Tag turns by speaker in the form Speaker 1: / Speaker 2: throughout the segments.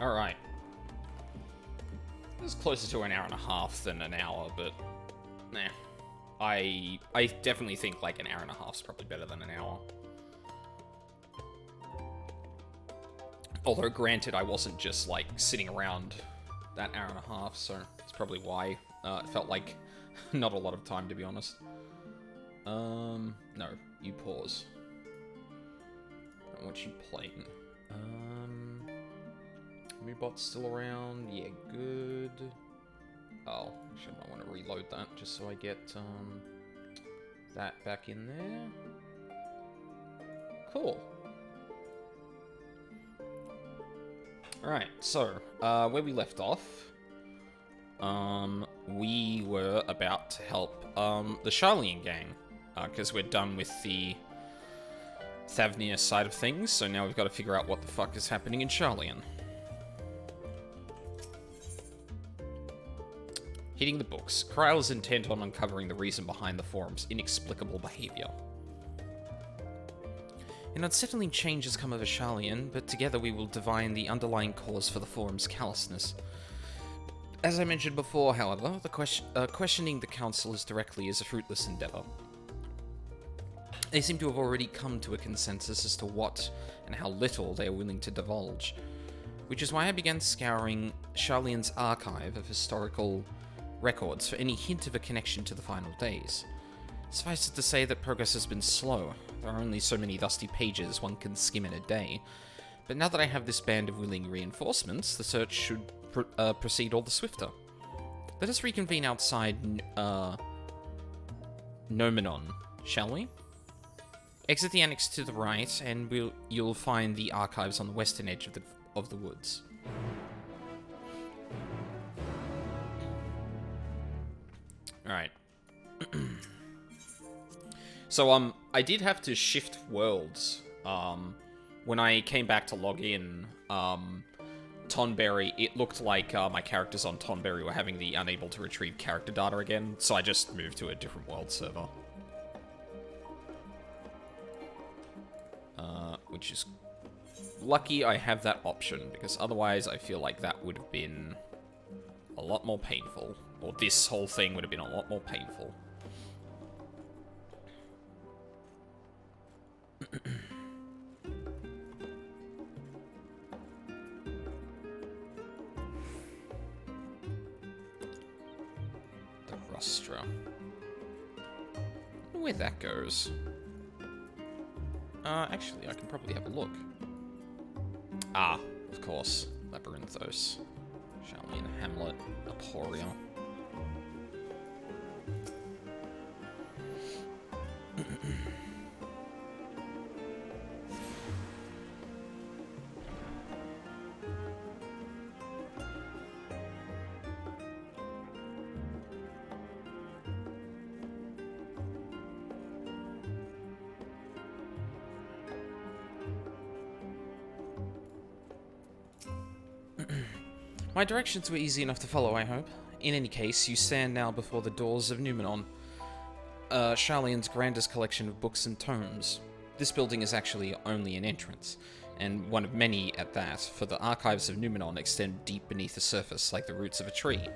Speaker 1: Alright. It was closer to an hour and a half than an hour, but... Nah. I definitely think like an hour and a half is probably better than an hour. Although, granted, I wasn't just, like, sitting around that hour and a half, so it's probably why it felt like not a lot of time, to be honest. No, you pause. I want you playing. Moobot's still around, yeah, good. Oh, actually, I might want to reload that, just so I get, that back in there. Cool. Alright, so, where we left off, we were about to help, the Sharlayan gang, because we're done with the Thavnia side of things, so now we've got to figure out what the fuck is happening in Sharlayan. Hitting the books, Kryl is intent on uncovering the reason behind the Forum's inexplicable behavior. An unsettling change has come over Sharlayan, but together we will divine the underlying cause for the Forum's callousness. As I mentioned before, however, the questioning the councillors directly is a fruitless endeavour. They seem to have already come to a consensus as to what and how little they are willing to divulge, which is why I began scouring Sharlayan's archive of historical records for any hint of a connection to the final days. Suffice it to say that progress has been slow. There are only so many dusty pages one can skim in a day, but now that I have this band of willing reinforcements, the search should proceed all the swifter. Let us reconvene outside Nomenon, shall we? Exit the annex to the right, and you'll find the archives on the western edge of the woods. Alright. So, I did have to shift worlds. When I came back to log in, Tonberry, it looked like my characters on Tonberry were having the unable to retrieve character data again, so I just moved to a different world server. Which is lucky I have that option, because otherwise I feel like that would have been a lot more painful. Or this whole thing would have been a lot more painful. The Rustra. I wonder where that goes. Actually, I can probably have a look. Ah, of course. Labyrinthos. Sharlayan Hamlet. Aporia. My directions were easy enough to follow, I hope. In any case, you stand now before the doors of Numenon, Sharlayan's grandest collection of books and tomes. This building is actually only an entrance, and one of many at that, for the archives of Numenon extend deep beneath the surface like the roots of a tree.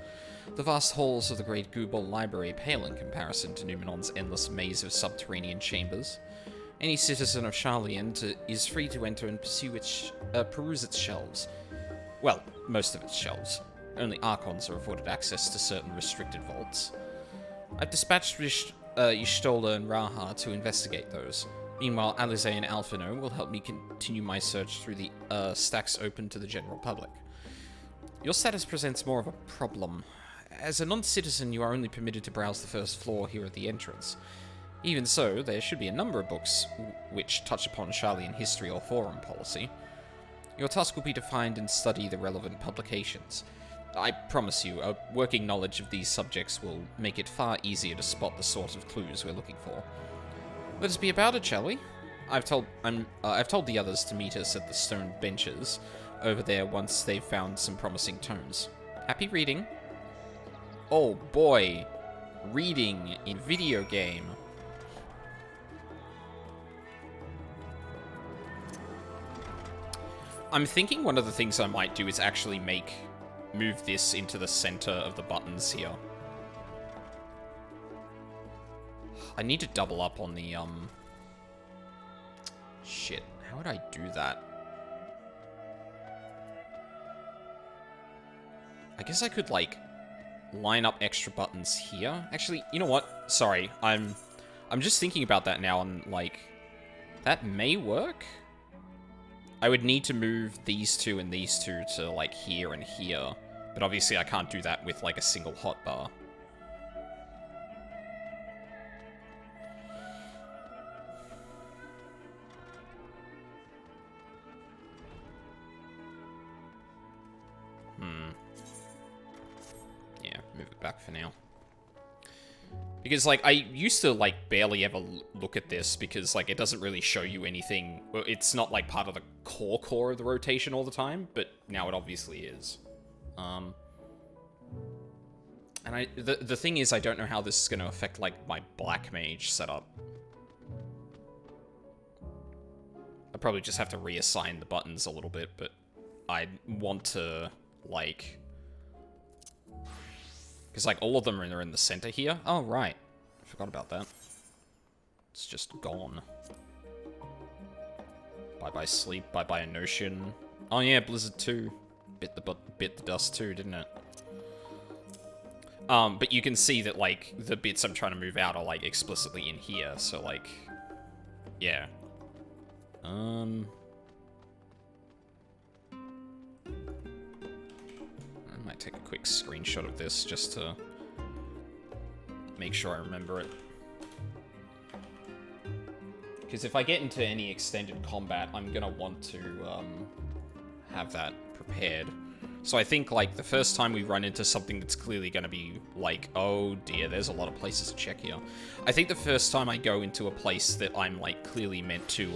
Speaker 1: The vast halls of the Great Gubal Library pale in comparison to Numenon's endless maze of subterranean chambers. Any citizen of Sharlayan is free to enter and peruse its shelves. Well, most of its shelves. Only Archons are afforded access to certain restricted vaults. I've dispatched Y'shtola and Raha to investigate those. Meanwhile, Alize and Alphino will help me continue my search through the stacks open to the general public. Your status presents more of a problem. As a non-citizen, you are only permitted to browse the first floor here at the entrance. Even so, there should be a number of books which touch upon Sharlayan history or forum policy. Your task will be to find and study the relevant publications. I promise you, a working knowledge of these subjects will make it far easier to spot the sort of clues we're looking for. Let us be about it, shall we? I've told the others to meet us at the stone benches over there once they've found some promising tomes. Happy reading. Oh boy, reading in video game. I'm thinking one of the things I might do is actually move this into the center of the buttons here. I need to double up on the, shit. How would I do that? I guess I could, like, line up extra buttons here. Actually, you know what? Sorry, I'm just thinking about that now, and, like, that may work? I would need to move these two and these two to, like, here and here. But obviously I can't do that with, like, a single hotbar. Yeah, move it back for now. Because, like, I used to, like, barely ever look at this because, like, it doesn't really show you anything. Well, it's not, like, part of the core of the rotation all the time, but now it obviously is. And the thing is, I don't know how this is going to affect, like, my Black Mage setup. I probably just have to reassign the buttons a little bit, but I want to, like... Because, like, all of them are in the center here. Oh, right. I forgot about that. It's just gone. Bye-bye sleep, bye-bye notion. Oh, yeah, Blizzard 2. Bit the dust too, didn't it? But you can see that, like, the bits I'm trying to move out are, like, explicitly in here, so, like... Yeah. I might take a quick screenshot of this just to make sure I remember it. Because if I get into any extended combat, I'm gonna want to have that prepared. So I think, like, the first time we run into something that's clearly gonna be like, oh dear, there's a lot of places to check here. I think the first time I go into a place that I'm, like, clearly meant to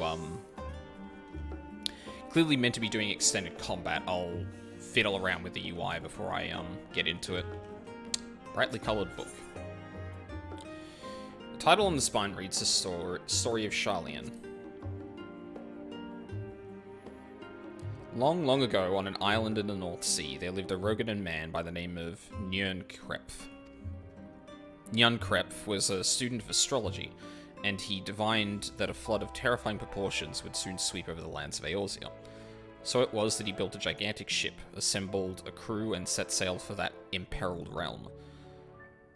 Speaker 1: be doing extended combat, I'll fiddle around with the UI before I get into it. Brightly colored book. The title on the spine reads the story of Sharlayan. Long, long ago, on an island in the North Sea, there lived a Rogadan man by the name of Njernkrepf. Njernkrepf was a student of astrology, and he divined that a flood of terrifying proportions would soon sweep over the lands of Eorzea. So it was that he built a gigantic ship, assembled a crew, and set sail for that imperiled realm.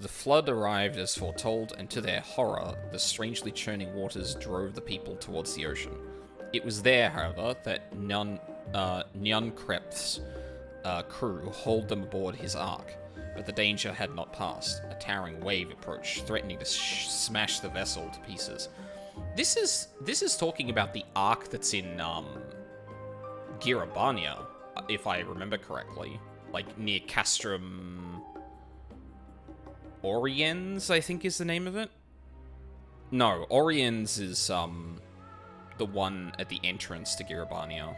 Speaker 1: The flood arrived as foretold, and to their horror, the strangely churning waters drove the people towards the ocean. It was there, however, that Njernkrepf's crew hauled them aboard his ark, but the danger had not passed. A towering wave approached, threatening to smash the vessel to pieces. This is talking about the ark that's in Girabania, if I remember correctly, like near Castrum Oriens, I think is the name of it. No, Oriens is the one at the entrance to Girabania.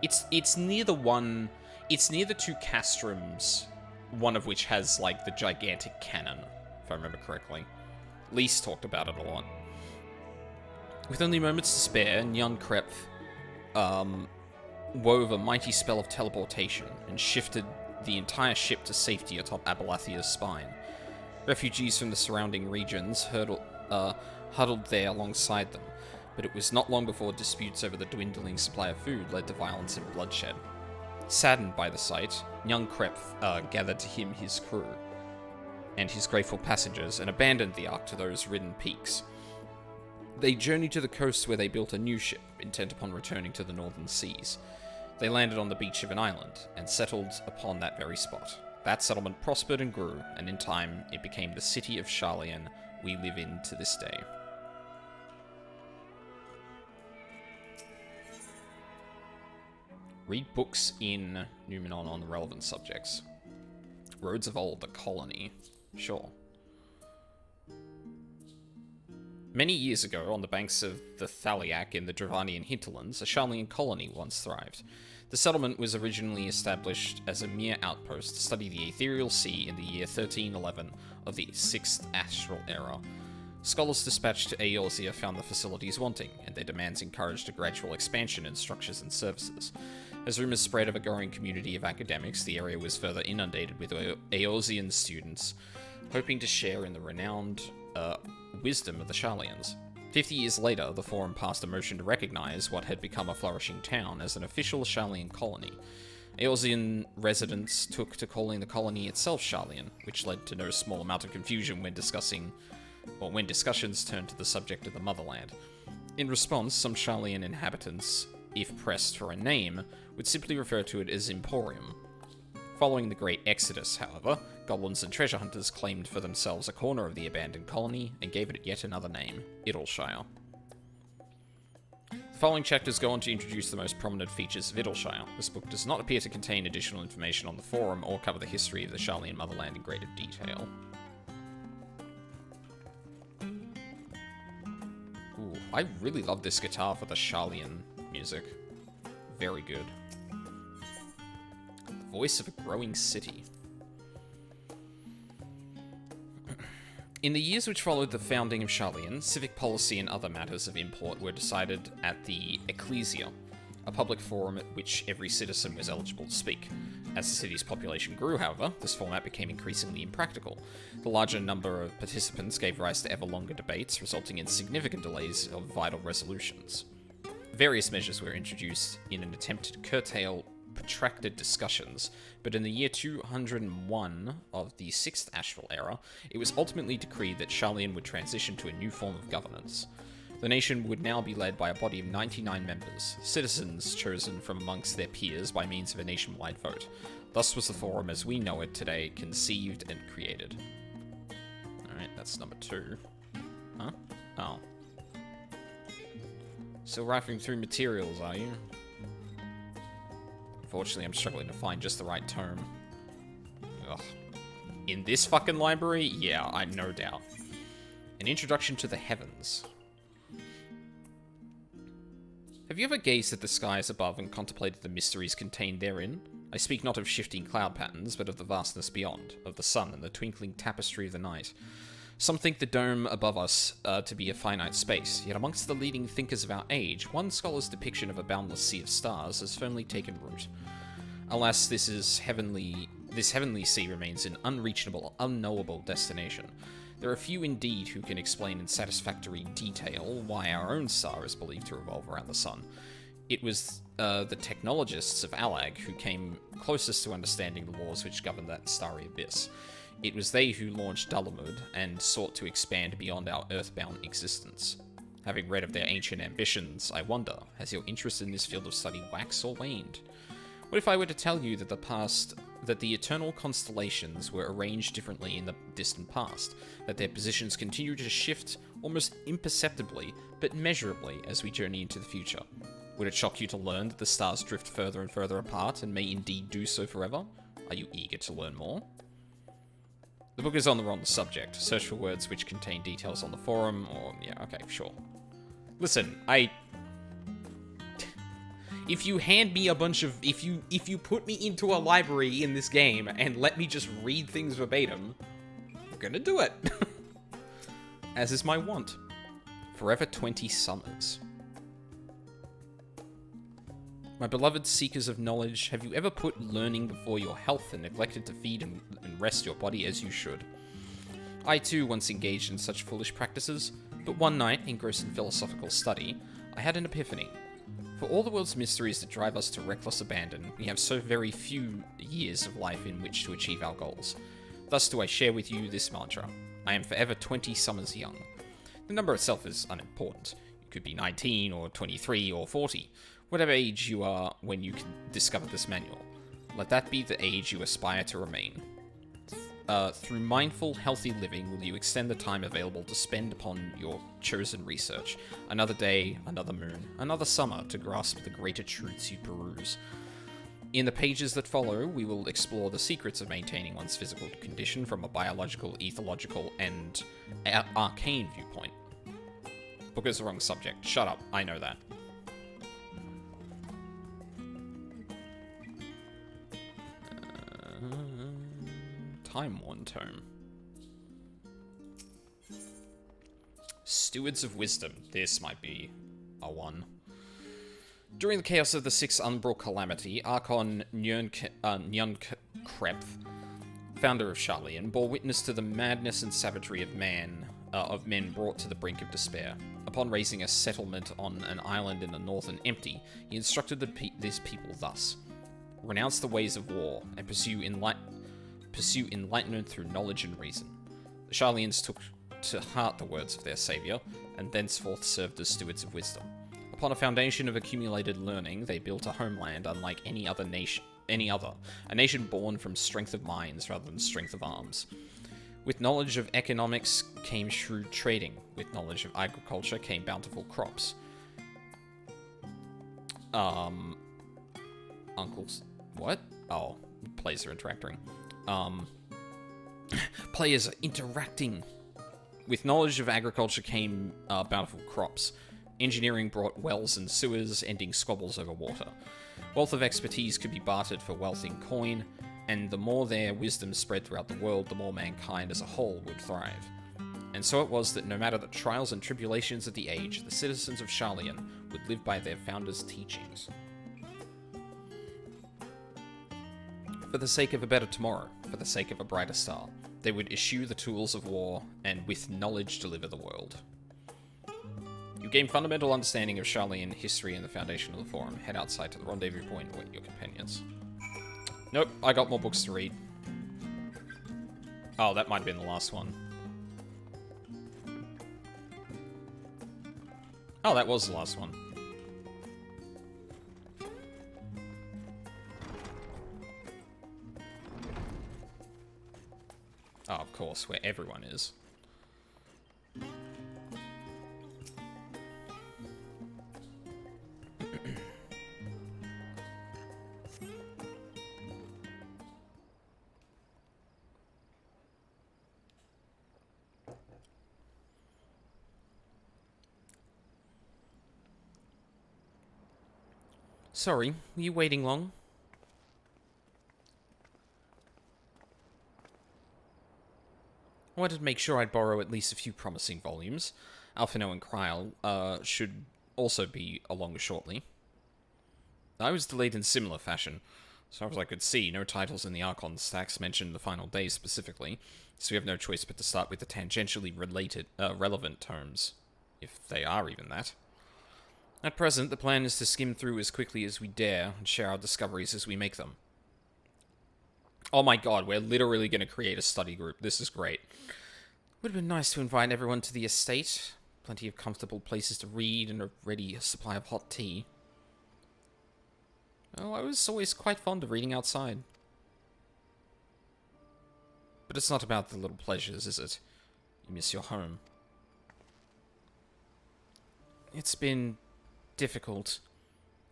Speaker 1: It's near the one. It's near the two castrums, one of which has, like, the gigantic cannon, if I remember correctly. Lise talked about it a lot. With only moments to spare, Njernkrepf wove a mighty spell of teleportation and shifted the entire ship to safety atop Abalathia's spine. Refugees from the surrounding regions huddled there alongside them, but it was not long before disputes over the dwindling supply of food led to violence and bloodshed. Saddened by the sight, Njernkrepf gathered to him his crew and his grateful passengers and abandoned the ark to those ridden peaks. They journeyed to the coast where they built a new ship, intent upon returning to the northern seas. They landed on the beach of an island and settled upon that very spot. That settlement prospered and grew, and in time it became the city of Sharlayan we live in to this day. Read books in Numenor on the relevant subjects. Roads of Old, the colony. Sure. Many years ago, on the banks of the Thaliak in the Dravanian hinterlands, a Sharlayan colony once thrived. The settlement was originally established as a mere outpost to study the ethereal sea in the year 1311 of the 6th Astral Era. Scholars dispatched to Eorzea found the facilities wanting, and their demands encouraged a gradual expansion in structures and services. As rumours spread of a growing community of academics, the area was further inundated with Eorzean students, hoping to share in the renowned wisdom of the Sharlayans. 50 years later, the Forum passed a motion to recognise what had become a flourishing town as an official Sharlayan colony. Eorzean residents took to calling the colony itself Sharlayan, which led to no small amount of confusion when discussions turned to the subject of the motherland. In response, some Sharlayan inhabitants, if pressed for a name, would simply refer to it as Emporium. Following the Great Exodus, however, goblins and treasure hunters claimed for themselves a corner of the abandoned colony and gave it yet another name, Idleshire. The following chapters go on to introduce the most prominent features of Idleshire. This book does not appear to contain additional information on the Forum or cover the history of the Sharlayan motherland in greater detail. Ooh, I really love this guitar for the Sharlayan music. Very good. The voice of a growing city. In the years which followed the founding of Sharlayan, civic policy and other matters of import were decided at the Ecclesia, a public forum at which every citizen was eligible to speak. As the city's population grew, however, this format became increasingly impractical. The larger number of participants gave rise to ever longer debates, resulting in significant delays of vital resolutions. Various measures were introduced in an attempt to curtail protracted discussions, but in the year 201 of the 6th Astral Era, it was ultimately decreed that Sharlayan would transition to a new form of governance. The nation would now be led by a body of 99 members, citizens chosen from amongst their peers by means of a nationwide vote. Thus was the Forum as we know it today conceived and created. Alright, that's number 2. Huh? Oh. Still rifling through materials, are you? Unfortunately, I'm struggling to find just the right term. Ugh. In this fucking library? Yeah, I no doubt. An introduction to the heavens. Have you ever gazed at the skies above and contemplated the mysteries contained therein? I speak not of shifting cloud patterns, but of the vastness beyond, of the sun and the twinkling tapestry of the night. Some think the dome above us to be a finite space, yet amongst the leading thinkers of our age, one scholar's depiction of a boundless sea of stars has firmly taken root. Alas, this heavenly sea remains an unreachable, unknowable destination. There are few indeed who can explain in satisfactory detail why our own star is believed to revolve around the sun. It was the technologists of Alag who came closest to understanding the laws which govern that starry abyss. It was they who launched Dalamud and sought to expand beyond our earthbound existence. Having read of their ancient ambitions, I wonder, has your interest in this field of study waxed or waned? What if I were to tell you that the eternal constellations were arranged differently in the distant past, that their positions continue to shift almost imperceptibly, but measurably as we journey into the future? Would it shock you to learn that the stars drift further and further apart, and may indeed do so forever? Are you eager to learn more? The book is on the wrong subject. Search for words which contain details on the forum, or... yeah, okay, sure. Listen, if you hand me a bunch of... If you put me into a library in this game and let me just read things verbatim, I'm gonna do it. As is my wont. Forever 20 Summers. My beloved seekers of knowledge, have you ever put learning before your health and neglected to feed and rest your body as you should? I too once engaged in such foolish practices, but one night, engrossed in philosophical study, I had an epiphany. For all the world's mysteries that drive us to reckless abandon, we have so very few years of life in which to achieve our goals. Thus do I share with you this mantra. I am forever 20 summers young. The number itself is unimportant. You could be 19, or 23, or 40. Whatever age you are when you can discover this manual, let that be the age you aspire to remain. Through mindful, healthy living will you extend the time available to spend upon your chosen research. Another day, another moon, another summer to grasp the greater truths you peruse. In the pages that follow, we will explore the secrets of maintaining one's physical condition from a biological, ethological, and arcane viewpoint. Book is the wrong subject. Shut up, I know that. Time-worn tome. Stewards of Wisdom. This might be a one. During the chaos of the Sixth Umbral Calamity, Archon Nunkrepth, founder of Sharlayan, bore witness to the madness and savagery of men brought to the brink of despair. Upon raising a settlement on an island in the northern Empty, he instructed these people thus: renounce the ways of war, and pursue enlightenment through knowledge and reason. The Sharlayans took to heart the words of their savior, and thenceforth served as stewards of wisdom. Upon a foundation of accumulated learning, they built a homeland unlike any other, a nation born from strength of minds rather than strength of arms. With knowledge of economics came shrewd trading. With knowledge of agriculture came bountiful crops. Uncles... What? Oh, players are interacting. Players are interacting. With knowledge of agriculture came bountiful crops. Engineering brought wells and sewers, ending squabbles over water. Wealth of expertise could be bartered for wealth in coin, and the more their wisdom spread throughout the world, the more mankind as a whole would thrive. And so it was that no matter the trials and tribulations of the age, the citizens of Sharlayan would live by their founders' teachings. For the sake of a better tomorrow, for the sake of a brighter star, they would eschew the tools of war, and with knowledge deliver the world. You gain fundamental understanding of Sharlayan history and the foundation of the forum. Head outside to the rendezvous point and wait your companions. Nope, I got more books to read. Oh, that might have been the last one. Oh, that was the last one. Oh, of course, where everyone is. Sorry, were you waiting long? I wanted to make sure I'd borrow at least a few promising volumes. Alphino and Kryl should also be along shortly. I was delayed in similar fashion. As far as I could see, no titles in the Archon stacks mentioned the final day specifically, so we have no choice but to start with the tangentially relevant tomes, if they are even that. At present, the plan is to skim through as quickly as we dare and share our discoveries as we make them. Oh my god, we're literally going to create a study group. This is great. Would have been nice to invite everyone to the estate. Plenty of comfortable places to read and a ready supply of hot tea. Oh, I was always quite fond of reading outside. But it's not about the little pleasures, is it? You miss your home. It's been difficult.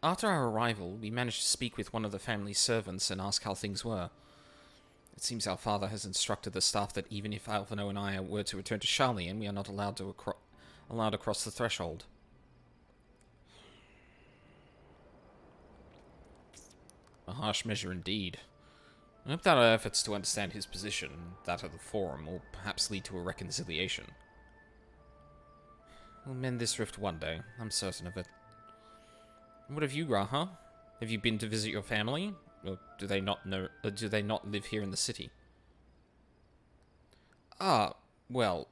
Speaker 1: After our arrival, we managed to speak with one of the family's servants and ask how things were. It seems our father has instructed the staff that even if Alphino and I were to return to Sharlayan, we are not allowed to cross the threshold. A harsh measure indeed. I hope that our efforts to understand his position, that of the Forum, will perhaps lead to a reconciliation. We'll mend this rift one day, I'm certain of it. What of you, Graha? Have you been to visit your family? Or do they not live here in the city? Well,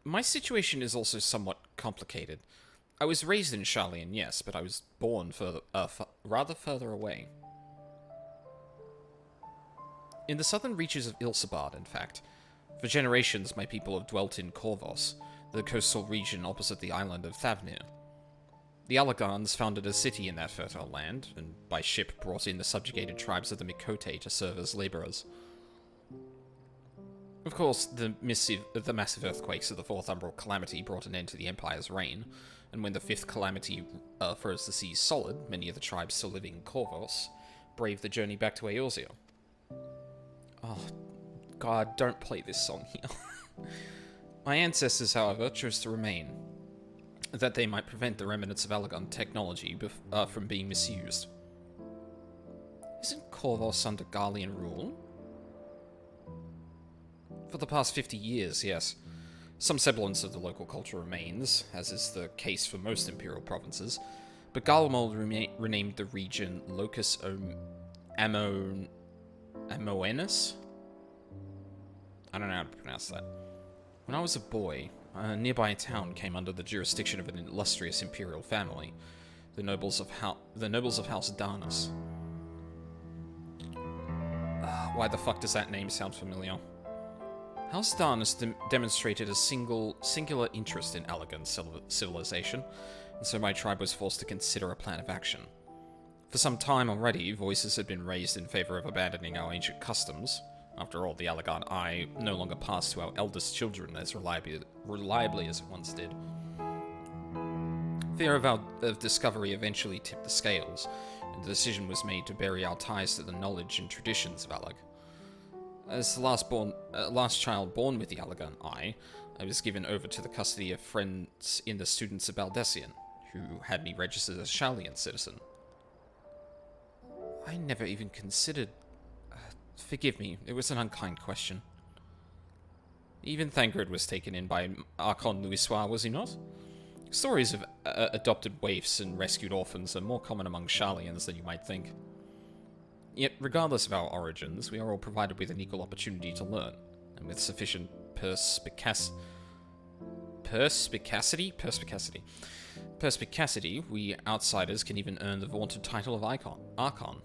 Speaker 1: my situation is also somewhat complicated. I was raised in Sharlayan, yes, but I was born rather further away. In the southern reaches of Ilsabard, in fact. For generations, my people have dwelt in Korvos, the coastal region opposite the island of Thavnir. The Alagans founded a city in that fertile land, and by ship brought in the subjugated tribes of the Mikote to serve as laborers. Of course, the massive earthquakes of the Fourth Umbral Calamity brought an end to the Empire's reign, and when the Fifth Calamity froze the seas solid, many of the tribes still living in Korvos braved the journey back to Eorzea. Oh, God, don't play this song here. My ancestors, however, chose to remain, that they might prevent the remnants of Alagan technology from being misused. Isn't Korvos under Garlean rule? For the past 50 years, yes. Some semblance of the local culture remains, as is the case for most imperial provinces, but Garlemald renamed the region Locus Amoenus? I don't know how to pronounce that. When I was a boy, a nearby town came under the jurisdiction of an illustrious imperial family, the nobles of House Darnus. Why the fuck does that name sound familiar? House Darnus demonstrated a singular interest in Allagan civilization, and so my tribe was forced to consider a plan of action. For some time already, voices had been raised in favor of abandoning our ancient customs. After all, the Allagan Eye no longer passed to our eldest children as reliably as it once did. Fear of discovery eventually tipped the scales, and the decision was made to bury our ties to the knowledge and traditions of Allag. As the last child born with the Allagan Eye, I was given over to the custody of friends in the students of Baldessian, who had me registered as a Sharlayan citizen. I never even considered... forgive me, it was an unkind question. Even Thancred was taken in by Archon Louisoix, was he not? Stories of adopted waifs and rescued orphans are more common among Sharlayans than you might think. Yet, regardless of our origins, we are all provided with an equal opportunity to learn, and with sufficient perspicacity, we outsiders can even earn the vaunted title of Archon.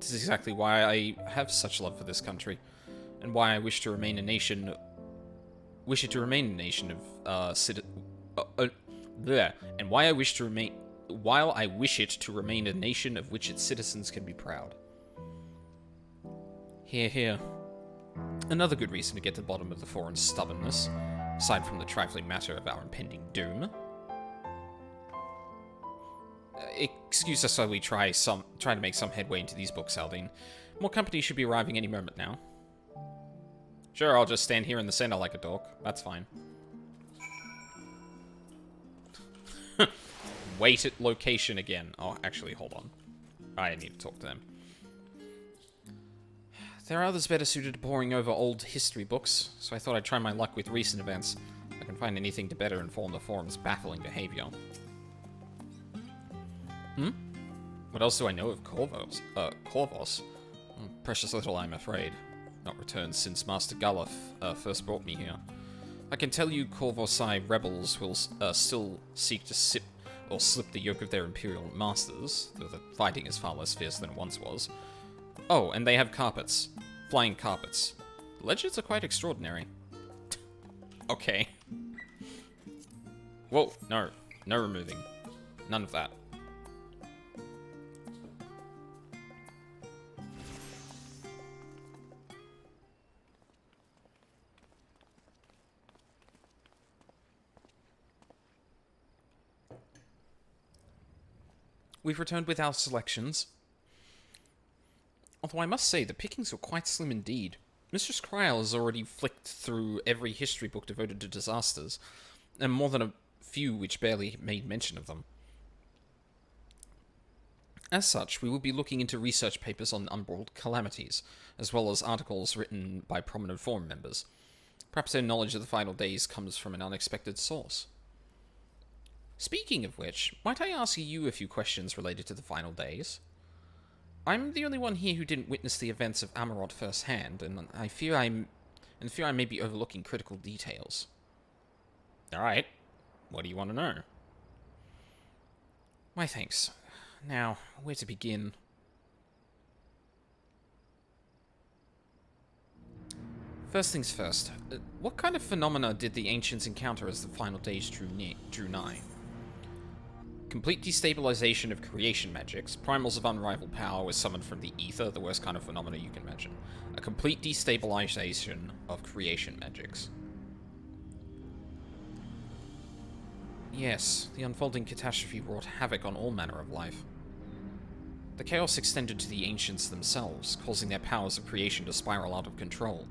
Speaker 1: This is exactly why I have such love for this country, and why I wish it to remain a nation of which its citizens can be proud. Hear, hear. Another good reason to get to the bottom of the foreign stubbornness, aside from the trifling matter of our impending doom. Excuse us while we try to make some headway into these books, Aldine. More company should be arriving any moment now. Sure, I'll just stand here in the center like a dork. That's fine. Wait at location again. Oh, actually, hold on. I need to talk to them. There are others better suited to poring over old history books, so I thought I'd try my luck with recent events. If I can find anything to better inform the forum's baffling behavior. What else do I know of Corvos? Precious little, I'm afraid. Not returned since Master Gullif first brought me here. I can tell you Corvosai rebels will still seek to slip the yoke of their imperial masters, though the fighting is far less fierce than it once was. Oh, and they have carpets. Flying carpets. The legends are quite extraordinary. Okay. Whoa, no. No removing. None of that. We've returned with our selections. Although I must say, the pickings were quite slim indeed. Mistress Kryal has already flicked through every history book devoted to disasters, and more than a few which barely made mention of them. As such, we will be looking into research papers on unbrought calamities, as well as articles written by prominent forum members. Perhaps their knowledge of the final days comes from an unexpected source. Speaking of which, might I ask you a few questions related to the final days? I'm the only one here who didn't witness the events of Amarot firsthand, and I fear I may be overlooking critical details. Alright, what do you want to know? Why, thanks. Now, where to begin? First things first, what kind of phenomena did the ancients encounter as the final days drew nigh? Complete destabilization of creation magics. Primals of unrivaled power was summoned from the ether, the worst kind of phenomena you can imagine. A complete destabilization of creation magics. Yes, the unfolding catastrophe wrought havoc on all manner of life. The chaos extended to the ancients themselves, causing their powers of creation to spiral out of control,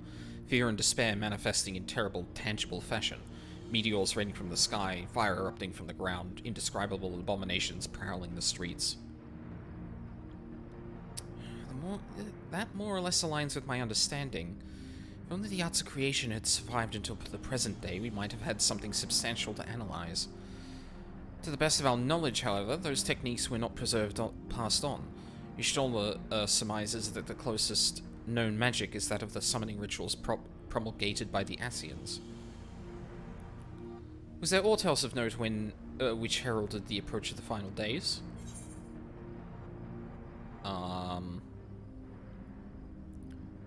Speaker 1: fear and despair manifesting in terrible, tangible fashion. Meteors raining from the sky, fire erupting from the ground, indescribable abominations prowling the streets. That more or less aligns with my understanding. If only the arts of creation had survived until the present day, we might have had something substantial to analyze. To the best of our knowledge, however, those techniques were not preserved or passed on. Y'shtola surmises that the closest known magic is that of the summoning rituals promulgated by the Asians. Was there aught else of note which heralded the approach of the final days?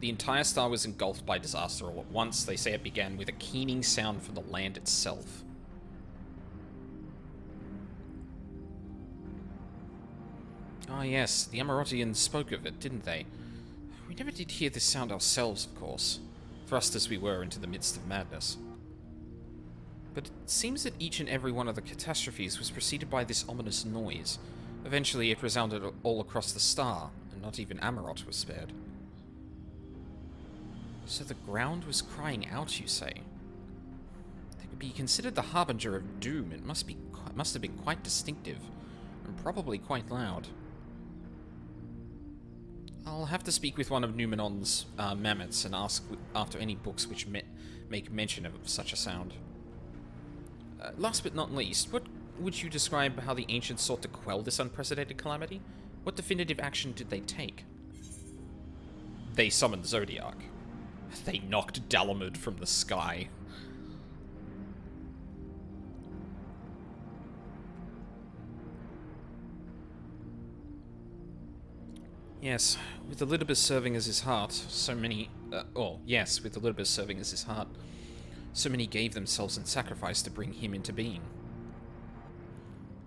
Speaker 1: The entire star was engulfed by disaster all at once. They say it began with a keening sound from the land itself. Ah yes, the Amarotians spoke of it, didn't they? We never did hear this sound ourselves, of course, thrust as we were into the midst of madness. But it seems that each and every one of the catastrophes was preceded by this ominous noise. Eventually it resounded all across the star, and not even Amarot was spared. So the ground was crying out, you say? It could be considered the harbinger of doom. It must have been quite distinctive, and probably quite loud. I'll have to speak with one of Numenon's mammoths and ask after any books which make mention of such a sound. Last but not least, what would you describe how the ancients sought to quell this unprecedented calamity? What definitive action did they take? They summoned Zodiac. They knocked Dalamud from the sky. Yes, with Elidibus serving as his heart, so many... with Elidibus serving as his heart, so many gave themselves in sacrifice to bring him into being.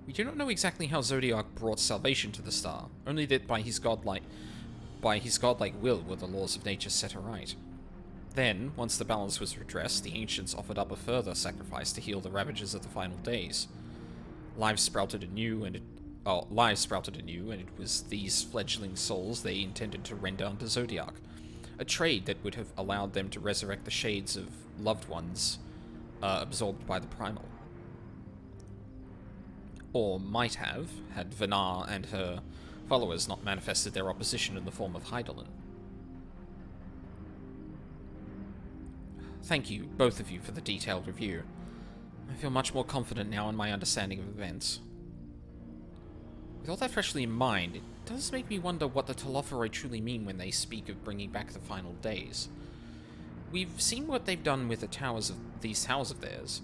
Speaker 1: We do not know exactly how Zodiac brought salvation to the star, only that by his godlike will were the laws of nature set aright. Then, once the balance was redressed, the ancients offered up a further sacrifice to heal the ravages of the final days. Lives sprouted anew, and it was these fledgling souls they intended to render unto Zodiac, a trade that would have allowed them to resurrect the shades of loved ones absorbed by the primal. Or might have, had Vanar and her followers not manifested their opposition in the form of Hydaelyn. Thank you, both of you, for the detailed review. I feel much more confident now in my understanding of events. With all that freshly in mind, it does make me wonder what the Telophoroi truly mean when they speak of bringing back the final days. We've seen what they've done with these towers of theirs.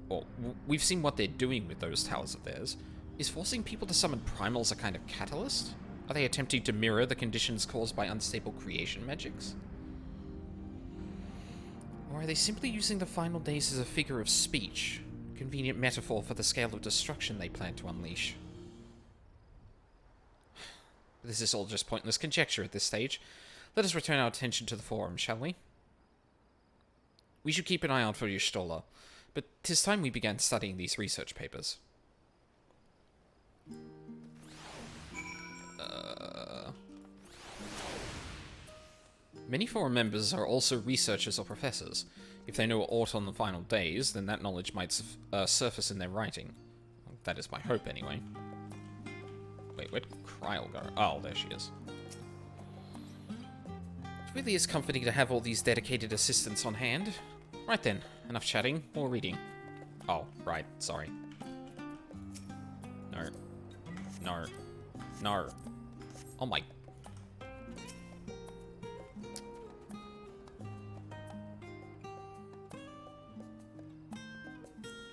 Speaker 1: Or, we've seen what they're doing with those towers of theirs. Is forcing people to summon primals a kind of catalyst? Are they attempting to mirror the conditions caused by unstable creation magics? Or are they simply using the final days as a figure of speech? A convenient metaphor for the scale of destruction they plan to unleash. This is all just pointless conjecture at this stage. Let us return our attention to the forum, shall we? We should keep an eye out for Y'shtola, but 'tis time we began studying these research papers. Many forum members are also researchers or professors. If they know aught on the final days, then that knowledge might surface in their writing. That is my hope, anyway. Wait, where'd Kryl go? Oh, there she is. It really is comforting to have all these dedicated assistants on hand. Right then, enough chatting, more reading. Oh, right, sorry. No. No. No. Oh my...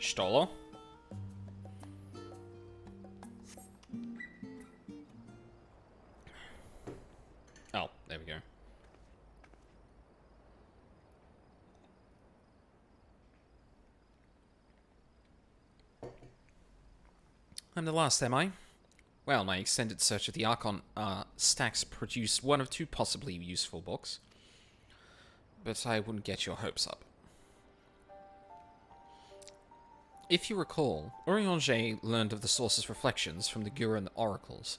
Speaker 1: Y'shtola? Oh, there we go. I'm the last, am I? Well, my extended search of the Archon stacks produced one of two possibly useful books. But I wouldn't get your hopes up. If you recall, Urianger learned of the Source's reflections from the Guru and the Oracles.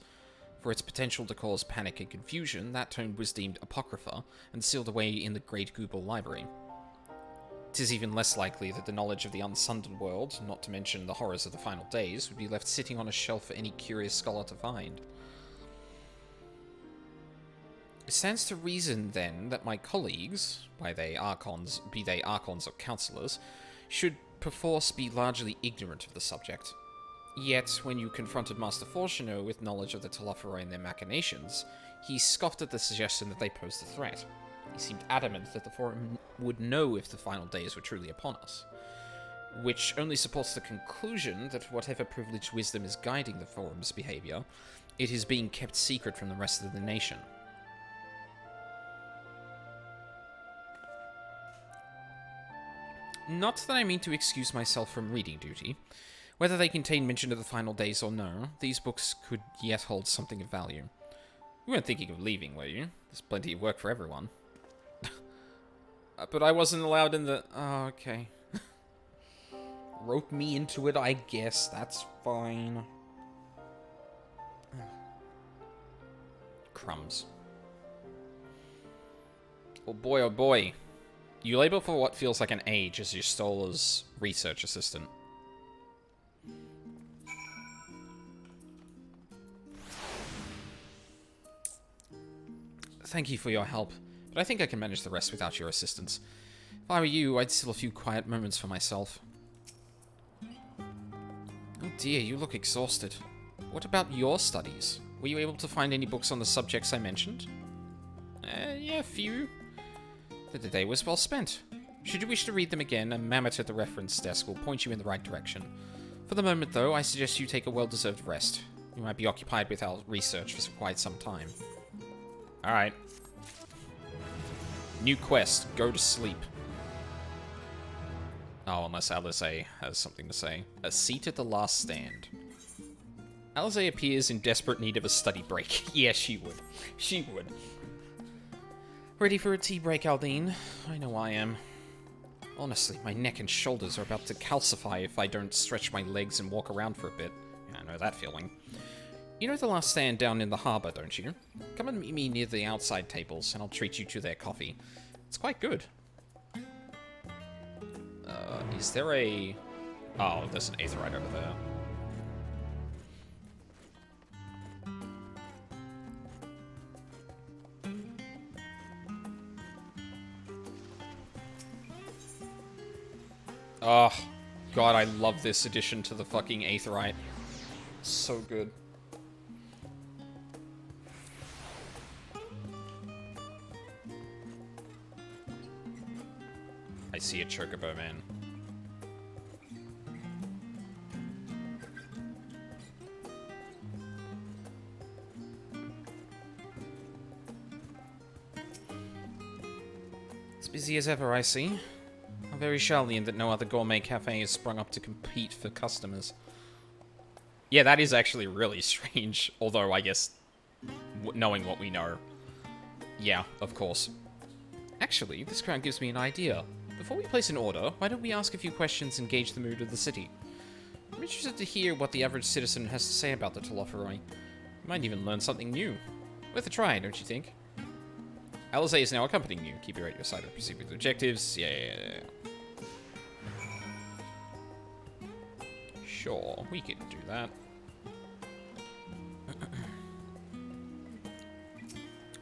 Speaker 1: For its potential to cause panic and confusion, that tome was deemed apocrypha and sealed away in the Great Google Library. It is even less likely that the knowledge of the unsundered world, not to mention the horrors of the final days, would be left sitting on a shelf for any curious scholar to find. It stands to reason, then, that my colleagues, be they Archons or Councillors, should perforce be largely ignorant of the subject. Yet, when you confronted Master Fortuno with knowledge of the Telophoroi and their machinations, he scoffed at the suggestion that they posed a threat. He seemed adamant that the Forum would know if the final days were truly upon us, which only supports the conclusion that whatever privileged wisdom is guiding the Forum's behavior, it is being kept secret from the rest of the nation. Not that I mean to excuse myself from reading duty. Whether they contain mention of the final days or no, these books could yet hold something of value. You weren't thinking of leaving, were you? There's plenty of work for everyone. But I wasn't allowed in the... Oh, okay. Rope me into it, I guess. That's fine. Crumbs. Oh boy, oh boy. You labor for what feels like an age as your Stola's research assistant. Thank you for your help, but I think I can manage the rest without your assistance. If I were you, I'd steal a few quiet moments for myself. Oh dear, you look exhausted. What about your studies? Were you able to find any books on the subjects I mentioned? Yeah, a few. The day was well spent. Should you wish to read them again, a mammoth at the reference desk will point you in the right direction. For the moment, though, I suggest you take a well-deserved rest. You might be occupied with our research for quite some time. Alright. New quest, go to sleep. Oh, unless Alize has something to say. A seat at the last stand. Alize appears in desperate need of a study break. Yes, she would. She would. Ready for a tea break, Aldine? I know I am. Honestly, my neck and shoulders are about to calcify if I don't stretch my legs and walk around for a bit. Yeah, I know that feeling. You know the last stand down in the harbour, don't you? Come and meet me near the outside tables, and I'll treat you to their coffee. It's quite good. Is there a... Oh, there's an Aetherite over there. Oh, God, I love this addition to the fucking Aetherite. So good. I see a Chocobo, man. As busy as ever, I see. How very Sharlayan that no other gourmet cafe has sprung up to compete for customers. Yeah, that is actually really strange. Although, I guess, knowing what we know. Yeah, of course. Actually, this crowd gives me an idea. Before we place an order, why don't we ask a few questions and gauge the mood of the city? I'm interested to hear what the average citizen has to say about the Telophoroi. You might even learn something new. Worth a try, don't you think? Alize is now accompanying you. Keep your at your side and proceed with objectives. Yeah. Sure, we can do that.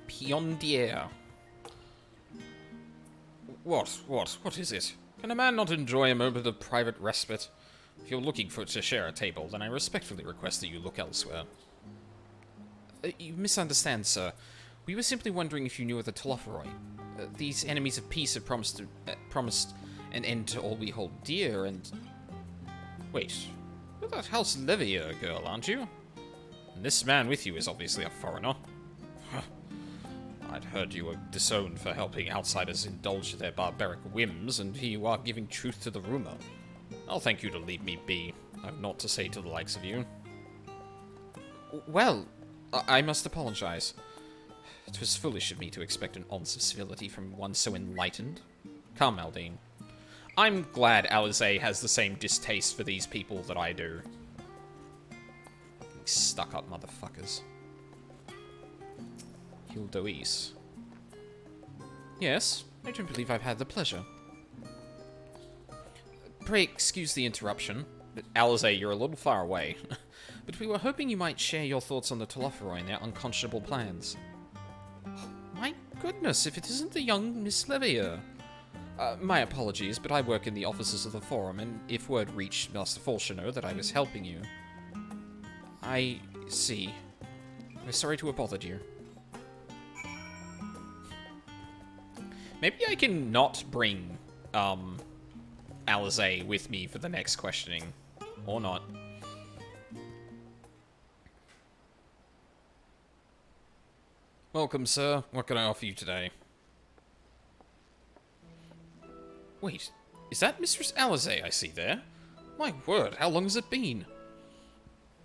Speaker 1: Piondier. What is it? Can a man not enjoy a moment of private respite? If you're looking to share a table, then I respectfully request that you look elsewhere. You misunderstand, sir. We were simply wondering if you knew of the Telophoroi. These enemies of peace have promised an end to all we hold dear, and... Wait, you're that House Levier girl, aren't you? And this man with you is obviously a foreigner. I'd heard you were disowned for helping outsiders indulge their barbaric whims, and here you are giving truth to the rumor. I'll thank you to leave me be. I've naught to say to the likes of you. Well, I must apologize. It was foolish of me to expect an ounce of civility from one so enlightened. Come, Aldine. I'm glad Alize has the same distaste for these people that I do. Stuck-up motherfuckers. Hildoise. Yes, I don't believe I've had the pleasure. Pray excuse the interruption. Alize, you're a little far away. But we were hoping you might share your thoughts on the Telophoroi and their unconscionable plans. goodness, if it isn't the young Miss Levier. My apologies, but I work in the offices of the Forum, and if word reached Master Falchino that I was helping you... I see. We're sorry to have bothered you. Maybe I can not bring, Alizé with me for the next questioning. Or not. Welcome, sir. What can I offer you today? Wait, is that Mistress Alizé I see there? My word, how long has it been?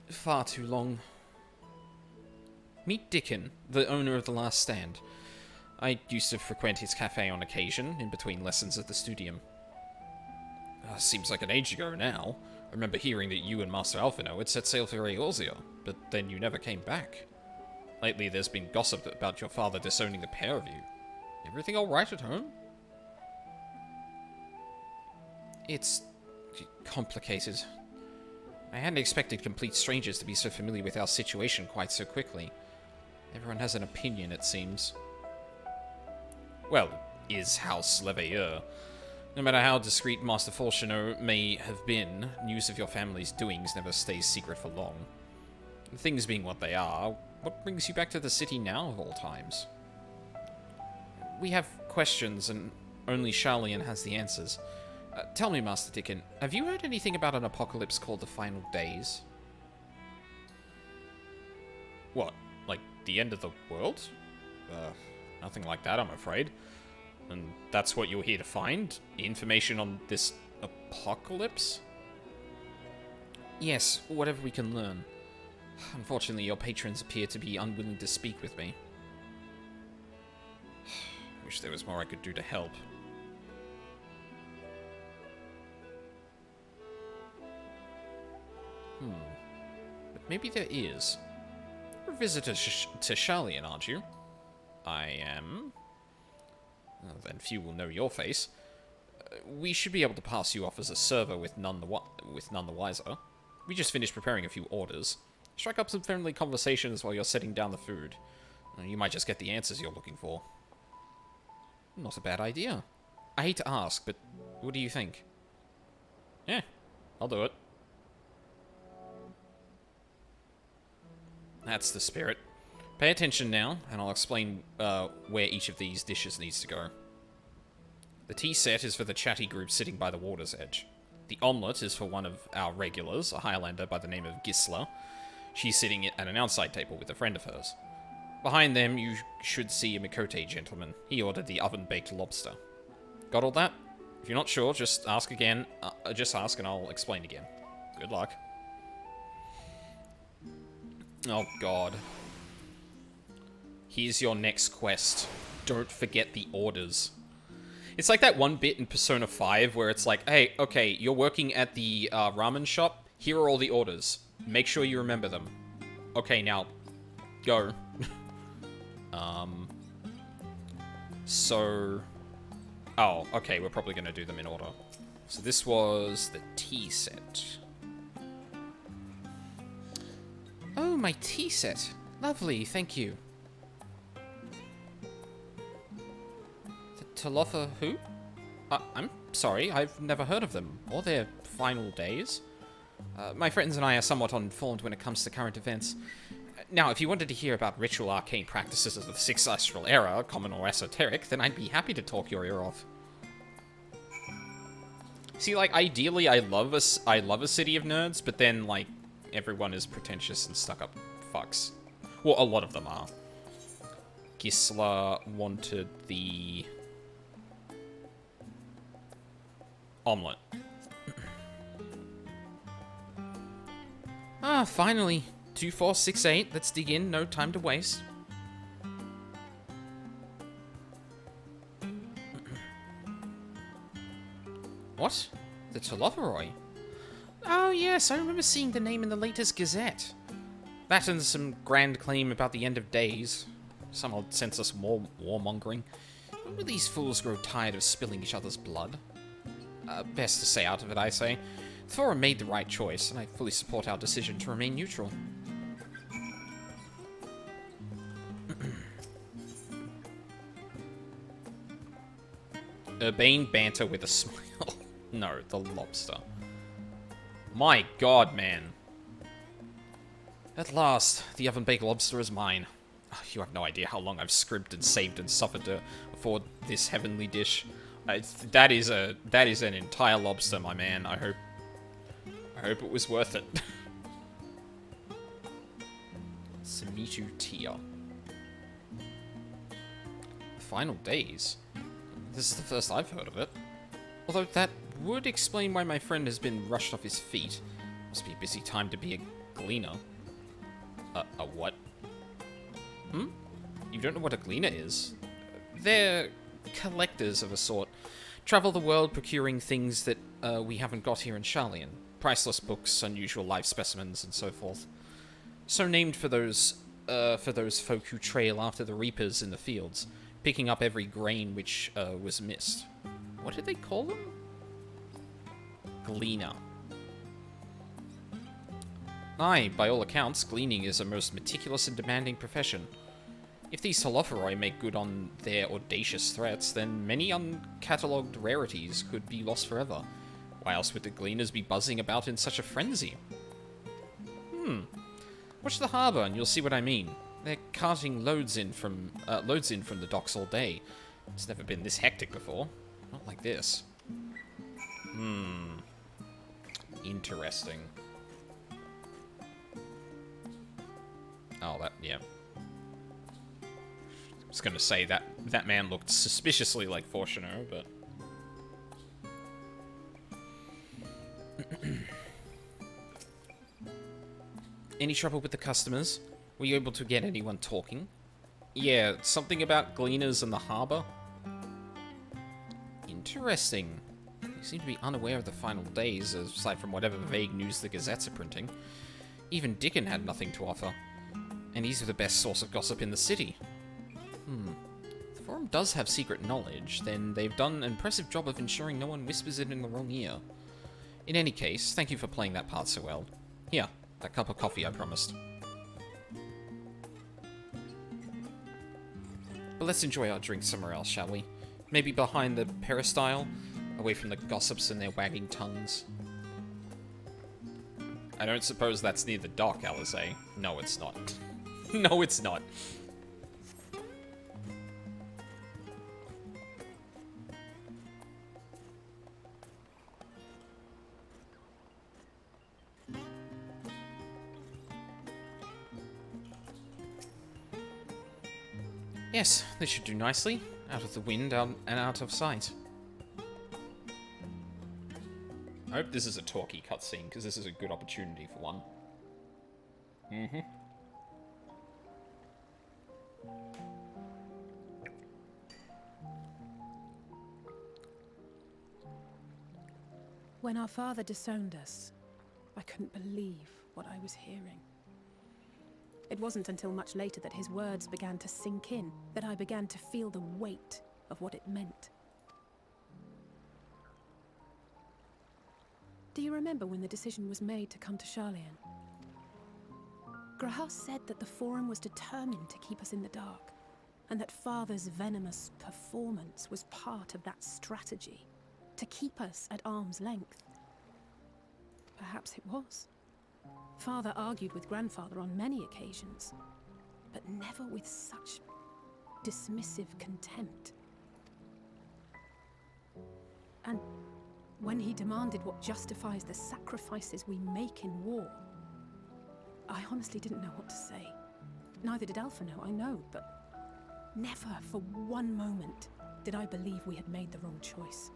Speaker 1: Far too long. Meet Dickon, the owner of the Last Stand. I used to frequent his cafe on occasion, in between lessons at the studium. Seems like an age ago now. I remember hearing that you and Master Alphino had set sail for Eorzea, but then you never came back. Lately there's been gossip about your father disowning the pair of you. Everything alright at home? It's... complicated. I hadn't expected complete strangers to be so familiar with our situation quite so quickly. Everyone has an opinion, it seems. Well, is House Leveilleur. No matter how discreet Master Falchino may have been, news of your family's doings never stays secret for long. Things being what they are, what brings you back to the city now of all times? We have questions, and only Sharlayan has the answers. Tell me, Master Dickon, have you heard anything about an apocalypse called the Final Days? What? Like, the end of the world? Nothing like that, I'm afraid. And that's what you're here to find? Information on this apocalypse? Yes, whatever we can learn. Unfortunately, your patrons appear to be unwilling to speak with me. Wish there was more I could do to help. But maybe there is. You're a visitor to Sharlayan, aren't you? I am. Well, then few will know your face. We should be able to pass you off as a server with none the wiser. We just finished preparing a few orders. Strike up some friendly conversations while you're setting down the food. You might just get the answers you're looking for. Not a bad idea. I hate to ask, but what do you think? Yeah, I'll do it. That's the spirit. Pay attention now, and I'll explain where each of these dishes needs to go. The tea set is for the chatty group sitting by the water's edge. The omelette is for one of our regulars, a Highlander by the name of Gisla. She's sitting at an outside table with a friend of hers. Behind them, you should see a Mikote gentleman. He ordered the oven-baked lobster. Got all that? If you're not sure, just ask again. Just ask and I'll explain again. Good luck. Oh, God. Here's your next quest. Don't forget the orders. It's like that one bit in Persona 5 where it's like, hey, okay, you're working at the ramen shop. Here are all the orders. Make sure you remember them. Okay, now, go. So... Oh, okay, we're probably going to do them in order. So this was the tea set. Oh, my tea set. Lovely, thank you. The Talofa who? I'm sorry, I've never heard of them, or their final days. My friends and I are somewhat uninformed when it comes to current events. Now, if you wanted to hear about ritual arcane practices of the Sixth Astral Era, common or esoteric, then I'd be happy to talk your ear off. See, like, ideally, I love a city of nerds, but then, like, everyone is pretentious and stuck-up fucks. Well, a lot of them are. Gisla wanted the... omelette. Ah, finally. 2468, let's dig in, no time to waste. What? The Talofaroi? Oh yes, I remember seeing the name in the latest Gazette. That and some grand claim about the end of days. Some odd senseless warmongering. When will these fools grow tired of spilling each other's blood? Best to stay out of it, I say. The Forum made the right choice, and I fully support our decision to remain neutral. Urbane banter with a smile. No, the lobster. My god, man. At last, the oven-baked lobster is mine. Oh, you have no idea how long I've scrimped and saved and suffered to afford this heavenly dish. That is an entire lobster, my man. I hope it was worth it. Samitu Tia. Final days? This is the first I've heard of it. Although that would explain why my friend has been rushed off his feet. Must be a busy time to be a gleaner. A what? Hmm? You don't know what a gleaner is? They're collectors of a sort. Travel the world procuring things that we haven't got here in Sharlayan. Priceless books, unusual life specimens, and so forth. So named for those folk who trail after the reapers in the fields, picking up every grain which was missed. What did they call them? Gleaner. Aye, by all accounts, gleaning is a most meticulous and demanding profession. If these Holophoroi make good on their audacious threats, then many uncatalogued rarities could be lost forever. Why else would the gleaners be buzzing about in such a frenzy? Watch the harbour and you'll see what I mean. They're carting loads in from the docks all day. It's never been this hectic before. Not like this. Interesting. Oh, yeah. I was gonna say that man looked suspiciously like Fortuner, but... Any trouble with the customers? Were you able to get anyone talking? Yeah, something about gleaners in the harbour. Interesting. You seem to be unaware of the final days, aside from whatever vague news the gazettes are printing. Even Dickon had nothing to offer. And he's the best source of gossip in the city. If the Forum does have secret knowledge, then they've done an impressive job of ensuring no one whispers it in the wrong ear. In any case, thank you for playing that part so well. Here, that cup of coffee I promised. But let's enjoy our drink somewhere else, shall we? Maybe behind the peristyle, away from the gossips and their wagging tongues. I don't suppose that's near the dock, Alizé. No, it's not. No, it's not. Yes, this should do nicely. Out of the wind and out of sight. I hope this is a talkie cutscene, because this is a good opportunity for one.
Speaker 2: When our father disowned us, I couldn't believe what I was hearing. It wasn't until much later that his words began to sink in, that I began to feel the weight of what it meant. Do you remember when the decision was made to come to Sharlayan? Graham said that the Forum was determined to keep us in the dark, and that Father's venomous performance was part of that strategy, to keep us at arm's length. Perhaps it was. Father argued with Grandfather on many occasions, but never with such dismissive contempt. And when he demanded what justifies the sacrifices we make in war, I honestly didn't know what to say. Neither did Alpha know, I know, but never for one moment did I believe we had made the wrong choice.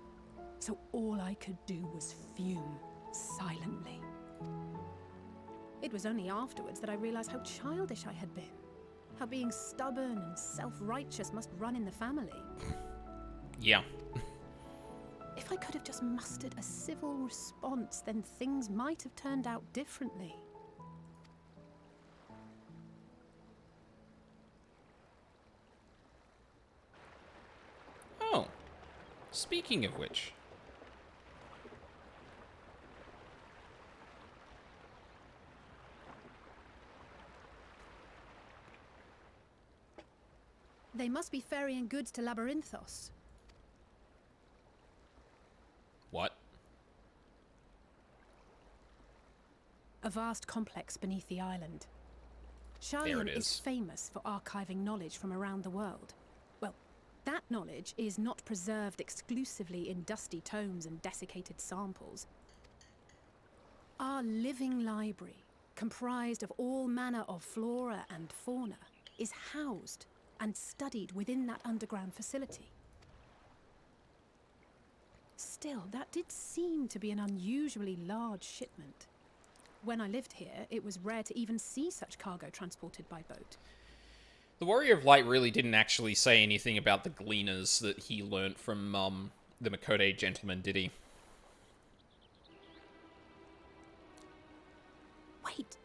Speaker 2: So all I could do was fume silently. It was only afterwards that I realized how childish I had been. How being stubborn and self-righteous must run in the family.
Speaker 1: Yeah.
Speaker 2: If I could have just mustered a civil response, then things might have turned out differently.
Speaker 1: Oh. Speaking of which...
Speaker 2: They must be ferrying goods to Labyrinthos. vast complex beneath the island.
Speaker 1: There
Speaker 2: Sharlayan
Speaker 1: it
Speaker 2: is
Speaker 1: is.
Speaker 2: famous for archiving knowledge from around the world. Well, that knowledge is not preserved exclusively in dusty tomes and desiccated samples. Our living library, comprised of all manner of flora and fauna, is housed and studied within that underground facility. Still, that did seem to be an unusually large shipment. When I lived here, it was rare to even see such cargo transported by boat.
Speaker 1: The Warrior of Light really didn't actually say anything about the gleaners that he learnt from, the Makode gentleman, did he?
Speaker 2: Wait,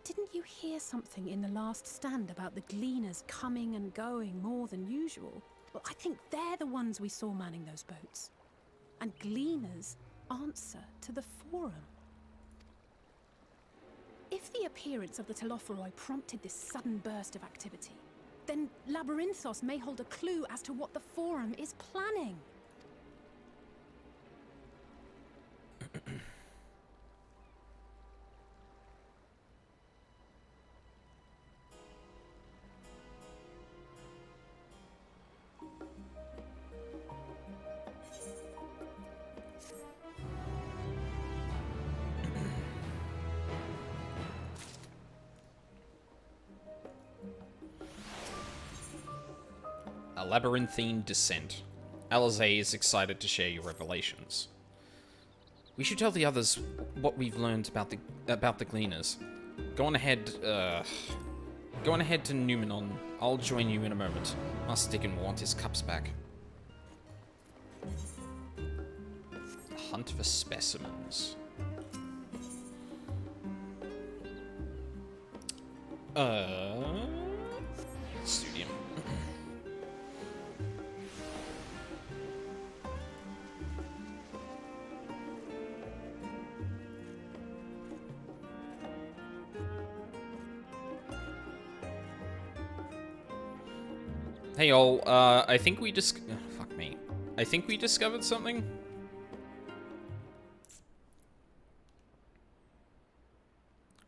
Speaker 2: didn't you hear something in the last stand about the gleaners coming and going more than usual? Well, I think they're the ones we saw manning those boats. And gleaners answer to the Forum. If the appearance of the Telophoroi prompted this sudden burst of activity, then Labyrinthos may hold a clue as to what the Forum is planning.
Speaker 1: A labyrinthine descent. Alizé is excited to share your revelations. We should tell the others what we've learned about the gleaners. Go on ahead to Numenon. I'll join you in a moment. Master Dickon will want his cups back. Hunt for specimens. Studium. Hey all, I think we fuck me. I think we discovered something?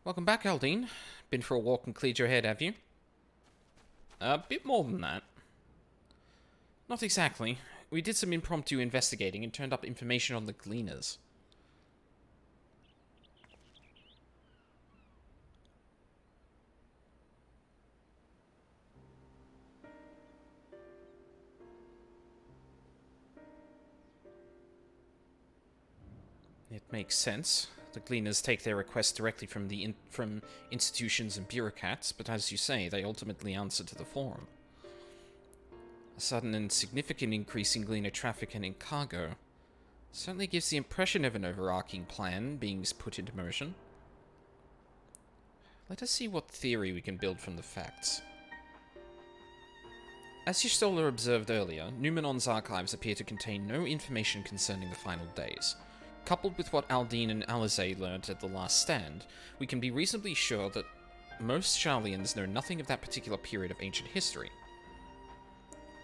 Speaker 1: Welcome back, Aldine. Been for a walk and cleared your head, have you? A bit more than that. Not exactly. We did some impromptu investigating and turned up information on the Gleaners. It makes sense. The Gleaners take their requests directly from institutions and bureaucrats, but as you say, they ultimately answer to the Forum. A sudden and significant increase in Gleaner traffic and in cargo certainly gives the impression of an overarching plan being put into motion. Let us see what theory we can build from the facts. As Y'shtola observed earlier, Numenon's archives appear to contain no information concerning the final days. Coupled with what Aldine and Alizé learned at the last stand, we can be reasonably sure that most Sharlayans know nothing of that particular period of ancient history.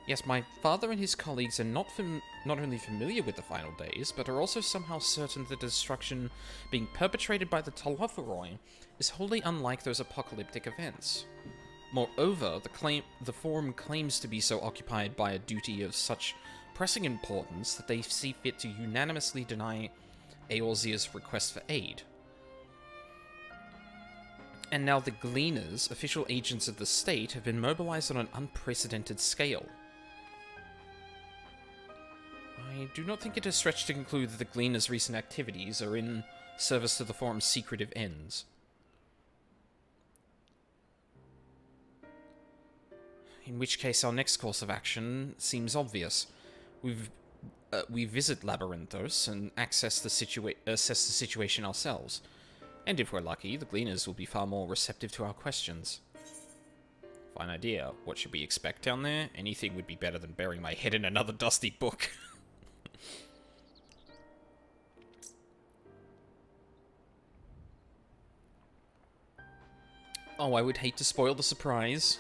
Speaker 1: Yes, my father and his colleagues are not only familiar with the final days, but are also somehow certain that the destruction being perpetrated by the Telophoroi is wholly unlike those apocalyptic events. Moreover, the Forum claims to be so occupied by a duty of such pressing importance that they see fit to unanimously deny Eorzea's request for aid. And now the Gleaners, official agents of the state, have been mobilized on an unprecedented scale. I do not think it is a stretch to conclude that the Gleaners' recent activities are in service to the Forum's secretive ends. In which case, our next course of action seems obvious. We visit Labyrinthos and assess the situation ourselves. And if we're lucky, the Gleaners will be far more receptive to our questions. Fine idea. What should we expect down there? Anything would be better than burying my head in another dusty book. Oh, I would hate to spoil the surprise.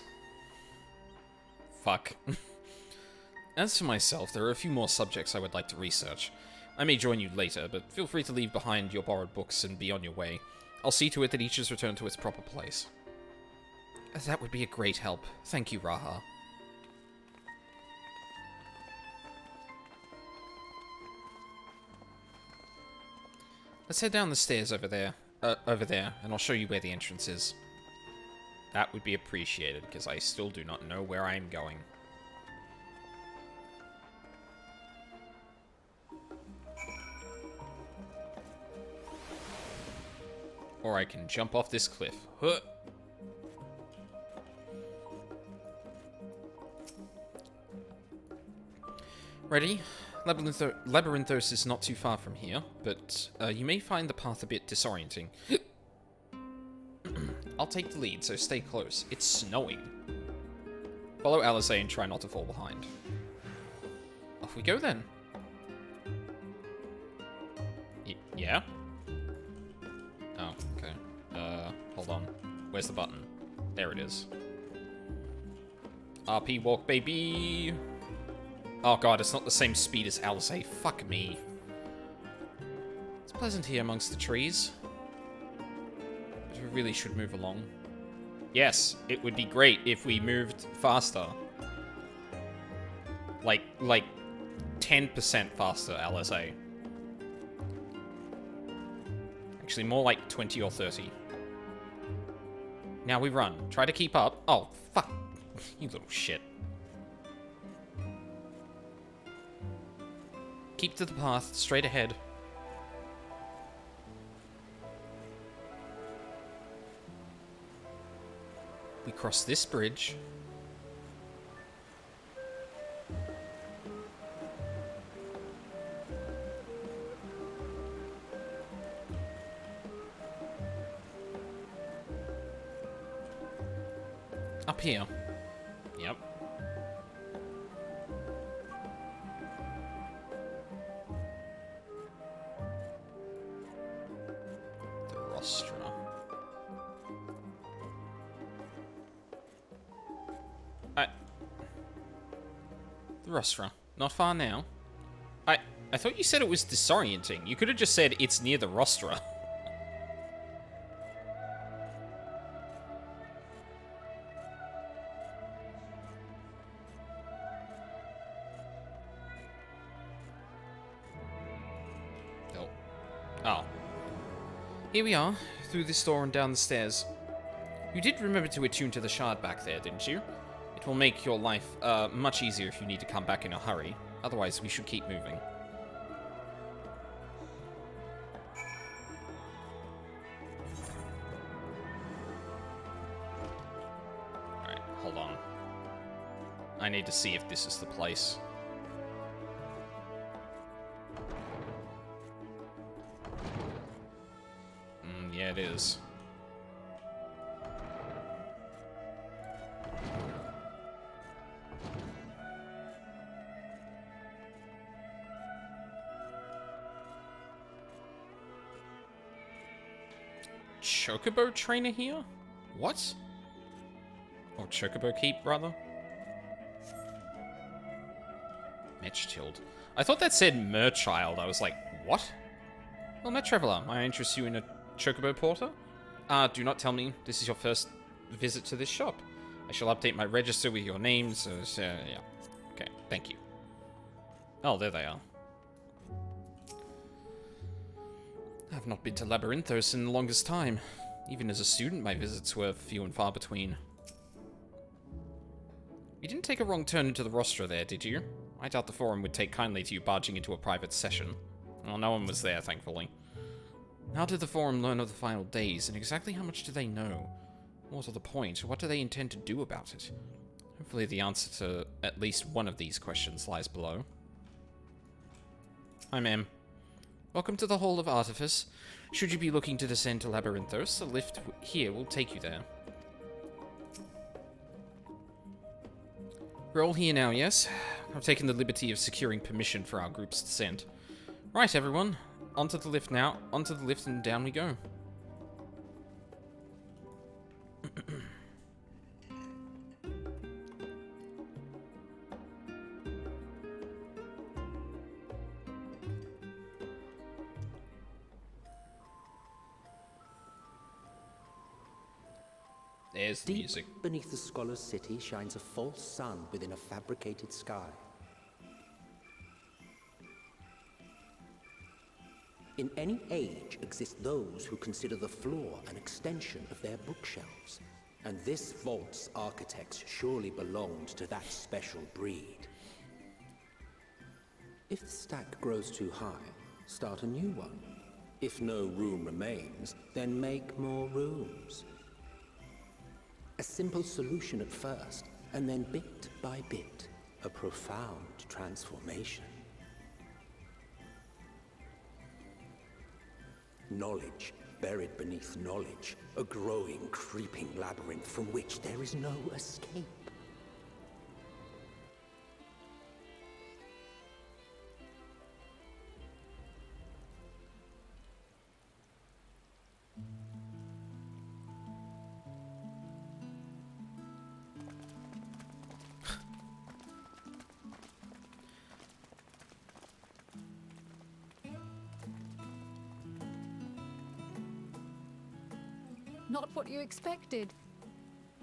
Speaker 1: Fuck. As for myself, there are a few more subjects I would like to research. I may join you later, but feel free to leave behind your borrowed books and be on your way. I'll see to it that each is returned to its proper place. That would be a great help. Thank you, Raha. Let's head down the stairs over there, and I'll show you where the entrance is. That would be appreciated, because I still do not know where I am going. Or I can jump off this cliff. Huh. Ready? Labyrinthos is not too far from here, but you may find the path a bit disorienting. I'll take the lead, so stay close. It's snowing. Follow Alice and try not to fall behind. Off we go then. Yeah? Oh, okay. Hold on. Where's the button? There it is. RP walk, baby! Oh god, it's not the same speed as Alice. Fuck me. It's pleasant here amongst the trees. But we really should move along. Yes, it would be great if we moved faster. Like 10% faster, LSA. Actually, more like 20 or 30. Now we run. Try to keep up. Oh, fuck. You little shit. Keep to the path, straight ahead. We cross this bridge. Up here. Yep. The rostra. The rostra. Not far now. I thought you said it was disorienting. You could have just said it's near the rostra. Oh. Here we are, through this door and down the stairs. You did remember to attune to the shard back there, didn't you? It will make your life much easier if you need to come back in a hurry. Otherwise, we should keep moving. Alright, hold on. I need to see if this is the place. Yeah, it is. Chocobo trainer here? What? Or Chocobo keep, rather? Metchtild. I thought that said Merchild. I was like, what? Well, Met Traveler, may I interest you in a Chocobo Porter? Do not tell me this is your first visit to this shop. I shall update my register with your name, so yeah. Okay, thank you. Oh, there they are. I have not been to Labyrinthos in the longest time. Even as a student, my visits were few and far between. You didn't take a wrong turn into the rostra there, did you? I doubt the forum would take kindly to you barging into a private session. Well, no one was there, thankfully. How did the forum learn of the final days, and exactly how much do they know? More to the point, what do they intend to do about it? Hopefully the answer to at least one of these questions lies below. Hi, ma'am. Welcome to the Hall of Artifice. Should you be looking to descend to Labyrinthos, the lift here will take you there. We're all here now, yes? I've taken the liberty of securing permission for our group's descent. Right, everyone. Onto the lift now. Onto the lift and down we go. There's the
Speaker 3: Deep
Speaker 1: music.
Speaker 3: beneath the scholar's city shines a false sun within a fabricated sky. In any age exist those who consider the floor an extension of their bookshelves, and this vault's architects surely belonged to that special breed. If the stack grows too high, start a new one. If no room remains, then make more rooms. A simple solution at first, and then bit by bit, a profound transformation. Knowledge, buried beneath knowledge, a growing, creeping labyrinth from which there is no escape.
Speaker 4: Not what you expected.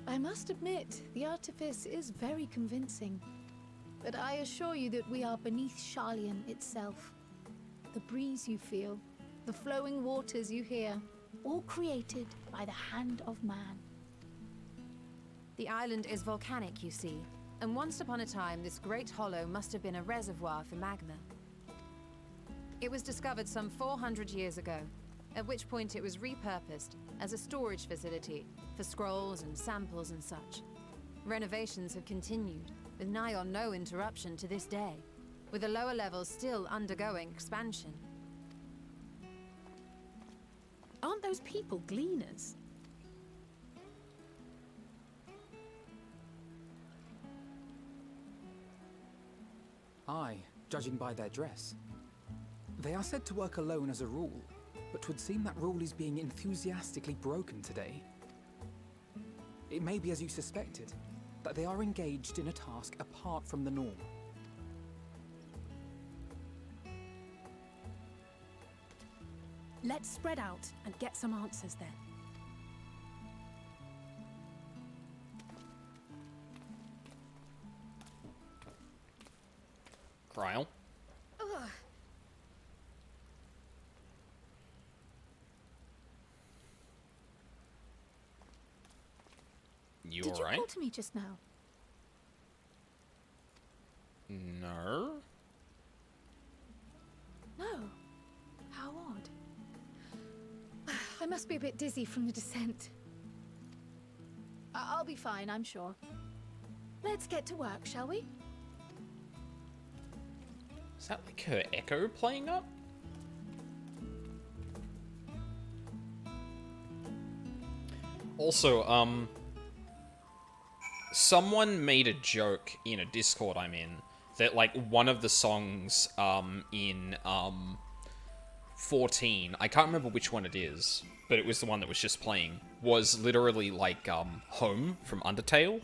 Speaker 4: I must admit, the artifice is very convincing. But I assure you that we are beneath Sharlayan itself. The breeze you feel, the flowing waters you hear, all created by the hand of man.
Speaker 5: The island is volcanic, you see, and once upon a time this great hollow must have been a reservoir for magma. It was discovered some 400 years ago, at which point it was repurposed as a storage facility for scrolls and samples and such. Renovations have continued, with nigh on no interruption to this day, with the lower levels still undergoing expansion.
Speaker 2: Aren't those people gleaners?
Speaker 6: Aye, judging by their dress. They are said to work alone as a rule, but 'twould seem that rule is being enthusiastically broken today. It may be as you suspected, that they are engaged in a task apart from the norm.
Speaker 2: Let's spread out and get some answers then.
Speaker 1: Cryle? You
Speaker 4: Did you
Speaker 1: alright?
Speaker 4: call to me just now?
Speaker 1: No.
Speaker 4: No. How odd. I must be a bit dizzy from the descent. I'll be fine, I'm sure. Let's get to work, shall we?
Speaker 1: Is that like her echo playing up? Also, someone made a joke in a Discord I'm in that, like, one of the songs, in, 14, I can't remember which one it is, but it was the one that was just playing, was literally, like, Home from Undertale.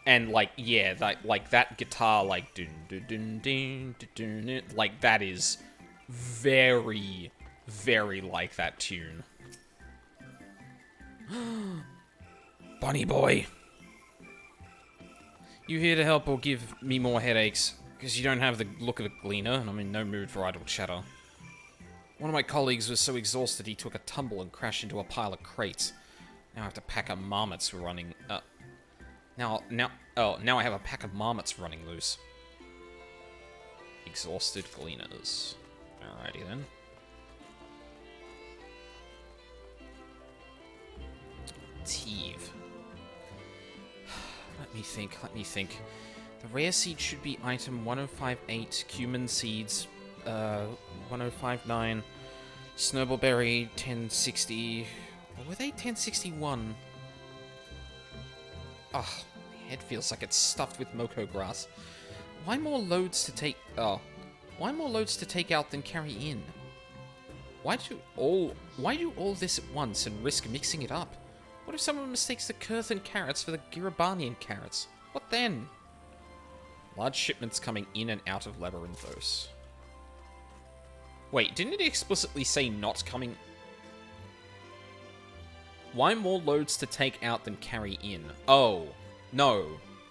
Speaker 1: And, like, yeah, that guitar, like, dun dun dun dun dun dun, like, that is very, very like that tune. Bunny boy. You here to help or give me more headaches? Because you don't have the look of a gleaner, and I'm in no mood for idle chatter. One of my colleagues was so exhausted he took a tumble and crashed into a pile of crates. Now I have to pack up marmots running, now I have a pack of marmots running loose. Exhausted gleaners. Alrighty then. Teeve. Let me think. The rare seed should be item 1058, cumin seeds, 1059, snowballberry 1060. Or were they 1061? Ugh, my head feels like it's stuffed with moko grass. Why more loads to take out than carry in? Why do all this at once and risk mixing it up? What if someone mistakes the Kurthan carrots for the Girabanian carrots? What then? Large shipments coming in and out of Labyrinthos. Wait, didn't it explicitly say not coming? Why more loads to take out than carry in? Oh, no.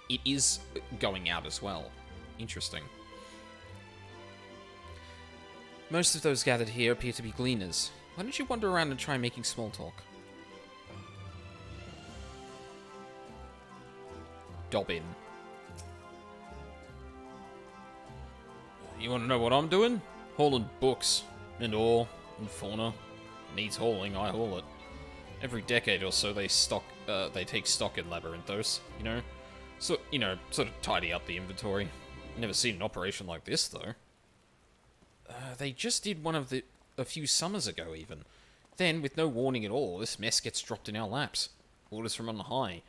Speaker 1: It is going out as well. Interesting. Most of those gathered here appear to be gleaners. Why don't you wander around and try making small talk? Dobbin. You want to know what I'm doing? Hauling books, and ore, and fauna. Needs hauling, I haul it. Every decade or so they take stock in Labyrinthos, you know? So, you know, sort of tidy up the inventory. Never seen an operation like this, though. They just did one of a few summers ago, even. Then, with no warning at all, this mess gets dropped in our laps. Orders from on high.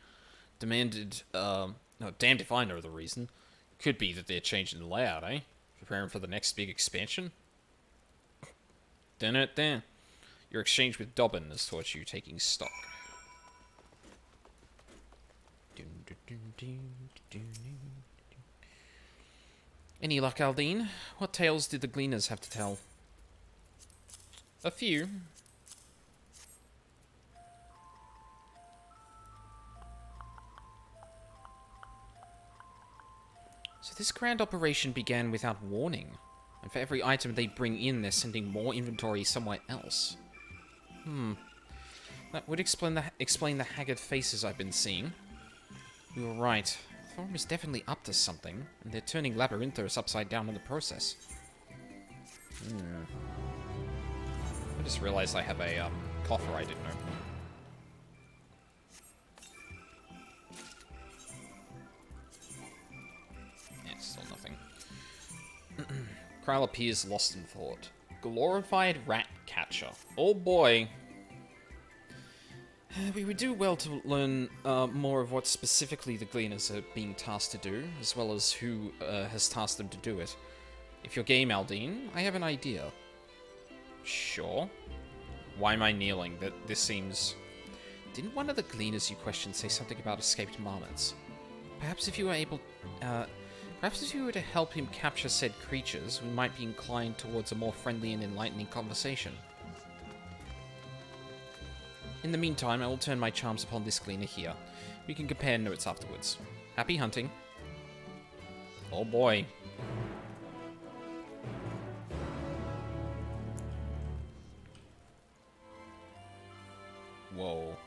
Speaker 1: Demanded, no, damned if I know the reason. Could be that they're changing the layout, eh? Preparing for the next big expansion? Dun. Your exchange with Dobbin has taught you taking stock. Any luck, Aldine? What tales did the Gleaners have to tell? A few. So this grand operation began without warning. And for every item they bring in, they're sending more inventory somewhere else. That would explain the haggard faces I've been seeing. We were right. Thorm is definitely up to something, and they're turning Labyrinthos upside down in the process. I just realized I have a coffer I didn't open. Yeah, still nothing. Krile appears lost in thought. Glorified rat catcher. Oh boy. We would do well to learn more of what specifically the Gleaners are being tasked to do, as well as who has tasked them to do it. If you're game, Aldine, I have an idea. Sure. Why am I kneeling? This seems... Didn't one of the Gleaners you questioned say something about escaped marmots? Perhaps if you were able... Perhaps if you were to help him capture said creatures, we might be inclined towards a more friendly and enlightening conversation. In the meantime, I will turn my charms upon this Gleaner here. We can compare notes afterwards. Happy hunting. Oh boy. Whoa.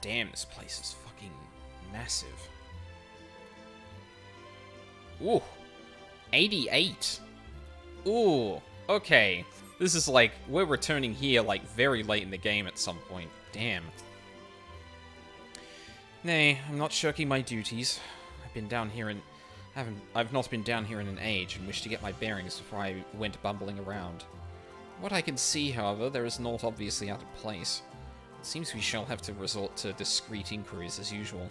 Speaker 1: Damn, this place is fucking massive. Ooh. 88. Ooh. Okay. This is like, we're returning here like very late in the game at some point. Damn. Nay, I'm not shirking my duties. I've been down here in... I've not been down here in an age and wish to get my bearings before I went bumbling around. What I can see, however, there is naught obviously out of place. It seems we shall have to resort to discreet inquiries as usual.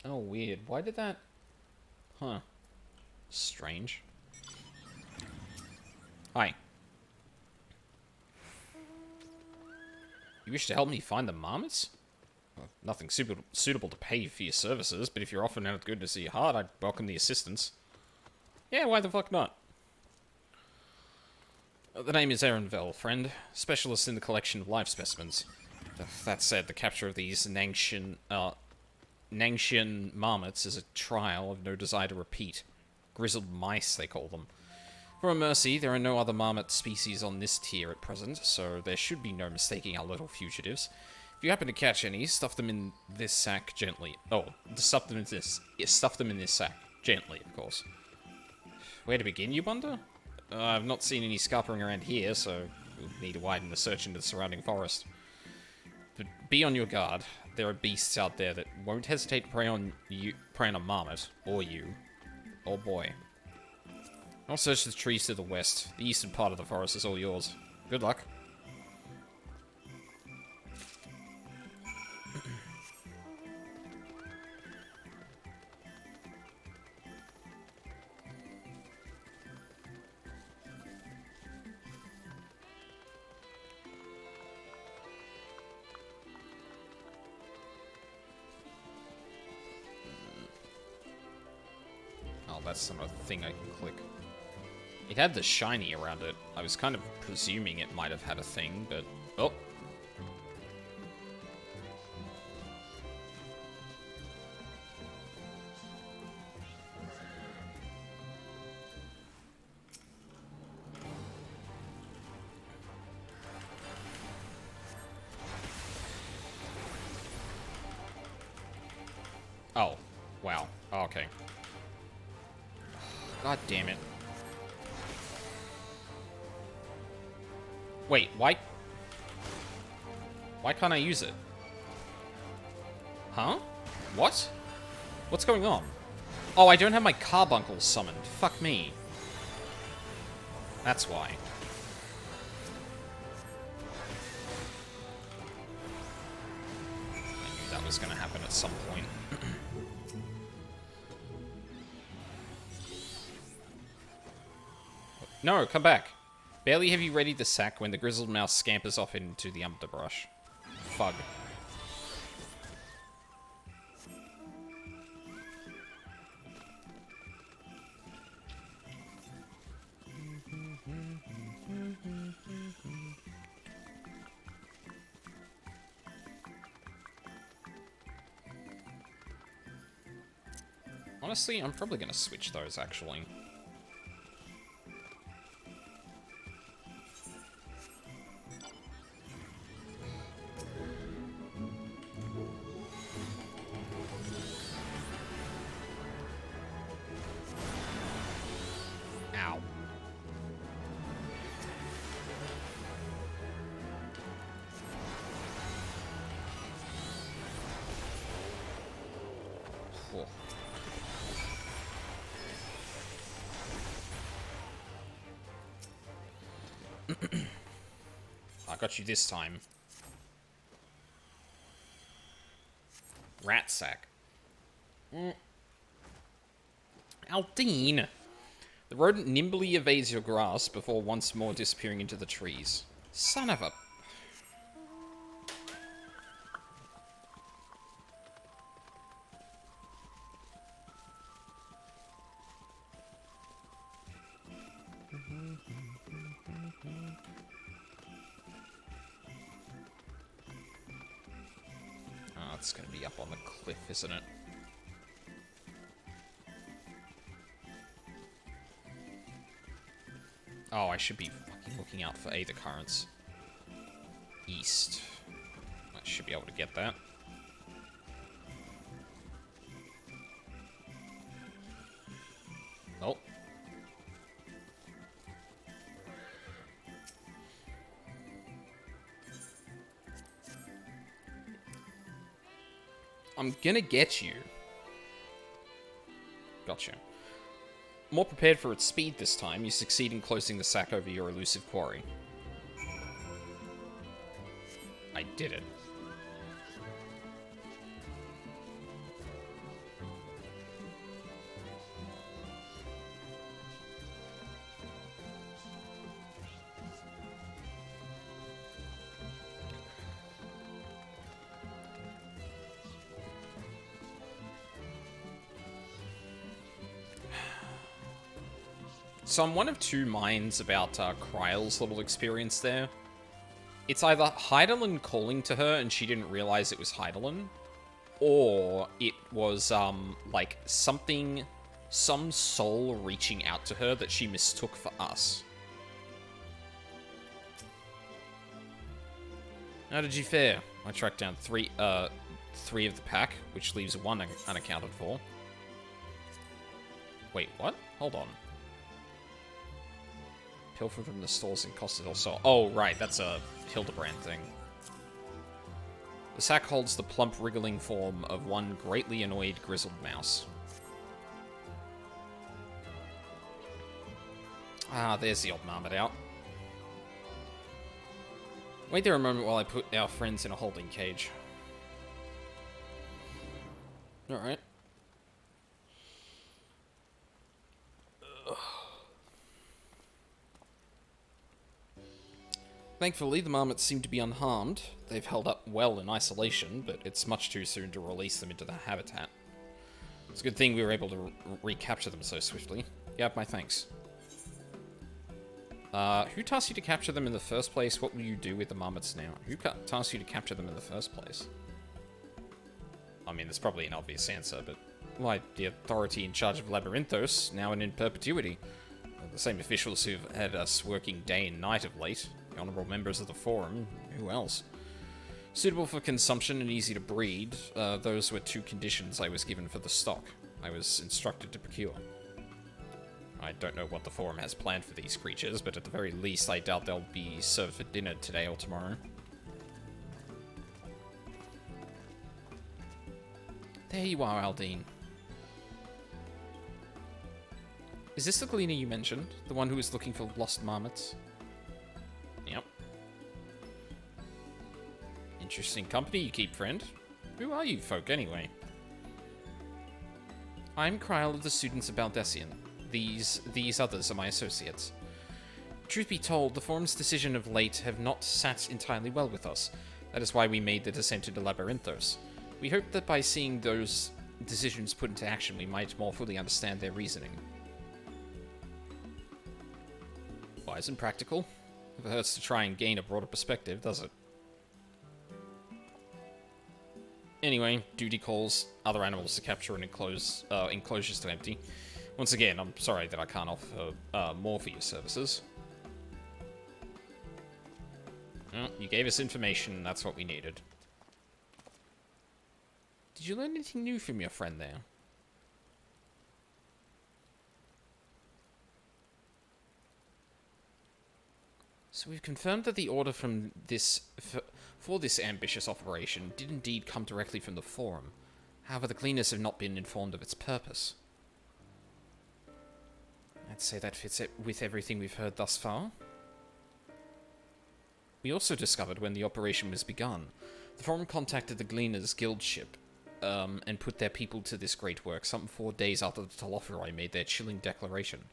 Speaker 1: Oh, weird. Why did that... Huh. Strange. Hi. You wish to help me find the marmots? Well, nothing suitable to pay you for your services, but if you're offering out of the goodness of your heart, I'd welcome the assistance. Yeah, why the fuck not? The name is Ehrenvel, friend. Specialist in the collection of live specimens. That said, the capture of these Nangshan marmots is a trial of no desire to repeat. Grizzled mice, they call them. For a mercy, there are no other marmot species on this tier at present, so there should be no mistaking our little fugitives. If you happen to catch any, stuff them in this sack gently. Oh, stuff them in this sack. Gently, of course. Where to begin, you wonder? I've not seen any scarpering around here, so we'll need to widen the search into the surrounding forest. But be on your guard. There are beasts out there that won't hesitate to prey on a marmot, or you. Oh boy. I'll search the trees to the west. The eastern part of the forest is all yours. Good luck. that's not a thing I can click. It had the shiny around it. I was kind of presuming it might have had a thing, but... Oh! Oh. Wow. Oh, okay. God damn it. Wait, why? Why can't I use it? Huh? What? What's going on? Oh, I don't have my carbuncles summoned. Fuck me. That's why. I knew that was gonna happen at some point. No, come back. Barely have you readied the sack when the grizzled mouse scampers off into the underbrush. Fug. Honestly, I'm probably gonna switch those, actually. Ow. Whoa. I got you this time. Rat sack. Aldine! The rodent nimbly evades your grasp before once more disappearing into the trees. Son of a... Oh, it's gonna be up on the cliff, isn't it? Oh, I should be fucking looking out for Aether Currents. East. I should be able to get that. Oh. I'm gonna get you. Gotcha. More prepared for its speed this time, you succeed in closing the sack over your elusive quarry. I did it. So I'm one of two minds about Kryle's little experience there. It's either Hydaelyn calling to her and she didn't realize it was Hydaelyn, or it was, like, some soul reaching out to her that she mistook for us. How did you fare? I tracked down three of the pack, which leaves one unaccounted for. Wait, what? Hold on. Pilfer from the stalls in Costa del Sol. Oh, right, that's a Hildebrand thing. The sack holds the plump, wriggling form of one greatly annoyed grizzled mouse. Ah, there's the old marmot out. Wait there a moment while I put our friends in a holding cage. Alright. Thankfully, the marmots seem to be unharmed. They've held up well in isolation, but it's much too soon to release them into the habitat. It's a good thing we were able to recapture them so swiftly. You have my thanks. Who tasked you to capture them in the first place? What will you do with the marmots now? Who tasked you to capture them in the first place? I mean, there's probably an obvious answer, but... why, the authority in charge of Labyrinthos, now and in perpetuity. The same officials who've had us working day and night of late. The honourable members of the Forum. Who else? Suitable for consumption and easy to breed. Those were two conditions I was given for the stock. I was instructed to procure. I don't know what the Forum has planned for these creatures, but at the very least, I doubt they'll be served for dinner today or tomorrow. There you are, Aldine. Is this the Gleaner you mentioned? The one who was looking for lost marmots? Yep. Interesting company you keep, friend. Who are you folk, anyway? I'm Kryl of the Students of Baldessian. These others are my associates. Truth be told, the Forum's decision of late have not sat entirely well with us. That is why we made the descent into Labyrinthos. We hope that by seeing those decisions put into action, we might more fully understand their reasoning. Wise and practical. If it hurts to try and gain a broader perspective, does it? Anyway, duty calls, other animals to capture and enclosures to empty. Once again, I'm sorry that I can't offer more for your services. Well, you gave us information, and that's what we needed. Did you learn anything new from your friend there? So we've confirmed that the order from for this ambitious operation did indeed come directly from the Forum. However, the Gleaners have not been informed of its purpose. I'd say that fits it with everything we've heard thus far. We also discovered when the operation was begun, the Forum contacted the Gleaners' guild ship, and put their people to this great work some 4 days after the Telophyri made their chilling declaration.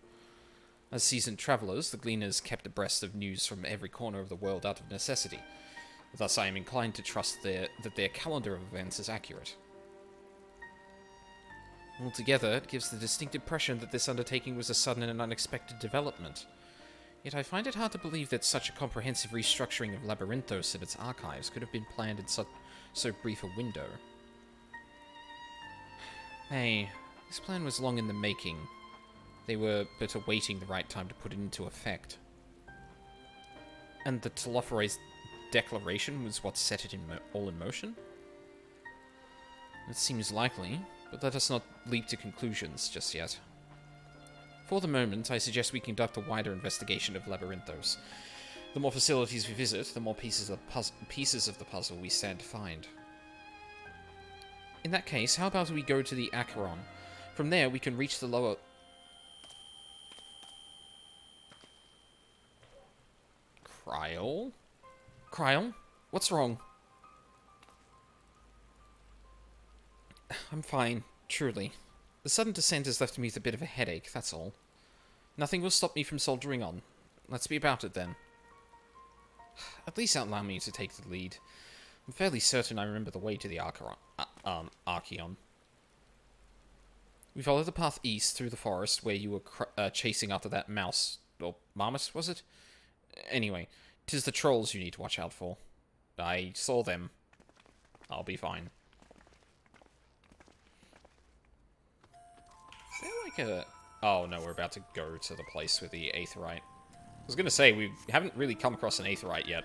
Speaker 1: As seasoned travellers, the Gleaners kept abreast of news from every corner of the world out of necessity. Thus, I am inclined to trust that their calendar of events is accurate. Altogether, it gives the distinct impression that this undertaking was a sudden and unexpected development. Yet I find it hard to believe that such a comprehensive restructuring of Labyrinthos and its archives could have been planned in so brief a window. Hey, this plan was long in the making. They were but awaiting the right time to put it into effect. And the Telophyri's declaration was what set it all in motion? It seems likely, but let us not leap to conclusions just yet. For the moment, I suggest we conduct a wider investigation of Labyrinthos. The more facilities we visit, the more pieces of the puzzle we stand to find. In that case, how about we go to the Acheron? From there, we can reach the lower... Kryl? Kryl? What's wrong? I'm fine, truly. The sudden descent has left me with a bit of a headache, that's all. Nothing will stop me from soldiering on. Let's be about it, then. At least allow me to take the lead. I'm fairly certain I remember the way to the Archeon. We followed the path east through the forest where you were chasing after that mouse. Or marmot, was it? Anyway, 'tis the trolls you need to watch out for. I saw them. I'll be fine. Is there like a... Oh no, we're about to go to the place with the Aetheryte. I was gonna say, we haven't really come across an Aetheryte yet.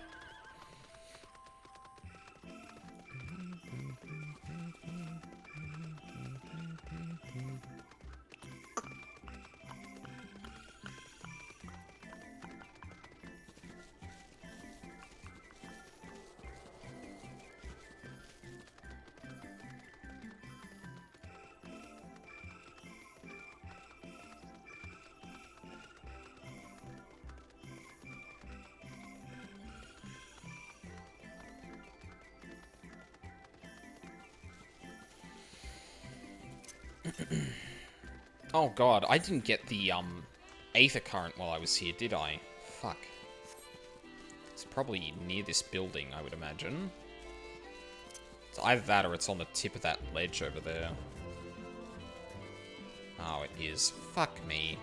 Speaker 1: Oh god, I didn't get the, Aether Current while I was here, did I? Fuck. It's probably near this building, I would imagine. It's either that or it's on the tip of that ledge over there. Oh, it is. Fuck me.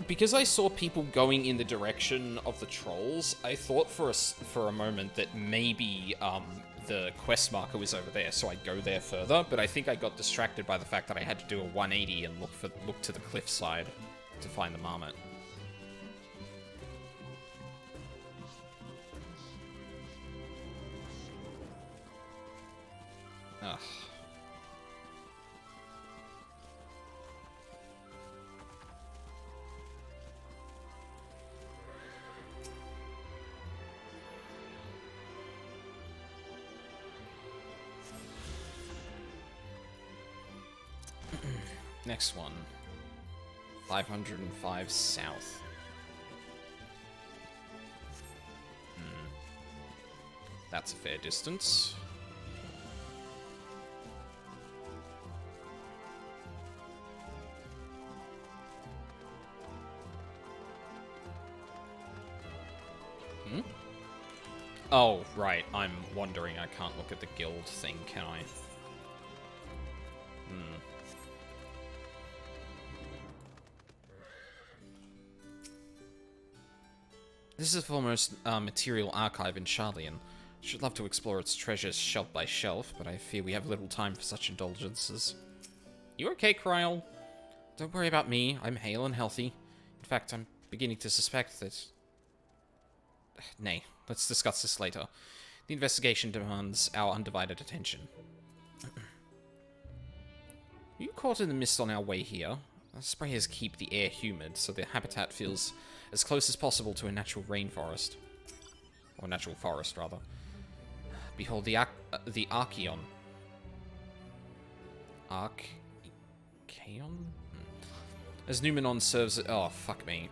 Speaker 1: Because I saw people going in the direction of the trolls, I thought for a moment that maybe, the quest marker was over there, so I'd go there further, but I think I got distracted by the fact that I had to do a 180 and look to the cliffside to find the marmot. Ugh. Next one. 505 south. That's a fair distance. Oh, right. I'm wondering. I can't look at the guild thing, can I? This is the foremost material archive in Sharlayan. Should love to explore its treasures shelf by shelf, but I fear we have little time for such indulgences. You okay, Kryl? Don't worry about me. I'm hale and healthy. In fact, I'm beginning to suspect that... Nay, let's discuss this later. The investigation demands our undivided attention. Were you caught in the mist on our way here? Our sprayers keep the air humid, so the habitat feels as close as possible to a natural rainforest. Or natural forest, rather. Behold the Archeon. Archeon? As Numenon serves... Oh, fuck me.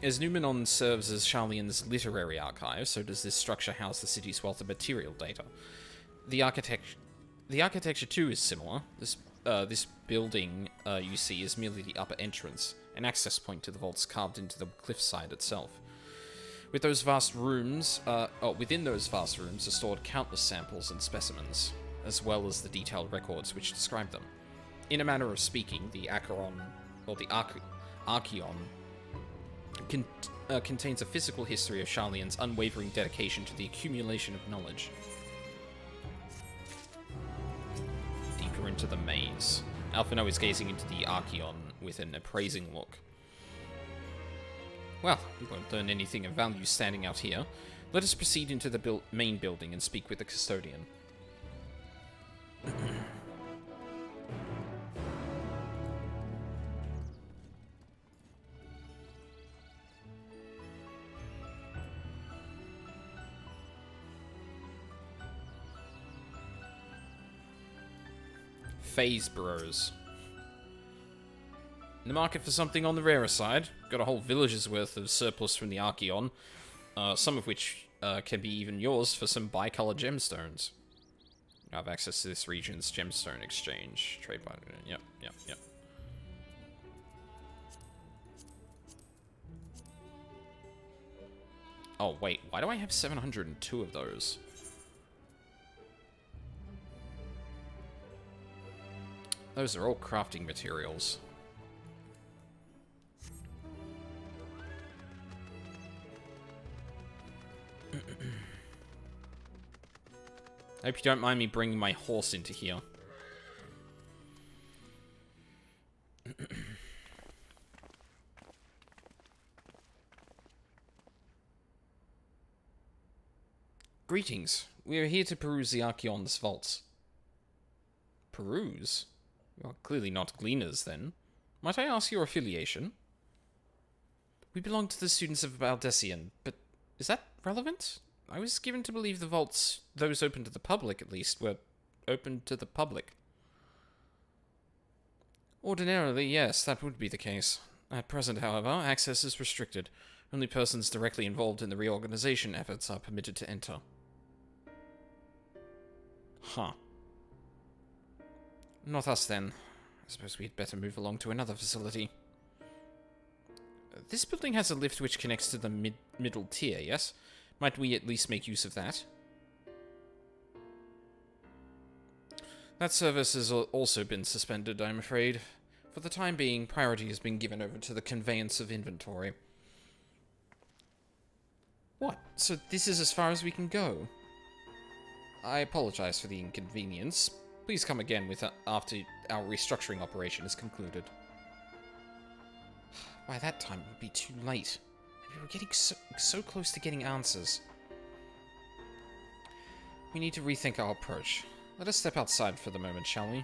Speaker 1: As Numenon serves as Sharlayan's literary archive, so does this structure house the city's wealth of material data. The architecture too is similar. This building you see is merely the upper entrance, an access point to the vaults carved into the cliffside itself. Within those vast rooms are stored countless samples and specimens, as well as the detailed records which describe them. In a manner of speaking, the Archeon contains a physical history of Sharlayan's unwavering dedication to the accumulation of knowledge. Deeper into the maze. Alphino is gazing into the Archeon with an appraising look. Well, we won't learn anything of value standing out here. Let us proceed into the main building and speak with the custodian. Phase Bros. In the market for something on the rarer side. Got a whole village's worth of surplus from the Archeon, some of which can be even yours for some bicolor gemstones. I have access to this region's gemstone exchange. Trade by... Yep. Oh, wait. Why do I have 702 of those? Those are all crafting materials. I hope you don't mind me bringing my horse into here. Greetings. We are here to peruse the Archeon's vaults. Peruse? You are clearly not gleaners, then. Might I ask your affiliation? We belong to the students of Baldessian, but is that relevant? I was given to believe the vaults, those open to the public at least, were open to the public. Ordinarily, yes, that would be the case. At present, however, access is restricted. Only persons directly involved in the reorganization efforts are permitted to enter. Huh. Not us, then. I suppose we'd better move along to another facility. This building has a lift which connects to the middle tier, yes? Might we at least make use of that? That service has also been suspended, I'm afraid. For the time being, priority has been given over to the conveyance of inventory. What? So this is as far as we can go? I apologize for the inconvenience. Please come again with after our restructuring operation is concluded. By that time, it would be too late. We were getting so close to getting answers. We need to rethink our approach. Let us step outside for the moment, shall we?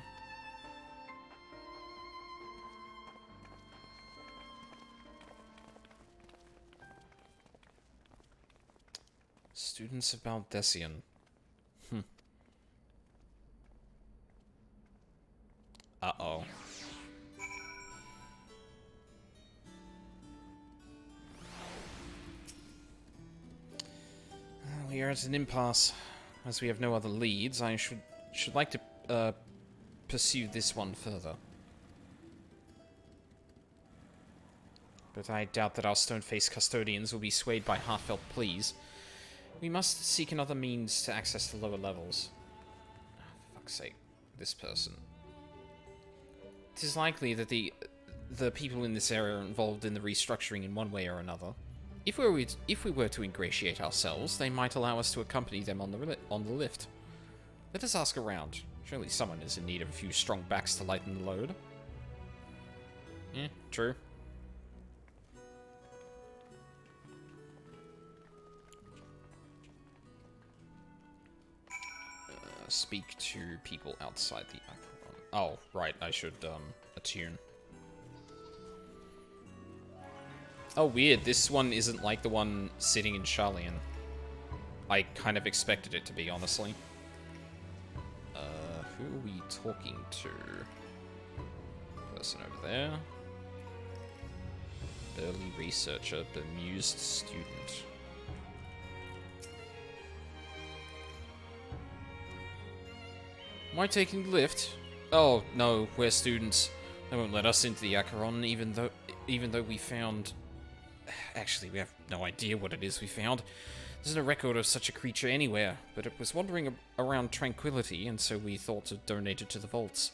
Speaker 1: Students of Baldessian. Uh-oh. We are at an impasse. As we have no other leads, I should like to pursue this one further. But I doubt that our stone-faced custodians will be swayed by heartfelt pleas. We must seek another means to access the lower levels. Oh, for fuck's sake, this person. It is likely that the people in this area are involved in the restructuring in one way or another. If we were to ingratiate ourselves, they might allow us to accompany them on the lift. Let us ask around. Surely someone is in need of a few strong backs to lighten the load. True. Speak to people outside the Acheron. Oh, right, I should attune. Oh, weird. This one isn't like the one sitting in Sharlayan. I kind of expected it to be, honestly. Who are we talking to? Person over there. Early researcher, bemused student. Am I taking the lift? Oh, no, we're students. They won't let us into the Acheron, even though we found... Actually, we have no idea what it is we found. There's no record of such a creature anywhere, but it was wandering around Tranquility, and so we thought to donate it to the vaults.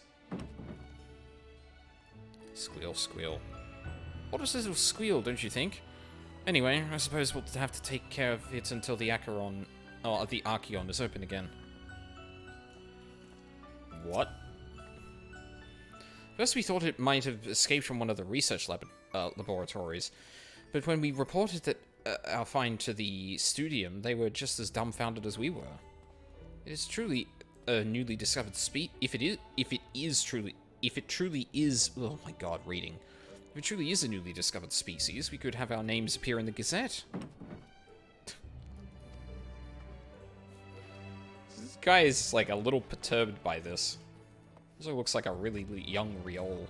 Speaker 1: Squeal, squeal. What is this little squeal, don't you think? Anyway, I suppose we'll have to take care of it until the Acheron... Oh, the Archeon is open again. What? First we thought it might have escaped from one of the research laboratories, but when we reported that our find to the studium, they were just as dumbfounded as we were. It is truly a newly discovered if it truly is, oh my god, reading. If it truly is a newly discovered species, we could have our names appear in the Gazette. This guy is, like, a little perturbed by this. Also looks like a really young Riol.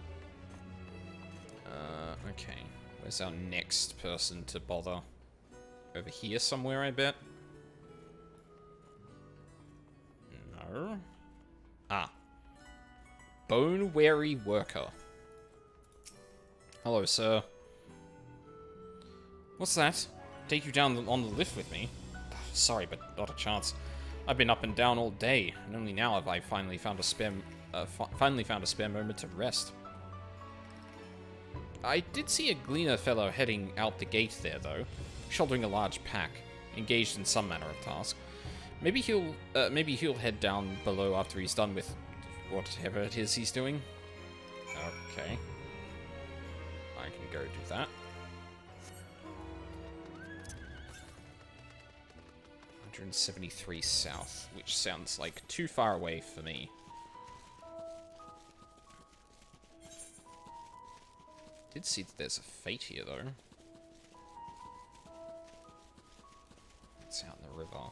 Speaker 1: Okay. Where's our next person to bother? Over here somewhere, I bet? No. Ah. Bone-weary worker. Hello, sir. What's that? Take you down on the lift with me? Sorry, but not a chance. I've been up and down all day, and only now have I finally found a spare moment to rest. I did see a gleaner fellow heading out the gate there, though, shouldering a large pack, engaged in some manner of task. Maybe he'll head down below after he's done with whatever it is he's doing. Okay. I can go do that. 173 south, which sounds like too far away for me. Did see that there's a fate here, though. It's out in the river. I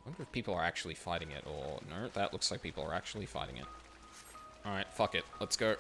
Speaker 1: wonder if people are actually fighting it, or... No, that looks like people are actually fighting it. Alright, fuck it. Let's go.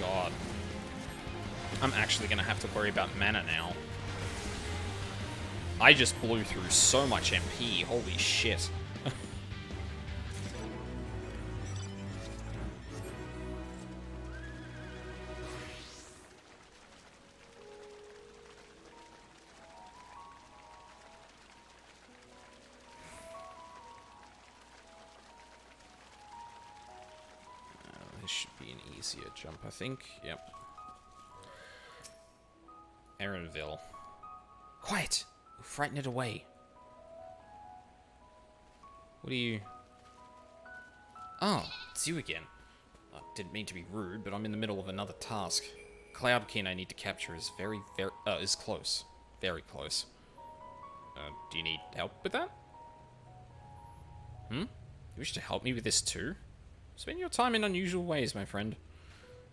Speaker 1: god. I'm actually gonna have to worry about mana now. I just blew through so much MP, holy shit. This should be an easier jump, I think. Yep. Erinville. Quiet! You'll frighten it away. What are you... Oh, it's you again. I didn't mean to be rude, but I'm in the middle of another task. Cloudkin I need to capture is is close. Very close. Do you need help with that? You wish to help me with this too? Spend your time in unusual ways, my friend.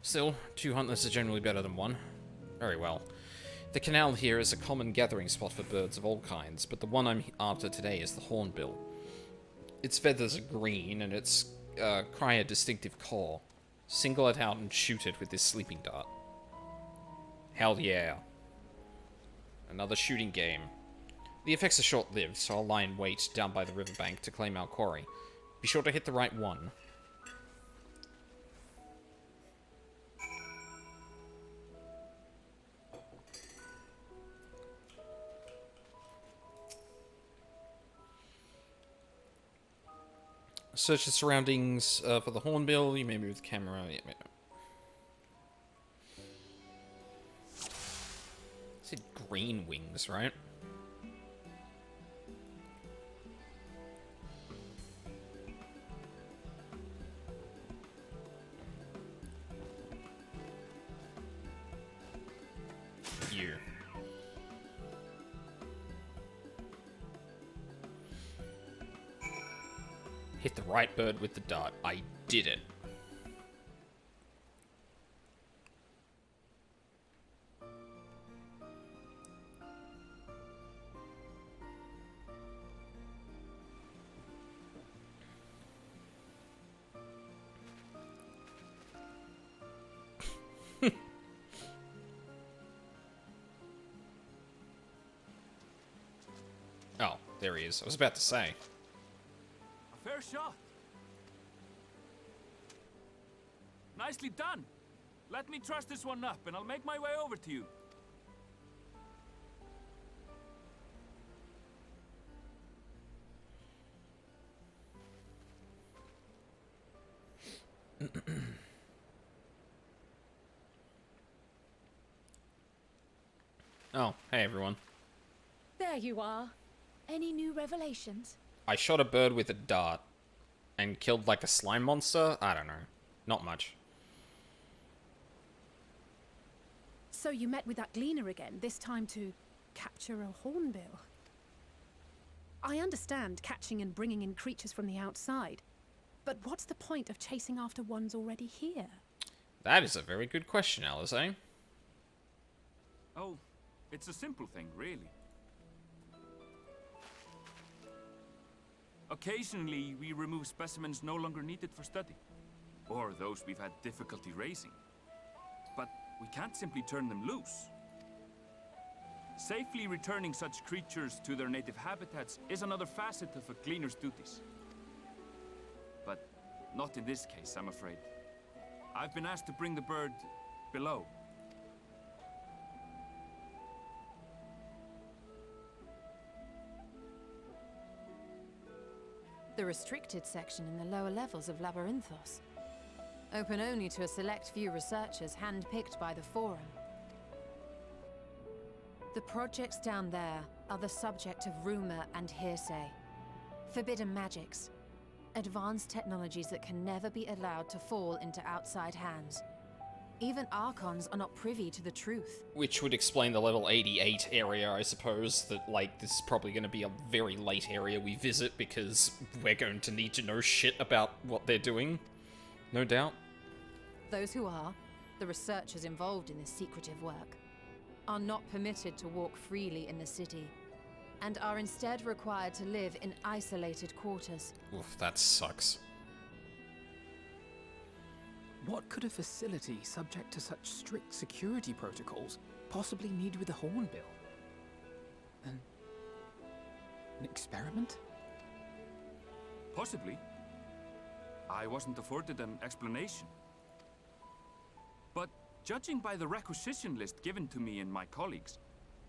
Speaker 1: Still, 2 huntless are generally better than 1. Very well. The canal here is a common gathering spot for birds of all kinds, but the one I'm after today is the hornbill. Its feathers are green, and its cry a distinctive call. Single it out and shoot it with this sleeping dart. Hell yeah. Another shooting game. The effects are short-lived, so I'll lie in wait down by the riverbank to claim our quarry. Be sure to hit the right one. Search the surroundings for the hornbill. You may move the camera. Yeah, said green wings, right? You. Hit the right bird with the dart. I did it. Oh, there he is. I was about to say.
Speaker 7: A fair shot. Nicely done. Let me truss this one up, and I'll make my way over to you.
Speaker 1: Oh, hey everyone.
Speaker 4: There you are. Any new revelations?
Speaker 1: I shot a bird with a dart and killed like a slime monster? I don't know. Not much.
Speaker 2: So you met with that gleaner again, this time to capture a hornbill. I understand catching and bringing in creatures from the outside, but what's the point of chasing after ones already here?
Speaker 1: That is a very good question, Alice.
Speaker 7: Oh, it's a simple thing, really. Occasionally, we remove specimens no longer needed for study, or those we've had difficulty raising. But we can't simply turn them loose. Safely returning such creatures to their native habitats is another facet of a cleaner's duties. But not in this case, I'm afraid. I've been asked to bring the bird below.
Speaker 5: The restricted section in the lower levels of Labyrinthos. Open only to a select few researchers handpicked by the Forum. The projects down there are the subject of rumor and hearsay. Forbidden magics. Advanced technologies that can never be allowed to fall into outside hands. Even Archons are not privy to the truth.
Speaker 1: Which would explain the level 88 area, I suppose, that, like, this is probably going to be a very late area we visit because we're going to need to know shit about what they're doing. No doubt.
Speaker 5: Those who are, the researchers involved in this secretive work, are not permitted to walk freely in the city, and are instead required to live in isolated quarters.
Speaker 1: Oof, that sucks.
Speaker 6: What could a facility subject to such strict security protocols possibly need with a hornbill? An experiment?
Speaker 7: Possibly. I wasn't afforded an explanation. But judging by the requisition list given to me and my colleagues,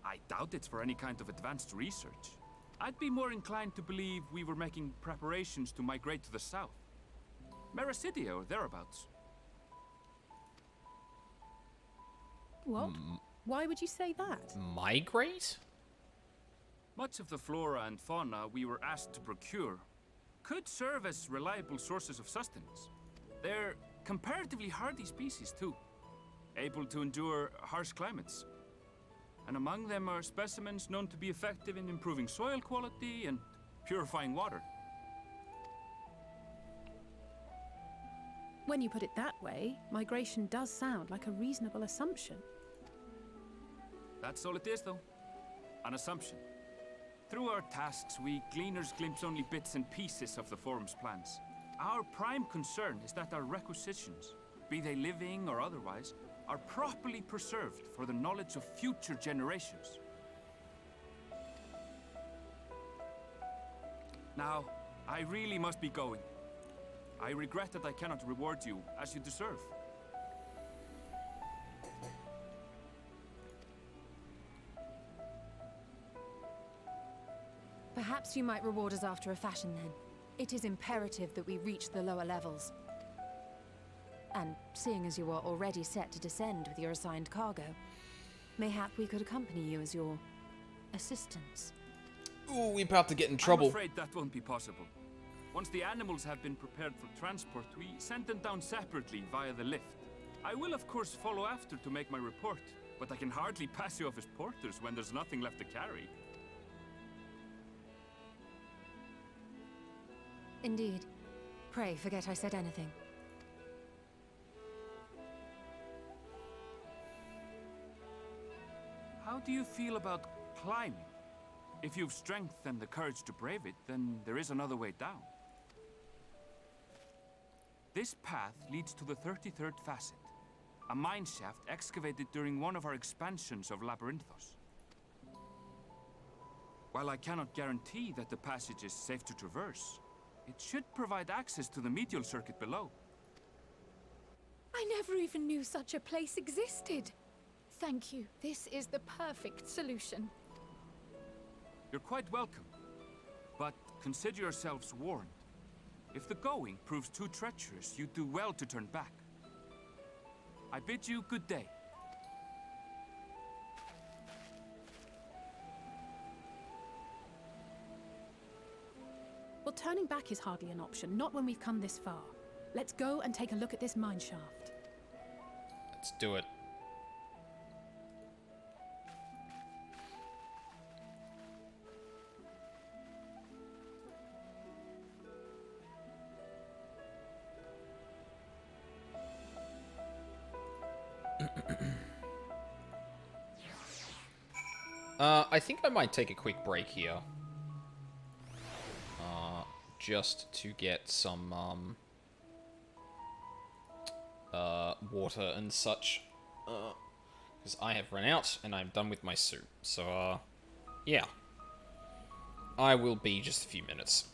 Speaker 7: I doubt it's for any kind of advanced research. I'd be more inclined to believe we were making preparations to migrate to the south. Mericidia or thereabouts.
Speaker 2: What? Why would you say that?
Speaker 1: Migrate?
Speaker 7: Much of the flora and fauna we were asked to procure could serve as reliable sources of sustenance. They're comparatively hardy species too, able to endure harsh climates. And among them are specimens known to be effective in improving soil quality and purifying water.
Speaker 2: When you put it that way, migration does sound like a reasonable assumption.
Speaker 7: That's all it is, though. An assumption. Through our tasks, we gleaners glimpse only bits and pieces of the Forum's plans. Our prime concern is that our requisitions, be they living or otherwise, are properly preserved for the knowledge of future generations. Now, I really must be going. I regret that I cannot reward you as you deserve.
Speaker 5: Perhaps you might reward us after a fashion then. It is imperative that we reach the lower levels. And seeing as you are already set to descend with your assigned cargo, mayhap we could accompany you as your assistants.
Speaker 1: Ooh, we're about to get in trouble.
Speaker 7: I'm afraid that won't be possible. Once the animals have been prepared for transport, we send them down separately via the lift. I will of course follow after to make my report, but I can hardly pass you off as porters when there's nothing left to carry.
Speaker 5: Indeed. Pray forget I said anything.
Speaker 7: How do you feel about climbing? If you've strength and the courage to brave it, then there is another way down. This path leads to the 33rd facet, a mine shaft excavated during one of our expansions of Labyrinthos. While I cannot guarantee that the passage is safe to traverse, it should provide access to the medial circuit below.
Speaker 4: I never even knew such a place existed. Thank you. This is the perfect solution.
Speaker 7: You're quite welcome, but consider yourselves warned. If the going proves too treacherous, you do well to turn back. I bid you good day.
Speaker 2: Well, turning back is hardly an option, not when we've come this far. Let's go and take a look at this mine shaft.
Speaker 1: Let's do it. I think I might take a quick break here. Just to get some, water and such. Because I have run out, and I'm done with my soup. So, yeah. I will be just a few minutes.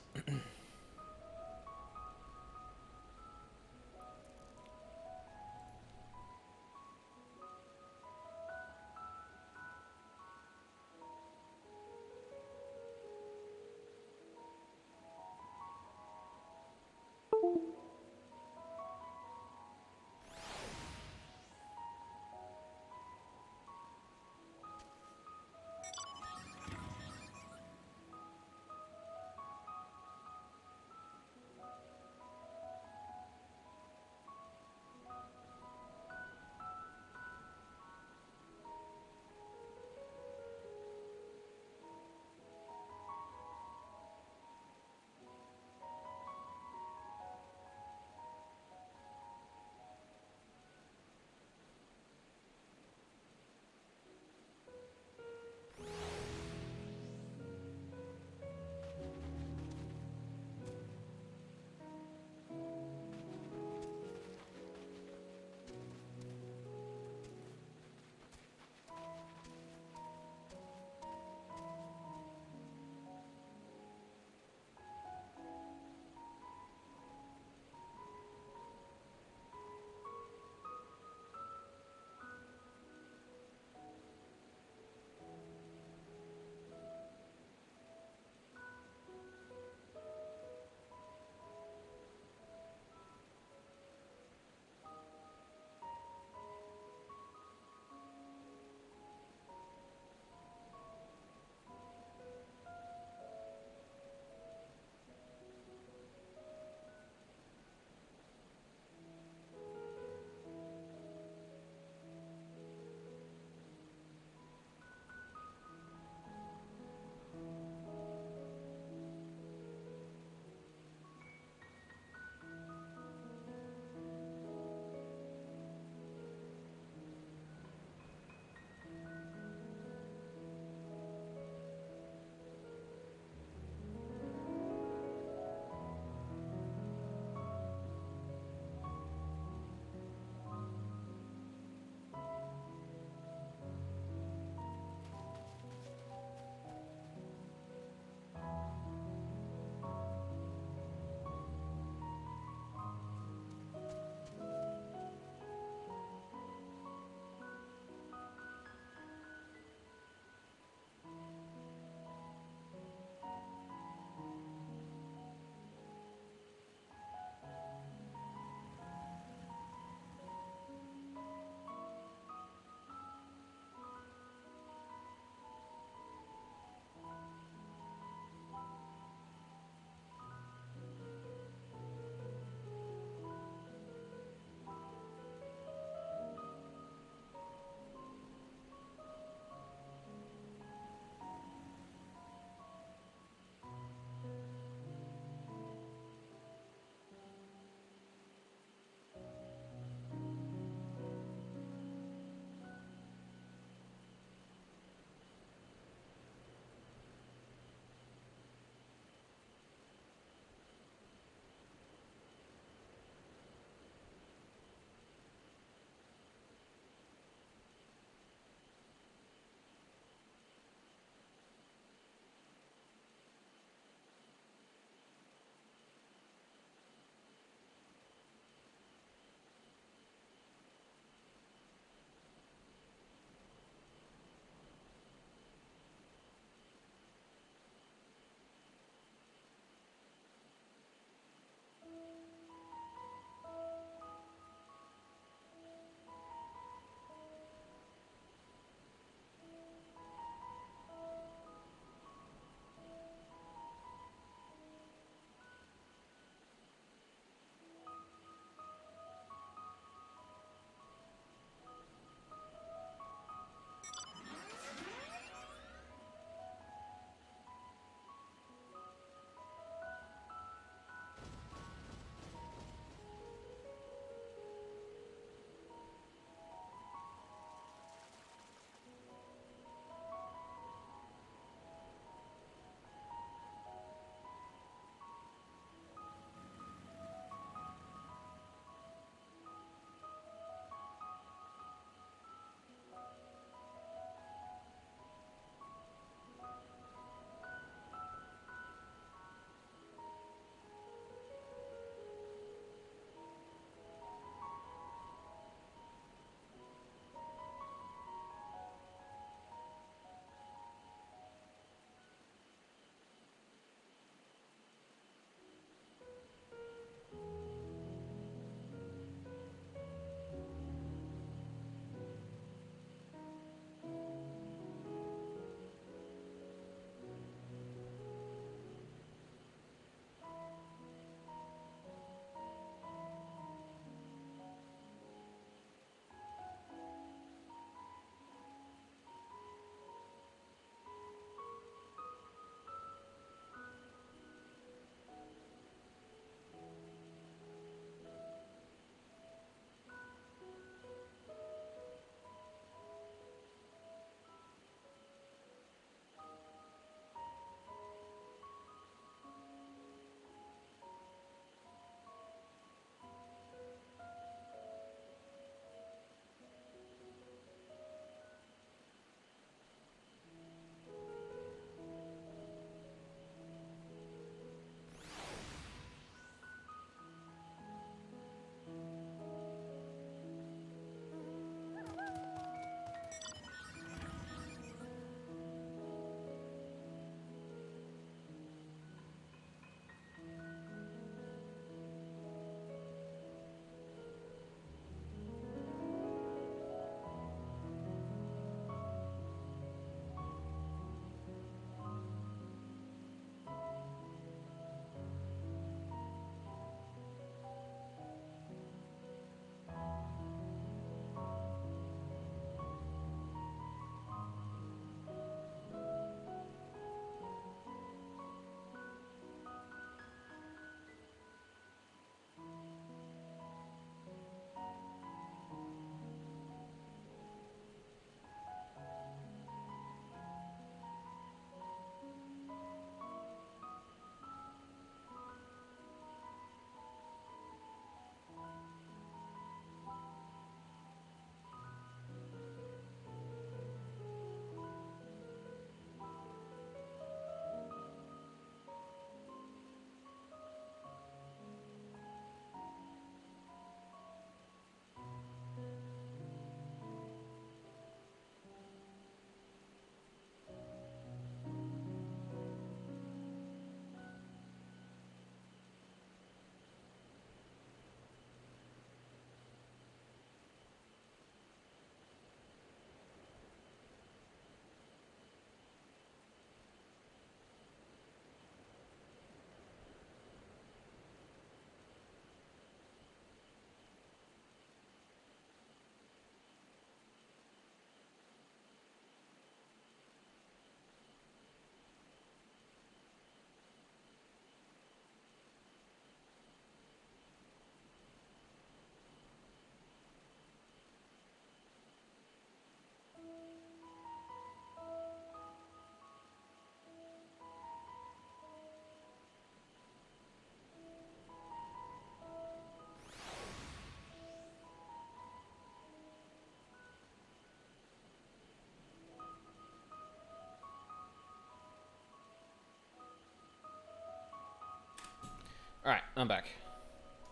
Speaker 1: Alright, I'm back.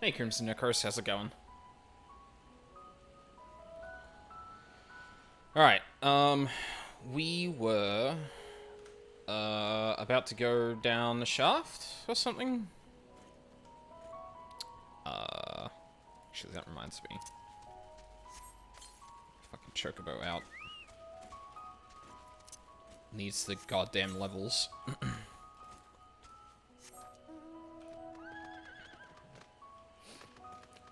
Speaker 1: Hey, Crimson Necros, how's it going? Alright, we were, about to go down the shaft or something? Actually, that reminds me. Fucking Chocobo out. Needs the goddamn levels.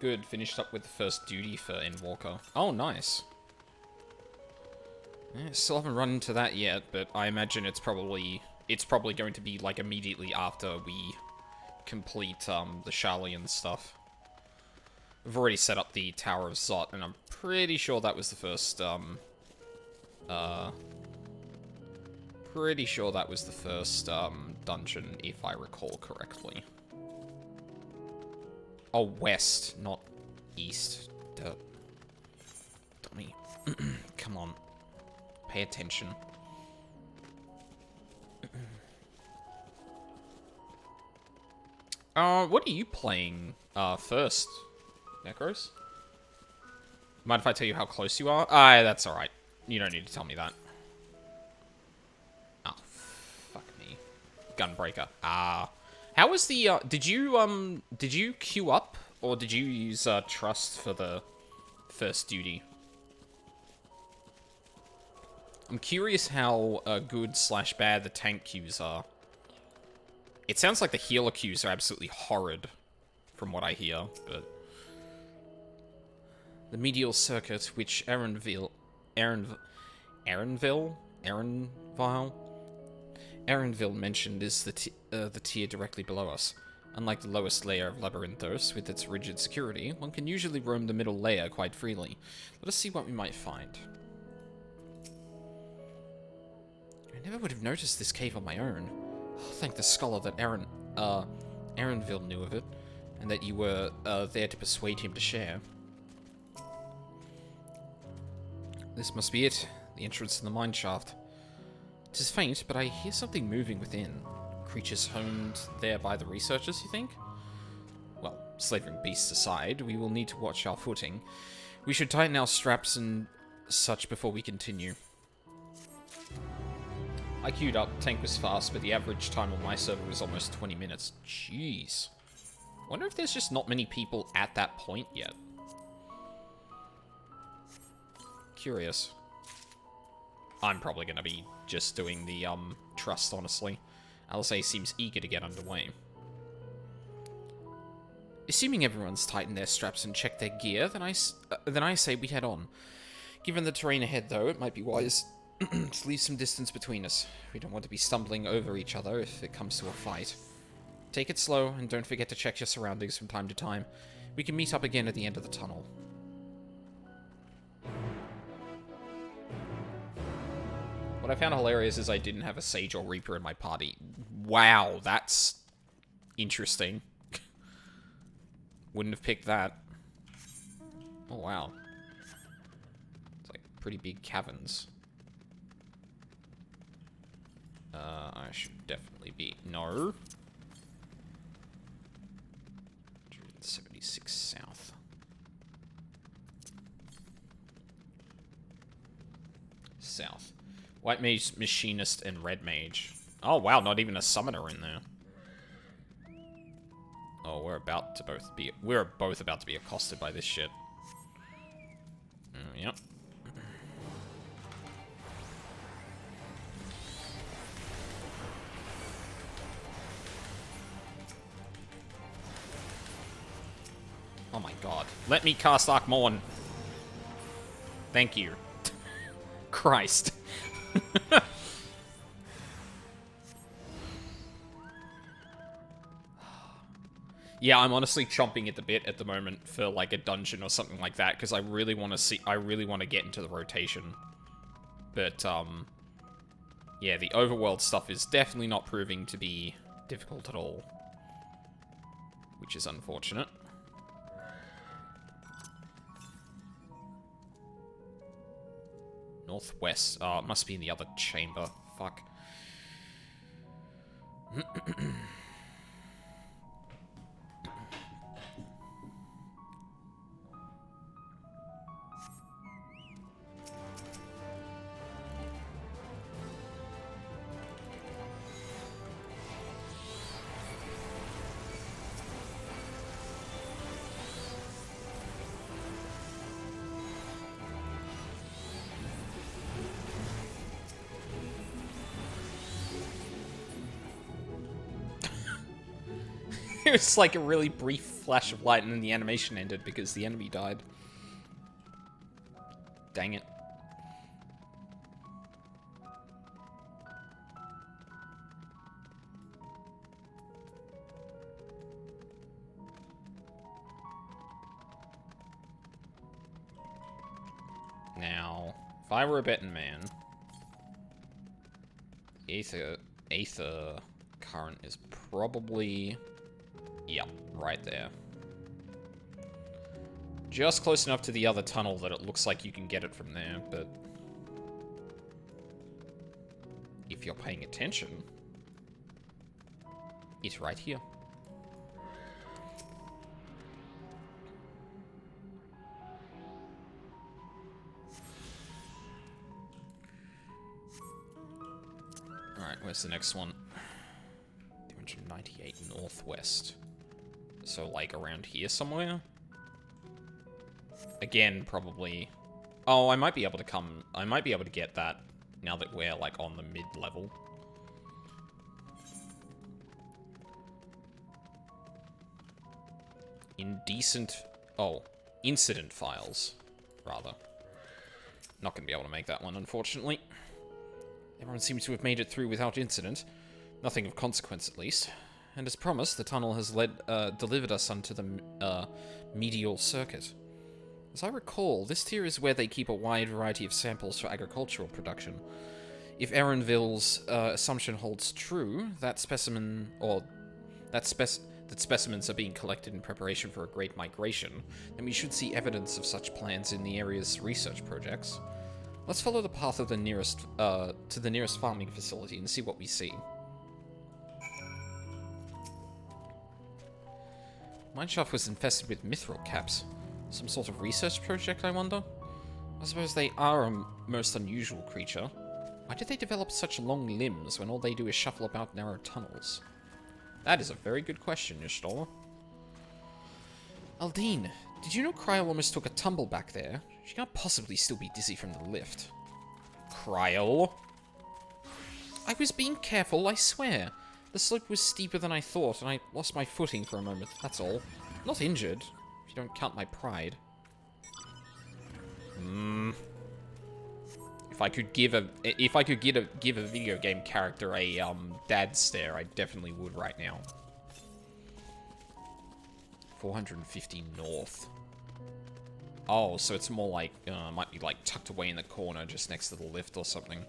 Speaker 1: Good, finished up with the first duty for Endwalker. Oh, nice. Yeah, still haven't run into that yet, but I imagine it's probably going to be like immediately after we complete the Sharlayan stuff. I've already set up the Tower of Zot, and I'm pretty sure that was the first dungeon, if I recall correctly. Oh, west, not east. Duh. Dummy. Come on. Pay attention. What are you playing, first, Necros? Mind if I tell you how close you are? That's alright. You don't need to tell me that. Oh, fuck me. Gunbreaker. How was the, did you queue up, or did you use, Trust for the first duty? I'm curious how, good/bad the tank queues are. It sounds like the healer queues are absolutely horrid, from what I hear, but... The medial circuit, which Erenville mentioned, is the tier directly below us. Unlike the lowest layer of Labyrinthos, with its rigid security, one can usually roam the middle layer quite freely. Let us see what we might find. I never would have noticed this cave on my own. Oh, thank the scholar that Erenville knew of it, and that you were there to persuade him to share. This must be it, the entrance to the mine shaft. It is faint, but I hear something moving within. Creatures honed there by the researchers, you think? Well, slavering beasts aside, we will need to watch our footing. We should tighten our straps and such before we continue. I queued up, tank was fast, but the average time on my server was almost 20 minutes. Jeez. Wonder if there's just not many people at that point yet. Curious. I'm probably going to be just doing the, Trust, honestly. LSA seems eager to get underway. Assuming everyone's tightened their straps and checked their gear, then I say we head on. Given the terrain ahead, though, it might be wise to leave some distance between us. We don't want to be stumbling over each other if it comes to a fight. Take it slow, and don't forget to check your surroundings from time to time. We can meet up again at the end of the tunnel. What I found hilarious is I didn't have a Sage or Reaper in my party. Wow, that's interesting. Wouldn't have picked that. Oh, wow. It's like pretty big caverns. I should definitely be... No. 176 south. South. White Mage, Machinist, and Red Mage. Oh, wow, not even a Summoner in there. Oh, we're both about to be accosted by this shit. Yep. Oh my god. Let me cast Arkmorn. Thank you. Christ. Yeah, I'm honestly chomping at the bit at the moment for like a dungeon or something like that because I really want to get into the rotation. But yeah, the overworld stuff is definitely not proving to be difficult at all, which is unfortunate. Northwest. Oh, it must be in the other chamber. Fuck. was like a really brief flash of light and then the animation ended because the enemy died. Dang it. Now, if I were a betting man, Aether current is probably, yeah, right there. Just close enough to the other tunnel that it looks like you can get it from there, but if you're paying attention, it's right here. Alright, where's the next one? 298 northwest. So, like, around here somewhere? Again, probably... Oh, I might be able to come... I might be able to get that now that we're, like, on the mid-level. Indecent... Oh, incident files, rather. Not gonna be able to make that one, unfortunately. Everyone seems to have made it through without incident. Nothing of consequence, at least. And as promised, the tunnel has delivered us onto the medial circuit. As I recall, this tier is where they keep a wide variety of samples for agricultural production. If Erenville's assumption holds true, that specimens are being collected in preparation for a great migration, then we should see evidence of such plans in the area's research projects. Let's follow the path of the nearest to the nearest farming facility and see what we see. Mineshaft was infested with mithril caps. Some sort of research project, I wonder? I suppose they are a most unusual creature. Why did they develop such long limbs when all they do is shuffle about narrow tunnels? That is a very good question, Y'shtola. Aldine, did you know Kryl almost took a tumble back there? She can't possibly still be dizzy from the lift. Kryl? I was being careful, I swear. The slope was steeper than I thought, and I lost my footing for a moment, that's all. Not injured, if you don't count my pride. If I could give a video game character a dad stare, I definitely would right now. 450 north. Oh, so it's more like might be like tucked away in the corner, just next to the lift or something.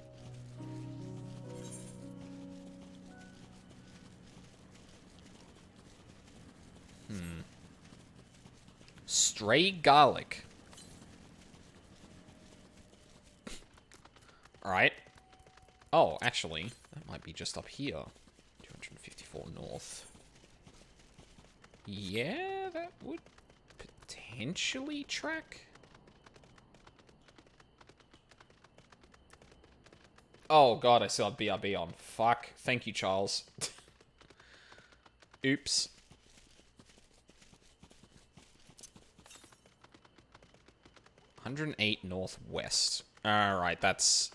Speaker 1: Stray garlic. Alright. Oh, actually, that might be just up here. 254 north. Yeah, that would potentially track. Oh god, I still have BRB on. Fuck. Thank you, Charles. Oops. $108 northwest. Alright, that's...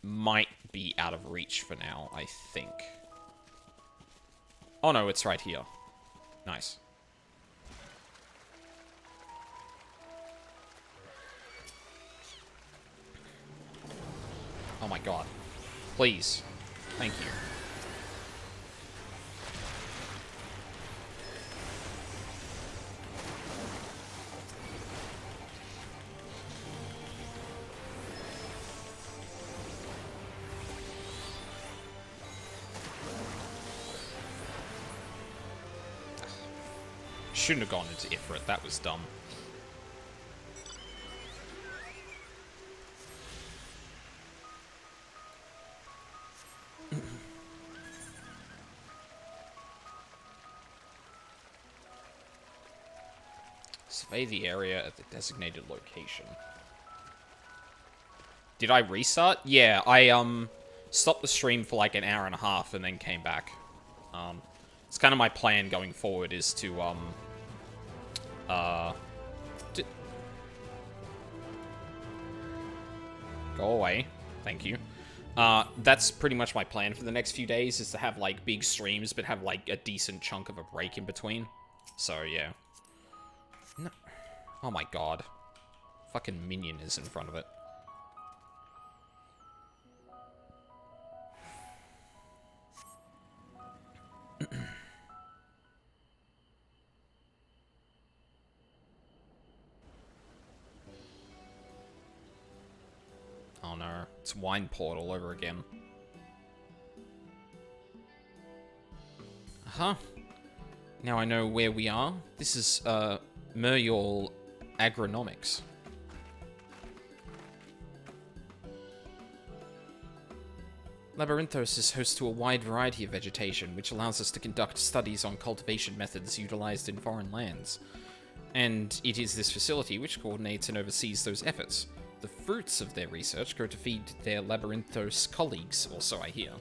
Speaker 1: might be out of reach for now, I think. Oh no, it's right here. Nice. Oh my god. Please. Thank you. Shouldn't have gone into Ifrit, that was dumb. Survey the area at the designated location. Did I restart? Yeah, I stopped the stream for like an hour and a half and then came back. It's kind of my plan going forward is to go away. Thank you. That's pretty much my plan for the next few days, is to have, like, big streams, but have, like, a decent chunk of a break in between. So, yeah. No. Oh my god. Fucking minion is in front of it. Oh no, it's wine port all over again. Uh-huh. Now I know where we are. This is, Muriel Agronomics. Labyrinthos is host to a wide variety of vegetation, which allows us to conduct studies on cultivation methods utilized in foreign lands. And it is this facility which coordinates and oversees those efforts. The fruits of their research go to feed their Labyrinthos colleagues, or so I hear.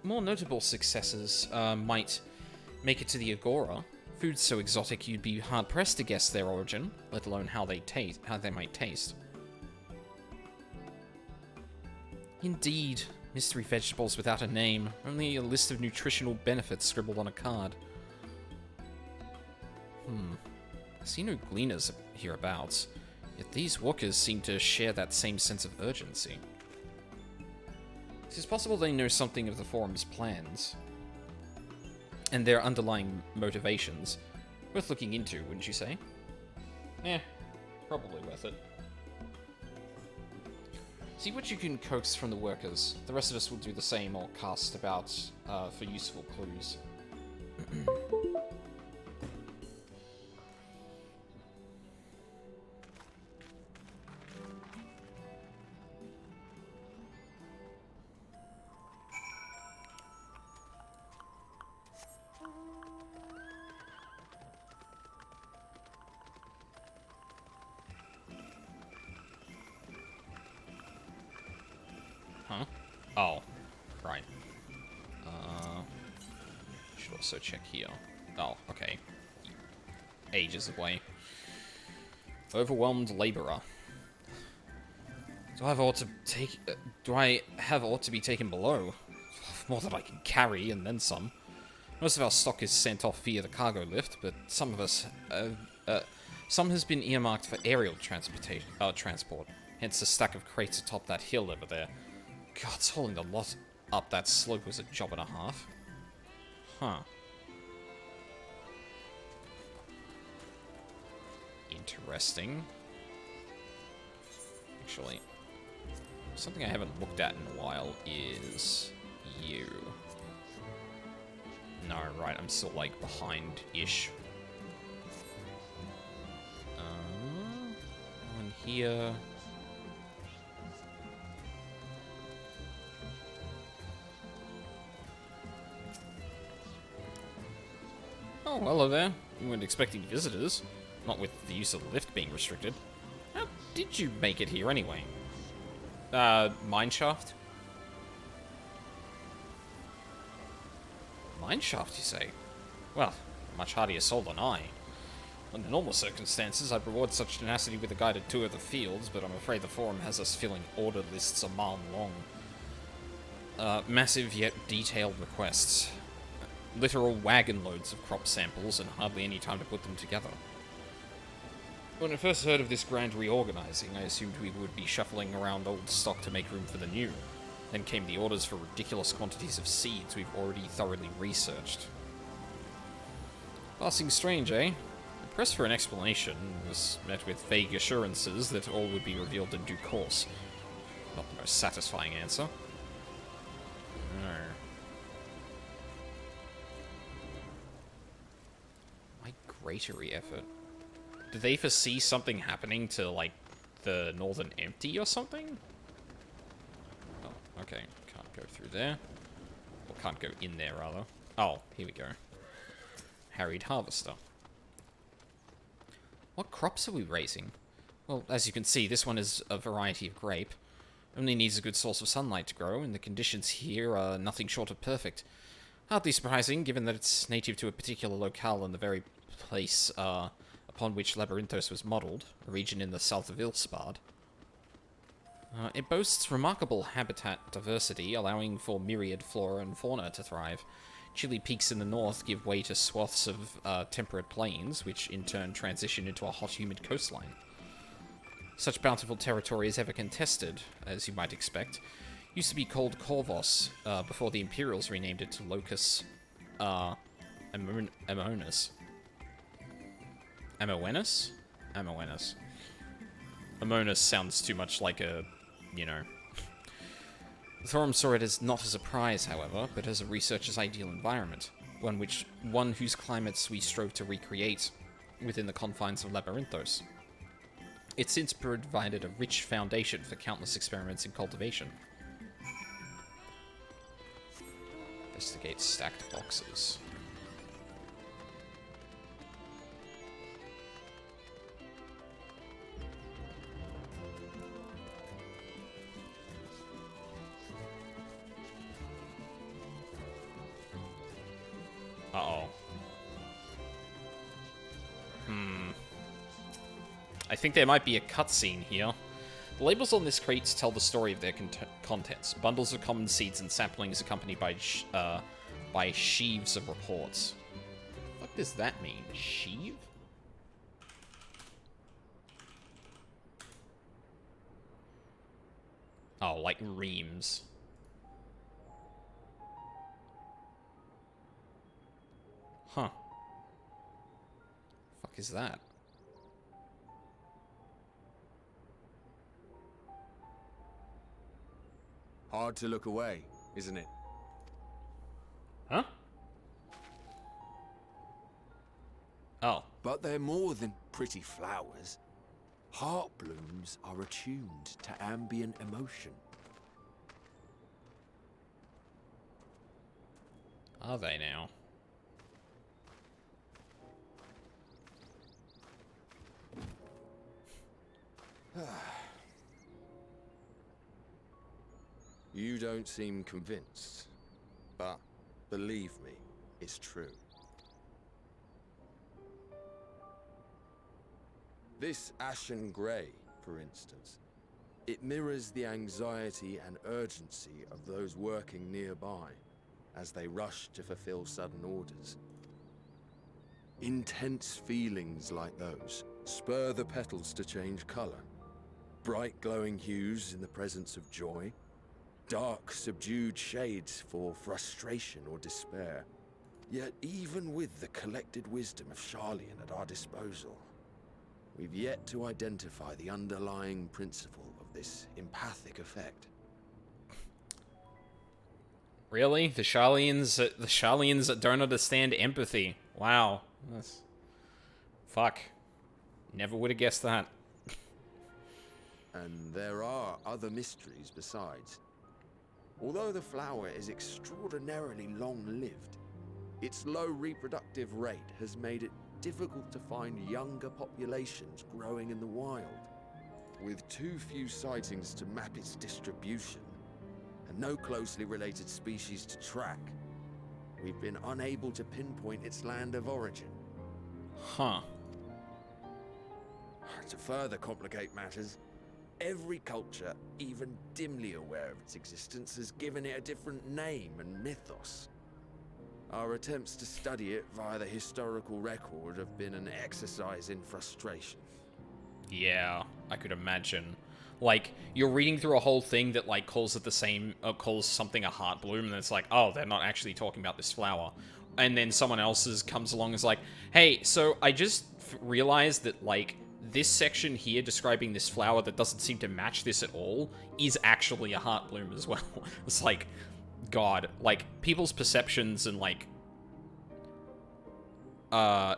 Speaker 1: More notable successes might make it to the Agora. Foods so exotic you'd be hard-pressed to guess their origin, let alone how they might taste. Indeed, mystery vegetables without a name, only a list of nutritional benefits scribbled on a card. I see no gleaners hereabouts, yet these walkers seem to share that same sense of urgency. It is possible they know something of the Forum's plans, and their underlying motivations. Worth looking into, wouldn't you say? Eh, probably worth it. See what you can coax from the workers. The rest of us will do the same or cast about for useful clues. Huh? Oh, right. Should also check here. Oh, okay. Ages away. Overwhelmed laborer. Do I have aught to be taken below? More than I can carry, and then some. Most of our stock is sent off via the cargo lift, but some has been earmarked for aerial transport. Hence the stack of crates atop that hill over there. God, hauling the lot up that slope was a job and a half. Huh. Interesting. Actually, something I haven't looked at in a while is you. No, right, I'm still, like, behind-ish. One here. Oh, hello there. We weren't expecting visitors. Not with the use of the lift being restricted. How did you make it here anyway? Mineshaft? Mineshaft, you say? Well, much hardier soul than I. Under normal circumstances, I'd reward such tenacity with a guided tour of the fields, but I'm afraid the Forum has us filling order lists a mile long. Massive yet detailed requests. Literal wagon loads of crop samples and hardly any time to put them together. When I first heard of this grand reorganizing, I assumed we would be shuffling around old stock to make room for the new. Then came the orders for ridiculous quantities of seeds we've already thoroughly researched. Passing strange, eh? The press for an explanation was met with vague assurances that all would be revealed in due course. Not the most satisfying answer. No. Migratory effort. Did they foresee something happening to, like, the Northern Empty or something? Oh, okay. Can't go through there. Or can't go in there, rather. Oh, here we go. Harried Harvester. What crops are we raising? Well, as you can see, this one is a variety of grape. Only needs a good source of sunlight to grow, and the conditions here are nothing short of perfect. Hardly surprising, given that it's native to a particular locale in the very place, upon which Labyrinthos was modelled, a region in the south of Ilspard. It boasts remarkable habitat diversity, allowing for myriad flora and fauna to thrive. Chilly peaks in the north give way to swaths of temperate plains, which in turn transition into a hot, humid coastline. Such bountiful territory is ever contested, as you might expect. Used to be called Corvos, before the Imperials renamed it to Locus Amoenus. Amoenus? Amoenus. Amoenus sounds too much like a, you know. Thorum saw it as not as a prize, however, but as a researcher's ideal environment, one whose climates we strove to recreate within the confines of Labyrinthos. It's since provided a rich foundation for countless experiments in cultivation. Investigate stacked boxes. Uh-oh. I think there might be a cutscene here. The labels on this crates tell the story of their contents. Bundles of common seeds and saplings accompanied by sheaves of reports. What does that mean? Sheave? Oh, like reams. Huh. Fuck is that?
Speaker 8: Hard to look away, isn't it?
Speaker 1: Huh? Oh.
Speaker 8: But they're more than pretty flowers. Heart blooms are attuned to ambient emotion.
Speaker 1: Are they now?
Speaker 8: You don't seem convinced, but believe me, it's true. This ashen grey, for instance, it mirrors the anxiety and urgency of those working nearby as they rush to fulfill sudden orders. Intense feelings like those spur the petals to change colour. Bright glowing hues in the presence of joy, dark subdued shades for frustration or despair. Yet even with the collected wisdom of Sharlayan at our disposal, we've yet to identify the underlying principle of this empathic effect.
Speaker 1: Really? The Sharlayans that don't understand empathy. Wow. That's... Fuck. Never would have guessed that.
Speaker 8: And there are other mysteries besides. Although the flower is extraordinarily long-lived, its low reproductive rate has made it difficult to find younger populations growing in the wild. With too few sightings to map its distribution, and no closely related species to track, we've been unable to pinpoint its land of origin.
Speaker 1: Huh.
Speaker 8: To further complicate matters, every culture, even dimly aware of its existence, has given it a different name and mythos. Our attempts to study it via the historical record have been an exercise in frustration.
Speaker 1: Yeah, I could imagine. Like, you're reading through a whole thing that, like, calls it the same, calls something a heart bloom, and it's like, oh, they're not actually talking about this flower. And then someone else's comes along and is like, hey, so I just realized that, like, this section here describing this flower that doesn't seem to match this at all is actually a heart bloom as well. It's like, God, like, people's perceptions and, like, I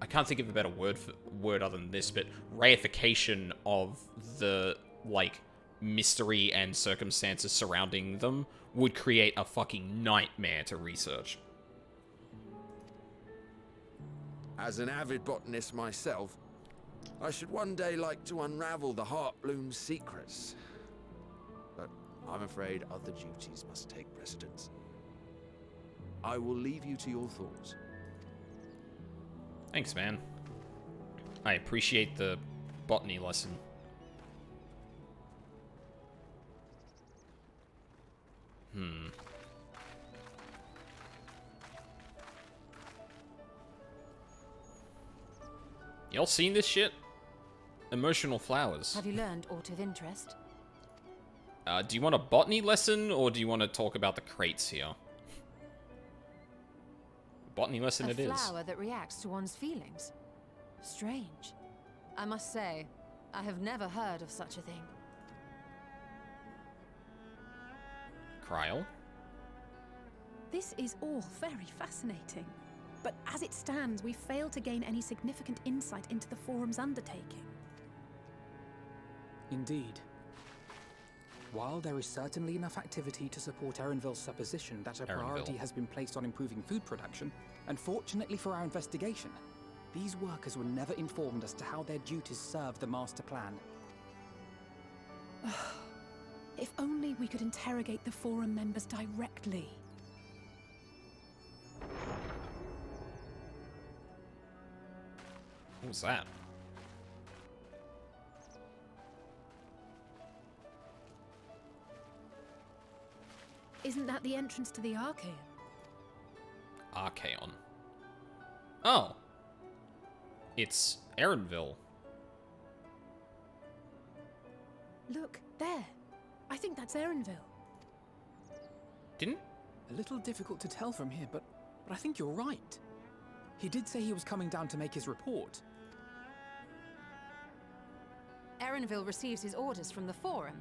Speaker 1: can't think of a better word other than this, but reification of the, like, mystery and circumstances surrounding them would create a fucking nightmare to research.
Speaker 8: As an avid botanist myself, I should one day like to unravel the Heartbloom's secrets. But I'm afraid other duties must take precedence. I will leave you to your thoughts.
Speaker 1: Thanks, man. I appreciate the botany lesson. Y'all seen this shit? Emotional flowers.
Speaker 5: Have you learned aught of interest?
Speaker 1: Do you want a botany lesson, or do you want to talk about the crates here? Botany lesson it is.
Speaker 5: A flower that reacts to one's feelings. Strange. I must say, I have never heard of such a thing.
Speaker 1: Kryl?
Speaker 2: This is all very fascinating. But as it stands, we fail to gain any significant insight into the Forum's undertaking.
Speaker 6: Indeed. While there is certainly enough activity to support Erenville's supposition that a priority has been placed on improving food production, unfortunately for our investigation, these workers were never informed as to how their duties serve the master plan.
Speaker 2: If only we could interrogate the Forum members directly.
Speaker 1: What was that?
Speaker 2: Isn't that the entrance to the Archaeon?
Speaker 1: Archaeon. Oh. It's Erenville.
Speaker 2: Look, there. I think that's Erenville.
Speaker 1: Didn't?
Speaker 6: A little difficult to tell from here, but I think you're right. He did say he was coming down to make his report.
Speaker 5: Erenville receives his orders from the Forum.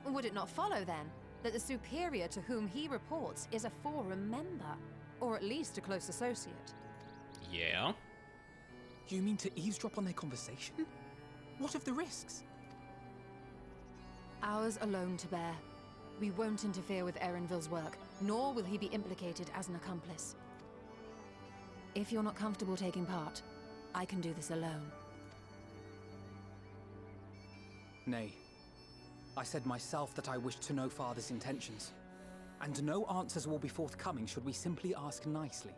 Speaker 5: Would it not follow, then, that the superior to whom he reports is a Forum member? Or at least a close associate?
Speaker 1: Yeah.
Speaker 6: You mean to eavesdrop on their conversation? What of the risks?
Speaker 5: Ours alone to bear. We won't interfere with Erenville's work, nor will he be implicated as an accomplice. If you're not comfortable taking part, I can do this alone.
Speaker 6: Nay. I said myself that I wished to know Father's intentions. And no answers will be forthcoming should we simply ask nicely.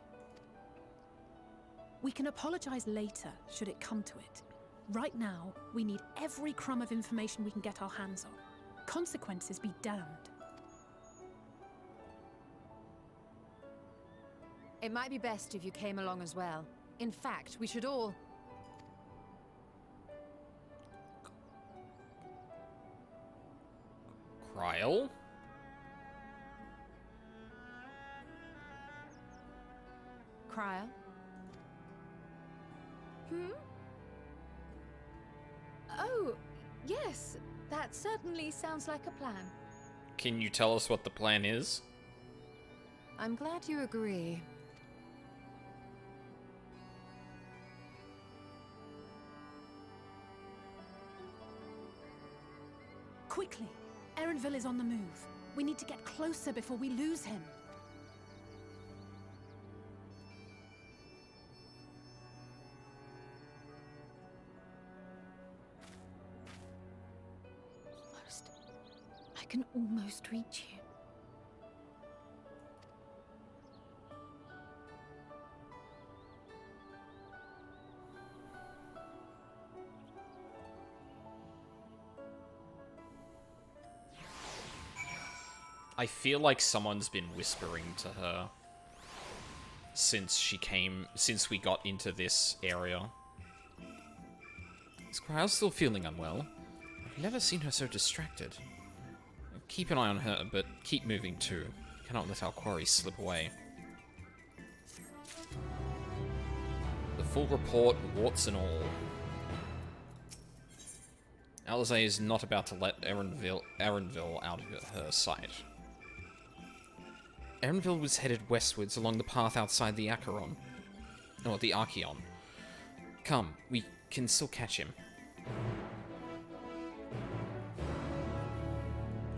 Speaker 2: We can apologize later, should it come to it. Right now, we need every crumb of information we can get our hands on. Consequences be damned.
Speaker 5: It might be best if you came along as well. In fact, we should all...
Speaker 1: Kryl?
Speaker 5: Kryl?
Speaker 4: Oh, yes. That certainly sounds like a plan.
Speaker 1: Can you tell us what the plan is?
Speaker 5: I'm glad you agree.
Speaker 2: Quickly! Erenville is on the move. We need to get closer before we lose him.
Speaker 4: Almost. I can almost reach you.
Speaker 1: I feel like someone's been whispering to her since we got into this area. Is Kryl still feeling unwell? I've never seen her so distracted. Keep an eye on her, but keep moving too. Cannot let our quarry slip away. The full report, warts and all. Alizé is not about to let Erenville out of her sight. Erenville was headed westwards along the path outside the Acheron. Or the Archaeon. Come, we can still catch him.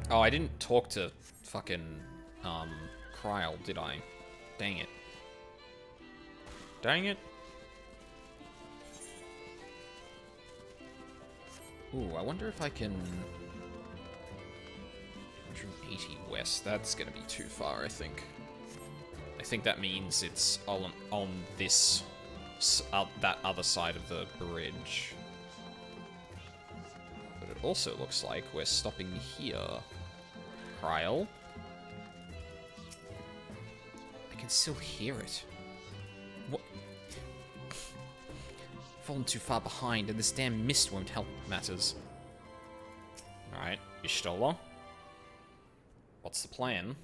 Speaker 1: Oh, I didn't talk to fucking, Kryl, did I? Dang it. Dang it. Ooh, I wonder if I can... 180 west, that's gonna be too far, I think. I think that means it's on this... that other side of the bridge. But it also looks like we're stopping here. Kryl? I can still hear it. What? Fallen too far behind, and this damn mist won't help matters. Alright, Ishtola. What's the plan?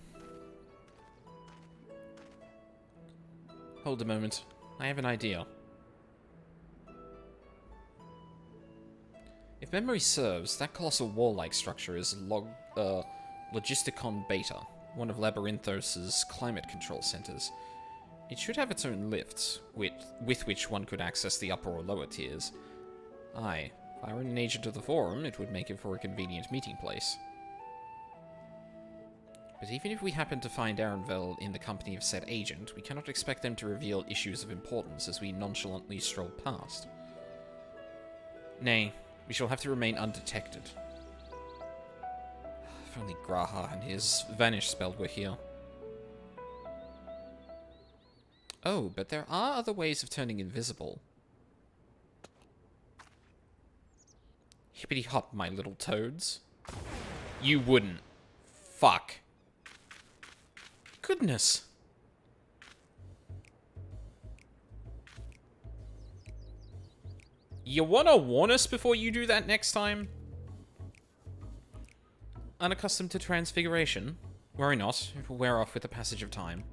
Speaker 1: Hold a moment. I have an idea. If memory serves, that colossal wall-like structure is Logisticon Beta, one of Labyrinthos' climate control centers. It should have its own lifts, with which one could access the upper or lower tiers. Aye, if I were an agent of the Forum, it would make it for a convenient meeting place. But even if we happen to find Arenville in the company of said agent, we cannot expect them to reveal issues of importance as we nonchalantly stroll past. Nay, we shall have to remain undetected. If only Graha and his vanish spell were here. Oh, but there are other ways of turning invisible. Hippity hop, my little toads. You wouldn't. Fuck. Goodness. You wanna warn us before you do that next time? Unaccustomed to transfiguration? Worry not, it will wear off with the passage of time.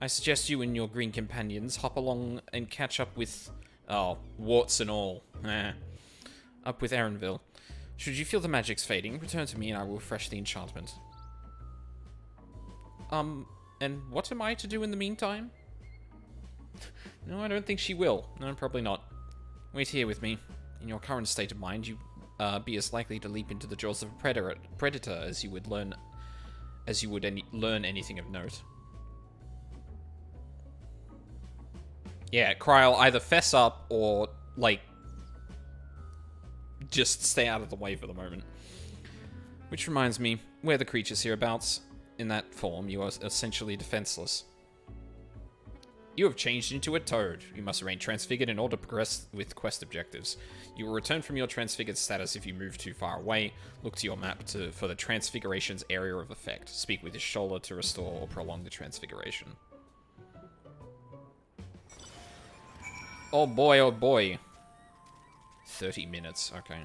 Speaker 1: I suggest you and your green companions hop along and catch up with... Oh, warts and all. Up with Erenville. Should you feel the magic's fading, return to me and I will refresh the enchantment. And what am I to do in the meantime? No, I don't think she will. No, probably not. Wait here with me. In your current state of mind, you be as likely to leap into the jaws of a predator as you would learn anything of note. Yeah, Kryl, either fess up or, like, just stay out of the way for the moment. Which reminds me, we're the creatures hereabouts. In that form, you are essentially defenseless. You have changed into a toad. You must remain transfigured in order to progress with quest objectives. You will return from your transfigured status if you move too far away. Look to your map for the transfiguration's area of effect. Speak with your shoulder to restore or prolong the transfiguration. Oh boy, oh boy. 30 minutes, okay.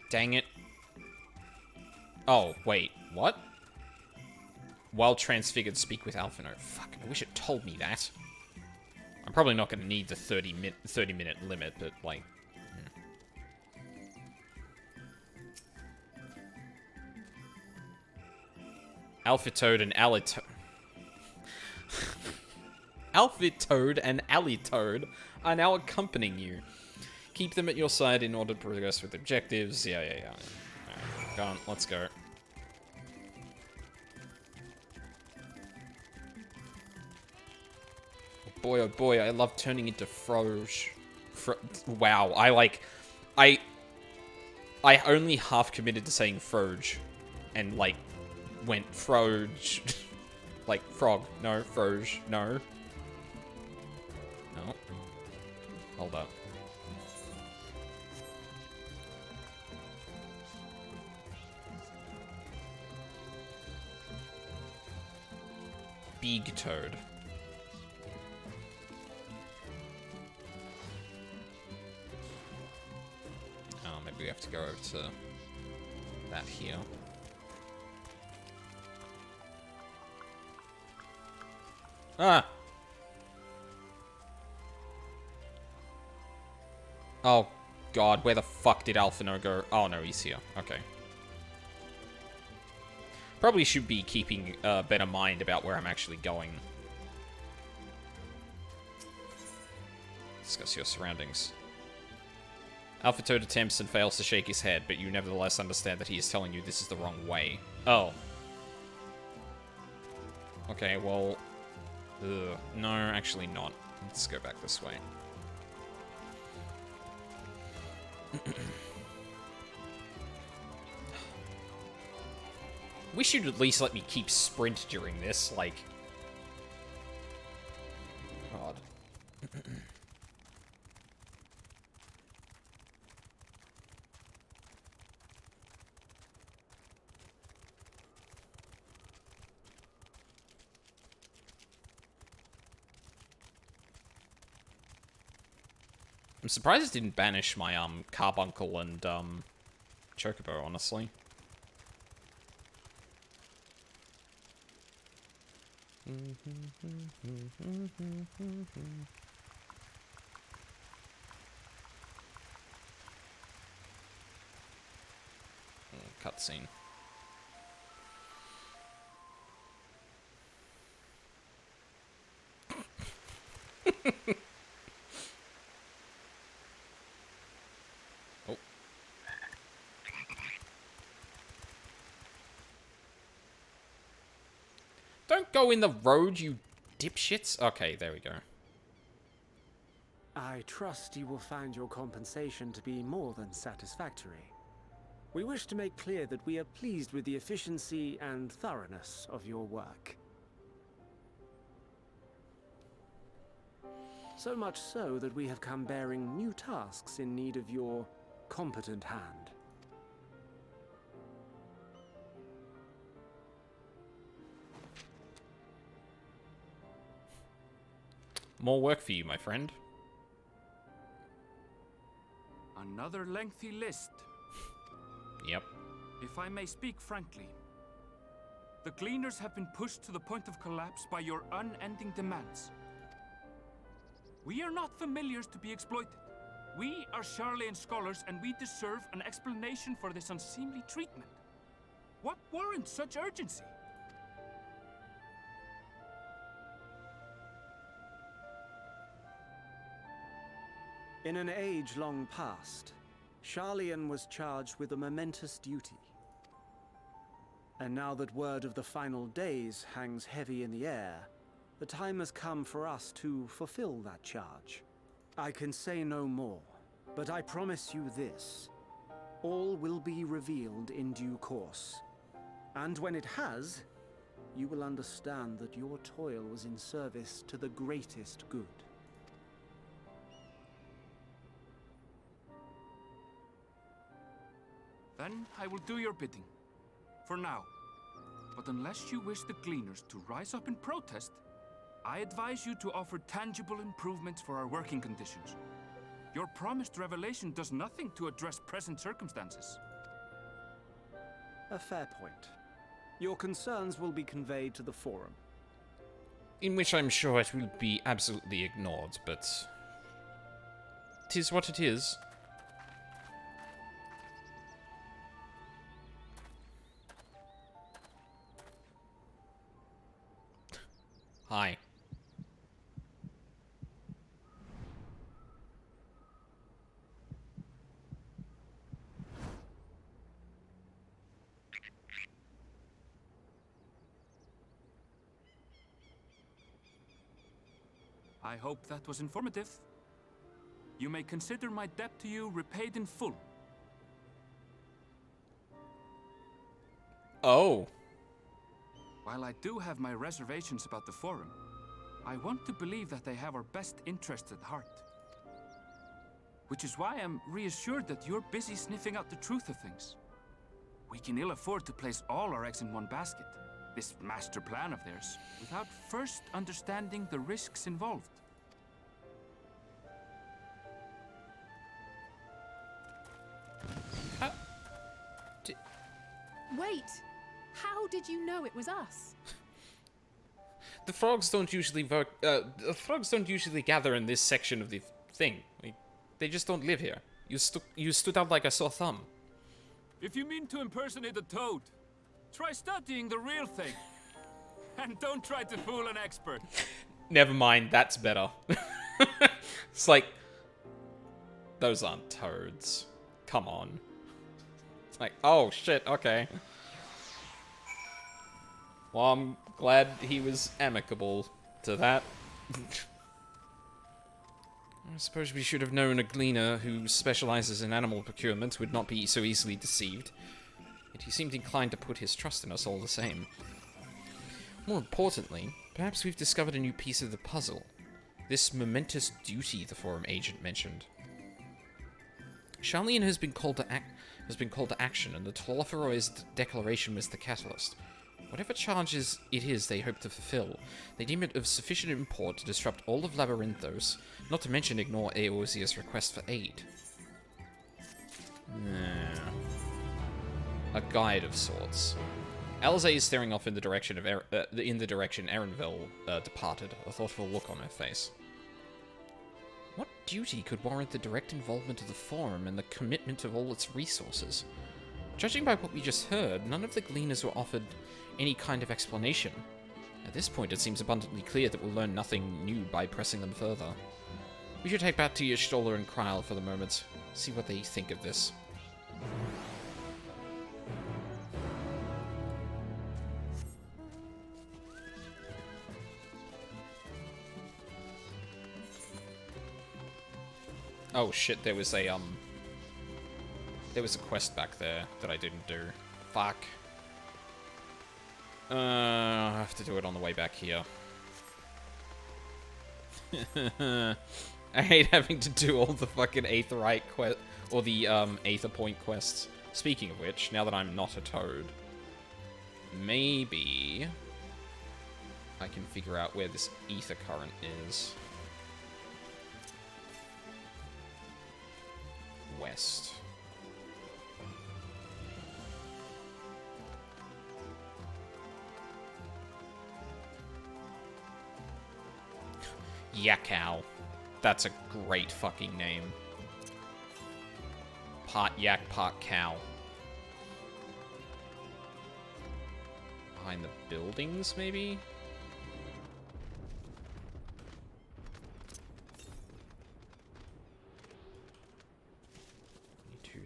Speaker 1: Dang it. Oh, wait, what? While transfigured, speak with Alphino. Fuck, I wish it told me that. I'm probably not going to need the 30-minute limit, but, like... Alphitoad and Alitoad. Alphitoad and Alitoad are now accompanying you. Keep them at your side in order to progress with objectives. Yeah. Alright, go on, let's go. Oh boy, I love turning into Froge. Wow, I only half committed to saying Froge. And, like, went Froge. Like, frog. No, Froge. No. No. Hold up. Big Toad. Oh, maybe we have to go over to that here. Ah! Oh, God, where the fuck did Alphino go? Oh, no, he's here. Okay. Probably should be keeping better mind about where I'm actually going. Discuss your surroundings. Alpha Toad attempts and fails to shake his head, but you nevertheless understand that he is telling you this is the wrong way. Oh. Okay, well... no, actually not. Let's go back this way. Wish you'd at least let me keep sprint during this, like... God. I'm surprised it didn't banish my, Carbuncle and, Chocobo, honestly. Cutscene. Oh. Don't go in the road, you dipshits. Okay, there we go.
Speaker 9: I trust you will find your compensation to be more than satisfactory. We wish to make clear that we are pleased with the efficiency and thoroughness of your work. So much so that we have come bearing new tasks in need of your competent hand.
Speaker 1: More work for you, my friend.
Speaker 7: Another lengthy list.
Speaker 1: Yep.
Speaker 7: If I may speak frankly, the Gleaners have been pushed to the point of collapse by your unending demands. We are not familiars to be exploited. We are Sharlayan scholars, and we deserve an explanation for this unseemly treatment. What warrants such urgency?
Speaker 9: In an age long past, Sharlayan was charged with a momentous duty. And now that word of the final days hangs heavy in the air, the time has come for us to fulfill that charge. I can say no more, but I promise you this. All will be revealed in due course. And when it has, you will understand that your toil was in service to the greatest good.
Speaker 7: Then I will do your bidding. For now. But unless you wish the Gleaners to rise up in protest, I advise you to offer tangible improvements for our working conditions. Your promised revelation does nothing to address present circumstances.
Speaker 9: A fair point. Your concerns will be conveyed to the Forum.
Speaker 1: In which I'm sure it will be absolutely ignored, but... 'tis what it is. Hi.
Speaker 7: I hope that was informative. You may consider my debt to you repaid in full.
Speaker 1: Oh.
Speaker 7: While I do have my reservations about the Forum, I want to believe that they have our best interests at heart. Which is why I'm reassured that you're busy sniffing out the truth of things. We can ill afford to place all our eggs in one basket, this master plan of theirs, without first understanding the risks involved.
Speaker 2: Wait! How did you know it was us?
Speaker 1: The frogs don't usually vote. The frogs don't usually gather in this section of the thing. They just don't live here. You stood out like a sore thumb.
Speaker 7: If you mean to impersonate a toad, try studying the real thing. And don't try to fool an expert.
Speaker 1: Never mind, that's better. It's like, those aren't toads. Come on. It's like, oh shit, okay. Well, I'm glad he was amicable to that. I suppose we should have known a gleaner who specializes in animal procurement would not be so easily deceived. Yet he seemed inclined to put his trust in us all the same. More importantly, perhaps we've discovered a new piece of the puzzle. This momentous duty the Forum agent mentioned. Sharlayan has been called to action, and the Tlaloferoi's declaration was the catalyst. Whatever charges it is they hope to fulfill, they deem it of sufficient import to disrupt all of Labyrinthos, not to mention ignore Eorzea's request for aid. A guide of sorts. Alisaie is staring off in the direction of Erenvel departed, a thoughtful look on her face. What duty could warrant the direct involvement of the Forum and the commitment of all its resources? Judging by what we just heard, none of the Gleaners were offered any kind of explanation. At this point, it seems abundantly clear that we'll learn nothing new by pressing them further. We should take back to Y'shtola and Kryl for the moment, see what they think of this. Oh shit, there was a quest back there that I didn't do. Fuck. I have to do it on the way back here. I hate having to do all the fucking Aetherite quest, or the, Aether Point quests. Speaking of which, now that I'm not a toad, maybe I can figure out where this ether current is. West. Yakao. That's a great fucking name. Part yak, part cow. Behind the buildings, maybe?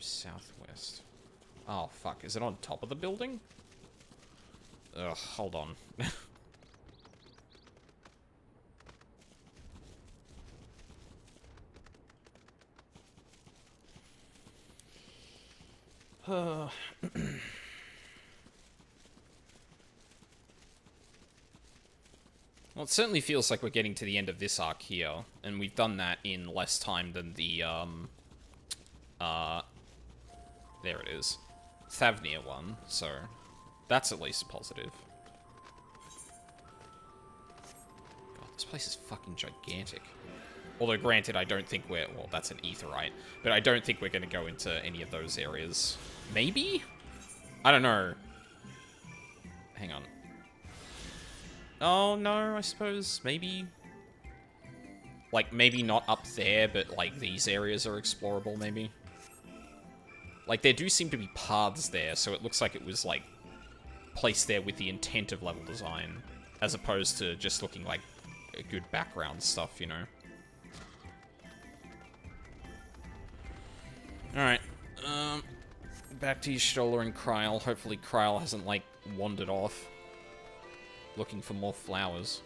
Speaker 1: Southwest. Oh, fuck. Is it on top of the building? Ugh, hold on. Well, it certainly feels like we're getting to the end of this arc here, and we've done that in less time than the, there it is. Thavnir one, so that's at least a positive. God, this place is fucking gigantic. Although, granted, I don't think we're... Well, that's an Aetherite. But I don't think we're going to go into any of those areas. Maybe? I don't know. Hang on. Oh, no, I suppose. Maybe. Like, maybe not up there, but, like, these areas are explorable, maybe. Like, there do seem to be paths there, so it looks like it was, like, placed there with the intent of level design, as opposed to just looking like good background stuff, you know? Alright, back to Y'shtola and Kryl. Hopefully Kryl hasn't, like, wandered off, looking for more flowers.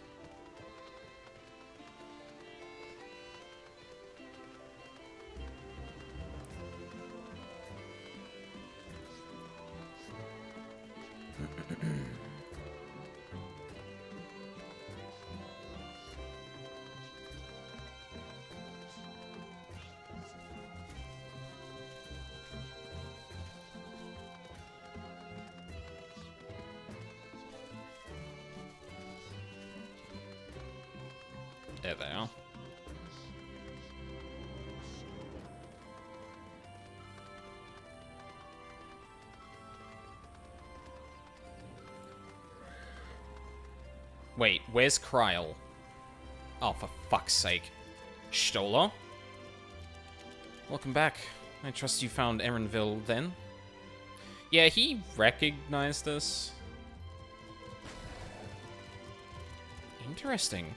Speaker 1: There they are. Wait, where's Kryl? Oh, for fuck's sake. Y'shtola? Welcome back. I trust you found Erenville then? Yeah, he recognized us. Interesting.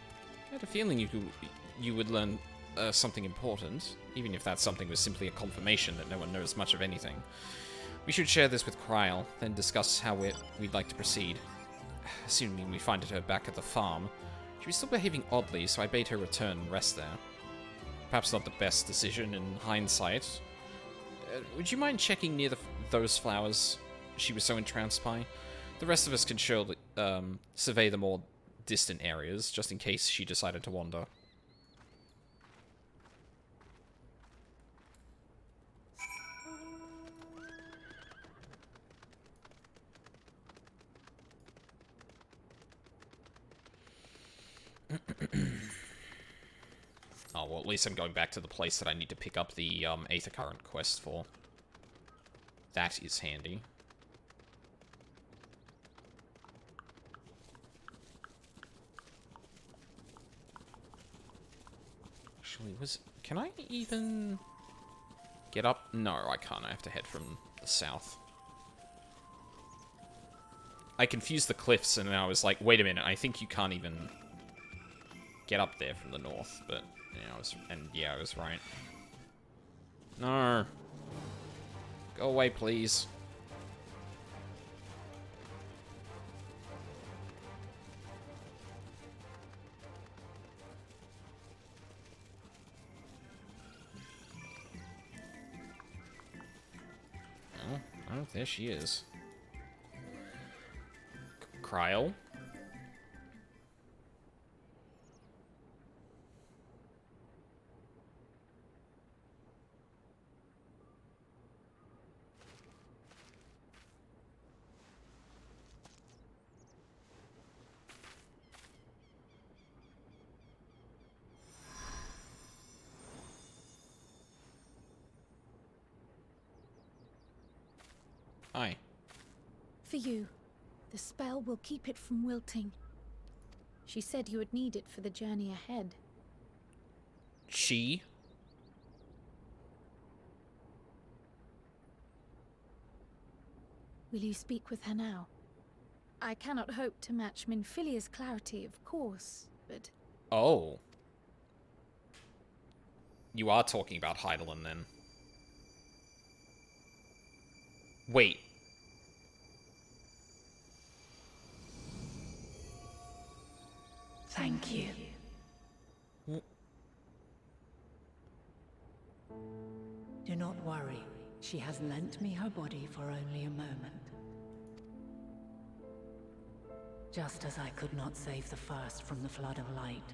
Speaker 1: I had a feeling you would learn something important, even if that something was simply a confirmation that no one knows much of anything. We should share this with Kryl, then discuss how we'd like to proceed. Assuming we find her back at the farm. She was still behaving oddly, so I bade her return and rest there. Perhaps not the best decision in hindsight. Would you mind checking near those flowers she was so entranced by? The rest of us can surely survey the more distant areas, just in case she decided to wander. Oh, well, at least I'm going back to the place that I need to pick up the Aether Current quest for. That is handy. Actually, can I even get up? No, I can't. I have to head from the south. I confused the cliffs, and then I was like, wait a minute, I think you can't even get up there from the north, but, yeah, I was right. No. Go away, please. Oh, there she is. Kryl. Hi.
Speaker 4: For you. The spell will keep it from wilting. She said you would need it for the journey ahead.
Speaker 1: She?
Speaker 4: Will you speak with her now? I cannot hope to match Minfilia's clarity, of course, but...
Speaker 1: Oh. You are talking about Heidelin, then. Wait.
Speaker 10: Thank you. Do not worry. She has lent me her body for only a moment. Just as I could not save the first from the flood of light,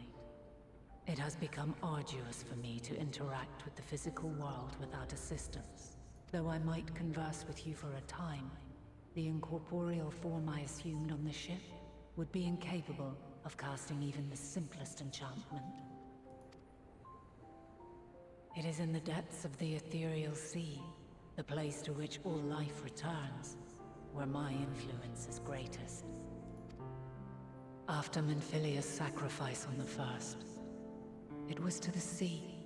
Speaker 10: it has become arduous for me to interact with the physical world without assistance. Though I might converse with you for a time, the incorporeal form I assumed on the ship would be incapable of casting even the simplest enchantment. It is in the depths of the ethereal sea, the place to which all life returns, where my influence is greatest. After Minfilia's sacrifice on the first, it was to the sea,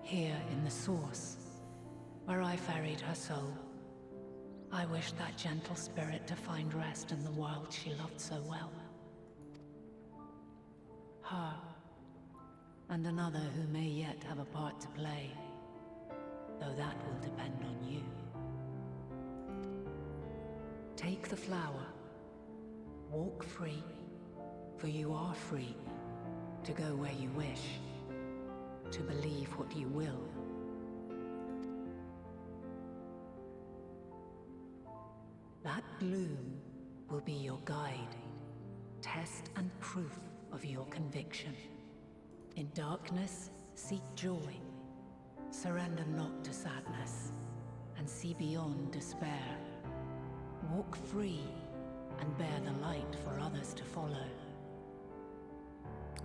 Speaker 10: here in the source, where I ferried her soul. I wished that gentle spirit to find rest in the world she loved so well. Her, and another who may yet have a part to play, though that will depend on you. Take the flower, walk free, for you are free to go where you wish, to believe what you will. That bloom will be your guide, test and proof of your conviction. In darkness, seek joy. Surrender not to sadness, and see beyond despair. Walk free, and bear the light for others to follow.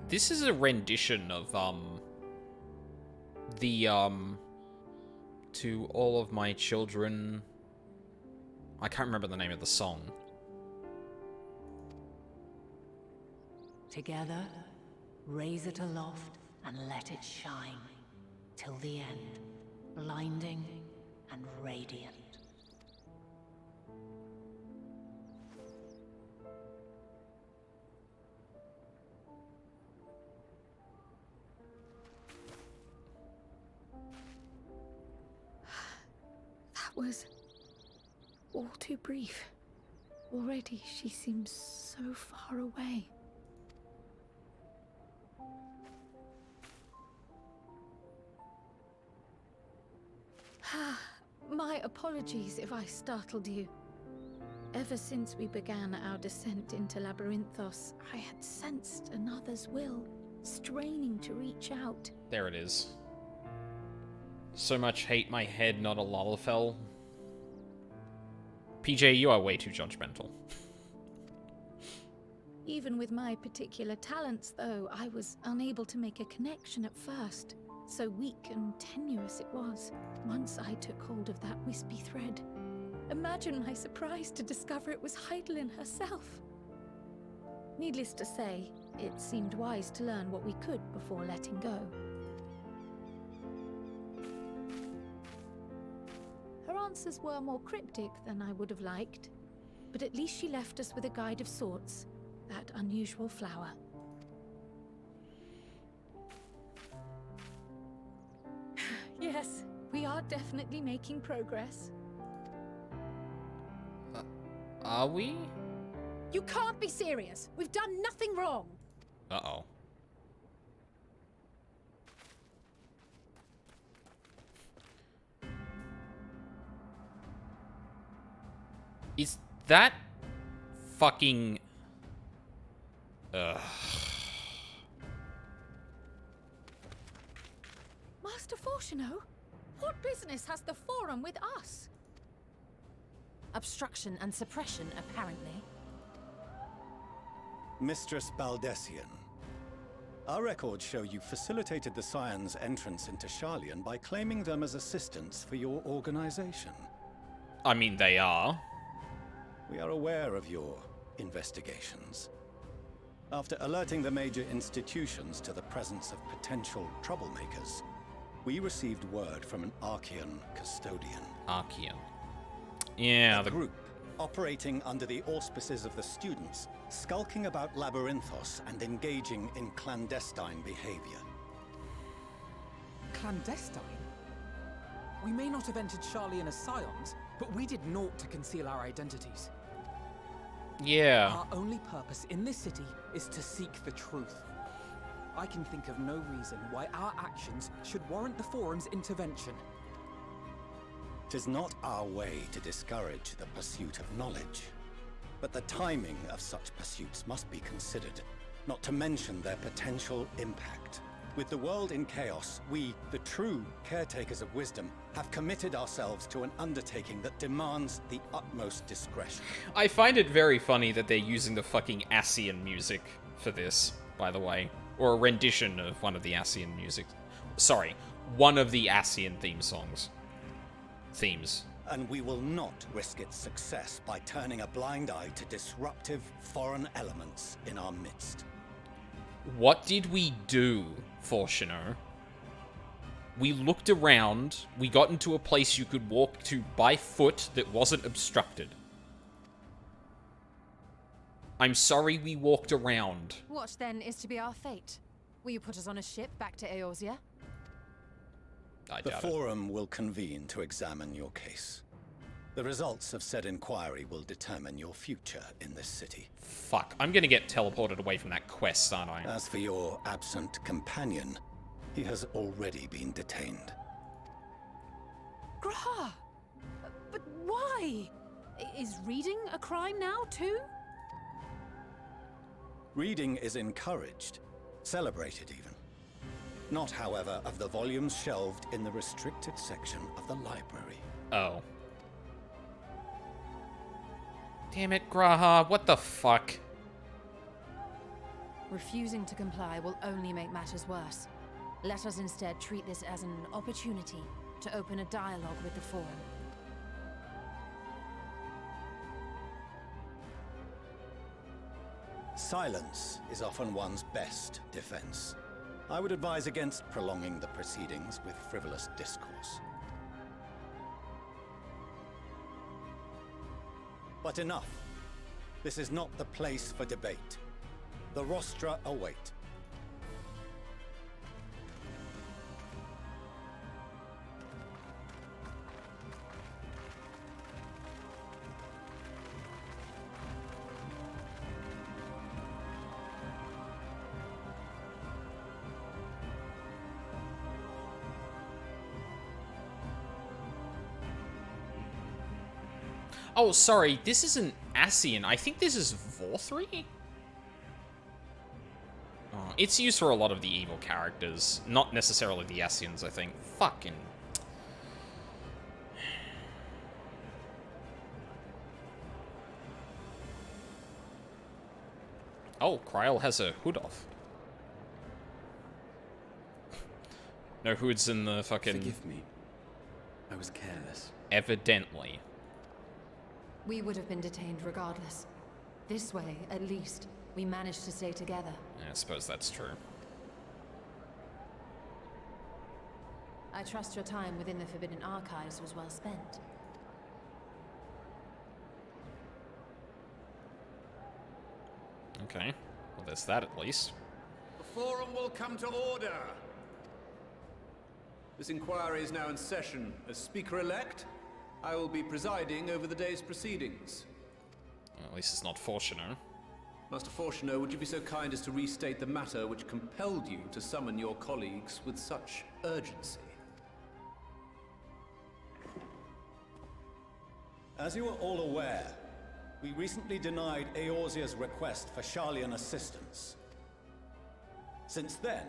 Speaker 1: This is a rendition of, To All of My Children... I can't remember the name of the song.
Speaker 10: Together, raise it aloft and let it shine, till the end, blinding and radiant.
Speaker 4: That was all too brief. Already she seems so far away. My apologies if I startled you. Ever since we began our descent into Labyrinthos, I had sensed another's will, straining to reach out.
Speaker 1: There it is. So much hate my head, not a Lalafell. PJ, you are way too judgmental.
Speaker 4: Even with my particular talents, though, I was unable to make a connection at first. So weak and tenuous it was. Once I took hold of that wispy thread. Imagine my surprise to discover it was Heidelin herself. Needless to say, it seemed wise to learn what we could before letting go. Her answers were more cryptic than I would have liked, but at least she left us with a guide of sorts, that unusual flower. Yes, we are definitely making progress.
Speaker 1: Are we?
Speaker 2: You can't be serious. We've done nothing wrong.
Speaker 1: Uh-oh. Is that fucking...
Speaker 4: Master Fortuno, what business has the Forum with us?
Speaker 5: Obstruction and suppression, apparently.
Speaker 11: Mistress Baldessian, our records show you facilitated the Scions' entrance into Sharlayan by claiming them as assistants for your organization.
Speaker 1: I mean, they are.
Speaker 11: We are aware of your investigations. After alerting the major institutions to the presence of potential troublemakers, we received word from an Archean custodian.
Speaker 1: Archean. Yeah,
Speaker 11: the group operating under the auspices of the students, skulking about Labyrinthos and engaging in clandestine behavior.
Speaker 6: Clandestine? We may not have entered Sharlayan as Scions, but we did naught to conceal our identities.
Speaker 1: Yeah.
Speaker 6: Our only purpose in this city is to seek the truth. I can think of no reason why our actions should warrant the Forum's intervention.
Speaker 11: 'Tis not our way to discourage the pursuit of knowledge, but the timing of such pursuits must be considered, not to mention their potential impact. With the world in chaos, we, the true caretakers of wisdom, have committed ourselves to an undertaking that demands the utmost discretion.
Speaker 1: I find it very funny that they're using the fucking Ascian music for this, by the way. Or a rendition of one of the Ascian music. Sorry, one of the Ascian themes.
Speaker 11: And we will not risk its success by turning a blind eye to disruptive foreign elements in our midst.
Speaker 1: What did we do, Fortuno? We looked around, we got into a place you could walk to by foot that wasn't obstructed. I'm sorry we walked around.
Speaker 5: What, then, is to be our fate? Will you put us on a ship back to Eorzea?
Speaker 1: I
Speaker 11: The
Speaker 1: doubt it.
Speaker 11: Forum will convene to examine your case. The results of said inquiry will determine your future in this city.
Speaker 1: Fuck, I'm gonna get teleported away from that quest, aren't I?
Speaker 11: As for your absent companion, he has already been detained.
Speaker 2: Graha! But why? Is reading a crime now, too?
Speaker 11: Reading is encouraged, celebrated even. Not, however, of the volumes shelved in the restricted section of the library.
Speaker 1: Oh. Damn it, Graha, what the fuck?
Speaker 5: Refusing to comply will only make matters worse. Let us instead treat this as an opportunity to open a dialogue with the Forum.
Speaker 11: Silence is often one's best defense. I would advise against prolonging the proceedings with frivolous discourse. But enough. This is not the place for debate. The rostra await.
Speaker 1: Oh, sorry, this isn't Ascian. I think this is Vorthri? Oh, it's used for a lot of the evil characters. Not necessarily the Ascians, I think. Fucking... Oh, Kryl has a hood off. No hoods in the fucking...
Speaker 12: Forgive me. I was careless.
Speaker 1: Evidently.
Speaker 5: We would have been detained regardless. This way, at least, we managed to stay together.
Speaker 1: Yeah, I suppose that's true.
Speaker 5: I trust your time within the Forbidden Archives was well spent.
Speaker 1: Okay. Well, there's that at least.
Speaker 13: The forum will come to order. This inquiry is now in session. As Speaker-elect, I will be presiding over the day's proceedings.
Speaker 1: Well, at least it's not Fortuno.
Speaker 13: Master Fortuno, would you be so kind as to restate the matter which compelled you to summon your colleagues with such urgency?
Speaker 11: As you are all aware, we recently denied Eorzea's request for Sharlayan assistance. Since then,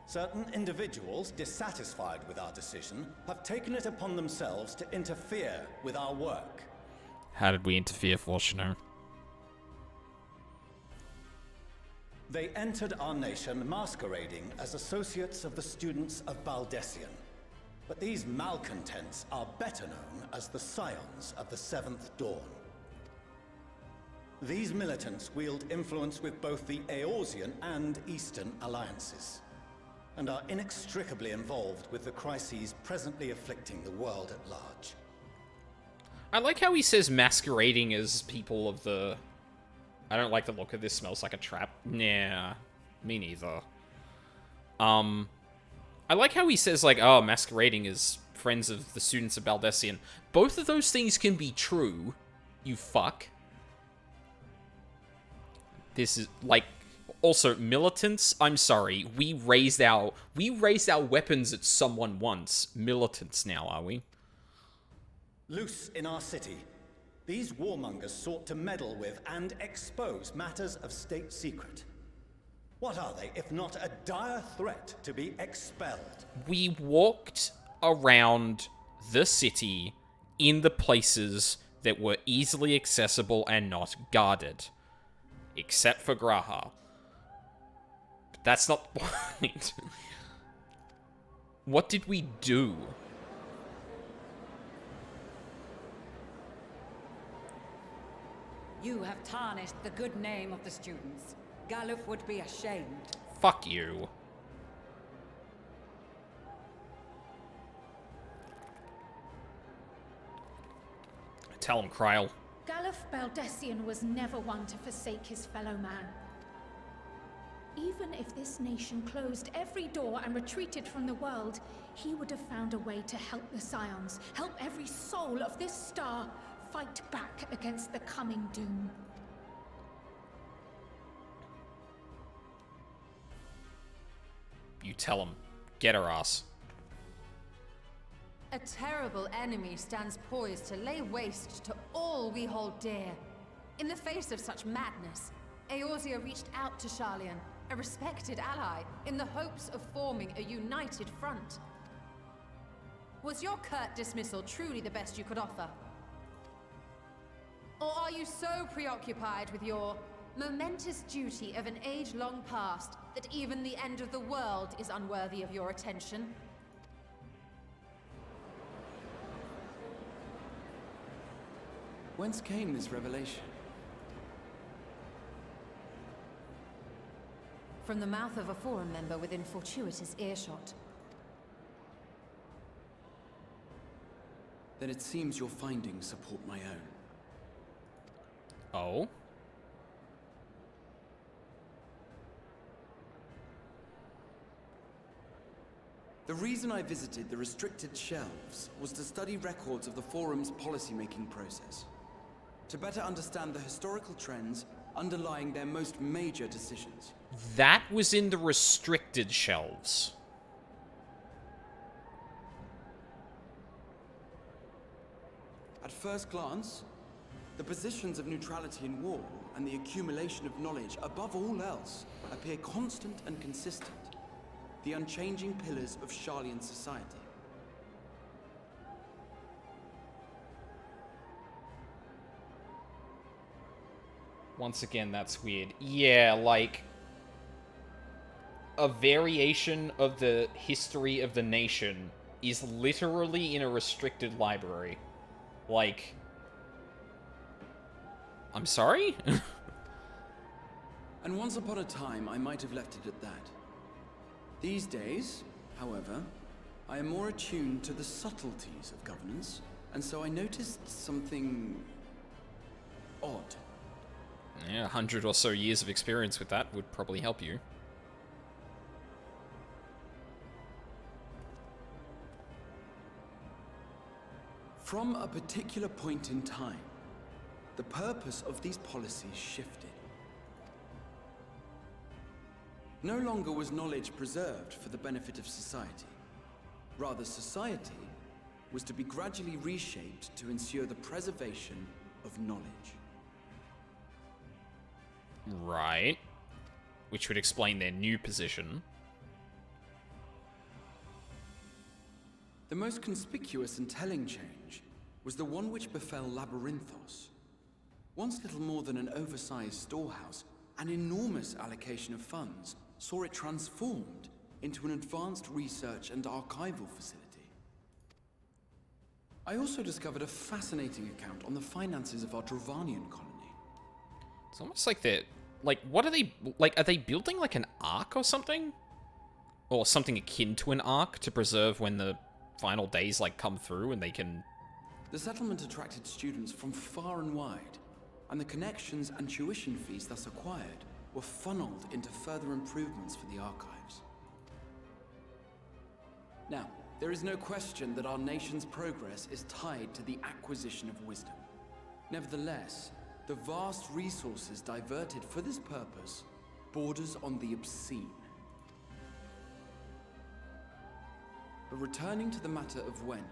Speaker 11: certain individuals dissatisfied with our decision have taken it upon themselves to interfere with our work.
Speaker 1: How did we interfere, Fortuno?
Speaker 11: They entered our nation masquerading as associates of the students of Baldessian. But these malcontents are better known as the Scions of the Seventh Dawn. These militants wield influence with both the Eorzean and Eastern alliances, and are inextricably involved with the crises presently afflicting the world at large.
Speaker 1: I like how he says masquerading as people of the... I don't like the look of this, smells like a trap. Nah, me neither. I like how he says, like, oh, masquerading as friends of the students of Baldessian. Both of those things can be true, you fuck. This is, like, also, militants, I'm sorry, we raised our weapons at someone once. Militants now, are we?
Speaker 11: Loose in our city, these warmongers sought to meddle with and expose matters of state secret. What are they, if not a dire threat to be expelled?
Speaker 1: We walked around the city in the places that were easily accessible and not guarded. Except for Graha. But that's not the point. What did we do?
Speaker 14: You have tarnished the good name of the students. Galuf would be ashamed.
Speaker 1: Fuck you. Tell him, Kryl.
Speaker 4: Galuf Baldessian was never one to forsake his fellow man. Even if this nation closed every door and retreated from the world, he would have found a way to help the Scions, help every soul of this star fight back against the coming doom.
Speaker 1: You tell him. Get her ass.
Speaker 5: A terrible enemy stands poised to lay waste to all we hold dear. In the face of such madness, Eorzea reached out to Sharlayan, a respected ally, in the hopes of forming a united front. Was your curt dismissal truly the best you could offer? Or are you so preoccupied with your momentous duty of an age long past that even the end of the world is unworthy of your attention?
Speaker 12: Whence came this revelation?
Speaker 5: From the mouth of a forum member within fortuitous earshot.
Speaker 12: Then it seems your findings support my own.
Speaker 1: Oh?
Speaker 12: The reason I visited the restricted shelves was to study records of the Forum's policy-making process, to better understand the historical trends underlying their most major decisions.
Speaker 1: That was in the restricted shelves.
Speaker 12: At first glance, the positions of neutrality in war and the accumulation of knowledge above all else appear constant and consistent, the unchanging pillars of Sharlayan society.
Speaker 1: Once again, that's weird. Yeah, like... a variation of the history of the nation is literally in a restricted library. Like... I'm sorry?
Speaker 12: And once upon a time, I might have left it at that. These days, however, I am more attuned to the subtleties of governance, and so I noticed something odd.
Speaker 1: Yeah, 100 or so years of experience with that would probably help you.
Speaker 12: From a particular point in time, the purpose of these policies shifted. No longer was knowledge preserved for the benefit of society. Rather, society was to be gradually reshaped to ensure the preservation of knowledge.
Speaker 1: Right. Which would explain their new position.
Speaker 12: The most conspicuous and telling change was the one which befell Labyrinthos. Once little more than an oversized storehouse, an enormous allocation of funds saw it transformed into an advanced research and archival facility. I also discovered a fascinating account on the finances of our Dravanian colony.
Speaker 1: It's almost like they're... Like, what are they... Like, are they building, like, an ark or something? Or something akin to an ark to preserve when the final days, like, come through and they can...
Speaker 12: The settlement attracted students from far and wide, and the connections and tuition fees thus acquired were funneled into further improvements for the archives. Now, there is no question that our nation's progress is tied to the acquisition of wisdom. Nevertheless, the vast resources diverted for this purpose borders on the obscene. But returning to the matter of when,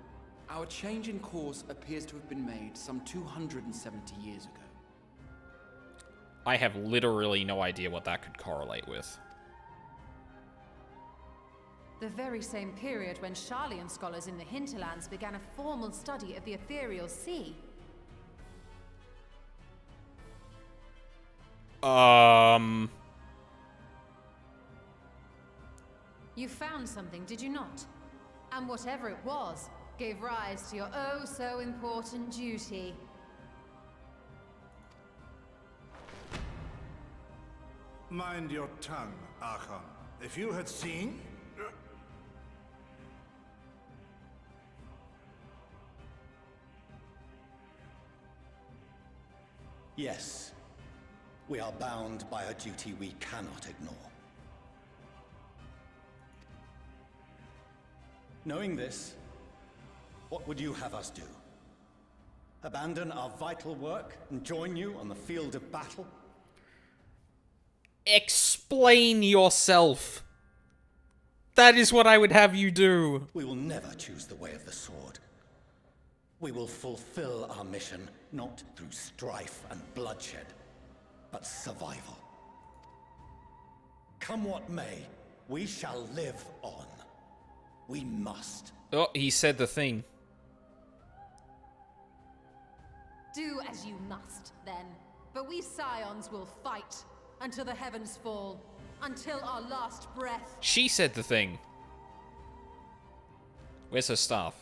Speaker 12: our change in course appears to have been made some 270 years ago.
Speaker 1: I have literally no idea what that could correlate with.
Speaker 5: The very same period when Sharlayan scholars in the hinterlands began a formal study of the ethereal sea. You found something, did you not? And whatever it was, gave rise to your oh-so-important duty.
Speaker 15: Mind your tongue, Archon. If you had seen...
Speaker 11: Yes. We are bound by a duty we cannot ignore. Knowing this, what would you have us do? Abandon our vital work and join you on the field of battle?
Speaker 1: Explain yourself. That is what I would have you do.
Speaker 11: We will never choose the way of the sword. We will fulfill our mission not through strife and bloodshed, but survival. Come what may, we shall live on. We must.
Speaker 1: Oh, he said the thing.
Speaker 5: Do as you must, then. But we Scions will fight until the heavens fall, until our last breath.
Speaker 1: She said the thing. Where's her staff?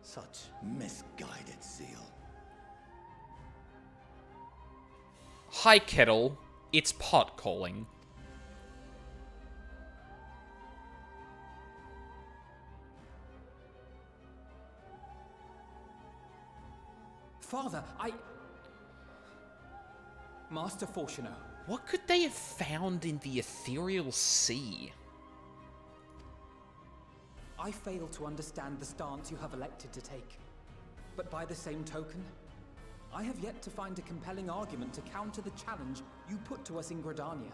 Speaker 11: Such misguided zeal.
Speaker 1: Hi, Kettle. It's pot calling.
Speaker 6: Father, Master Fortuner.
Speaker 1: What could they have found in the ethereal sea?
Speaker 6: I fail to understand the stance you have elected to take. But by the same token, I have yet to find a compelling argument to counter the challenge you put to us in Gridania.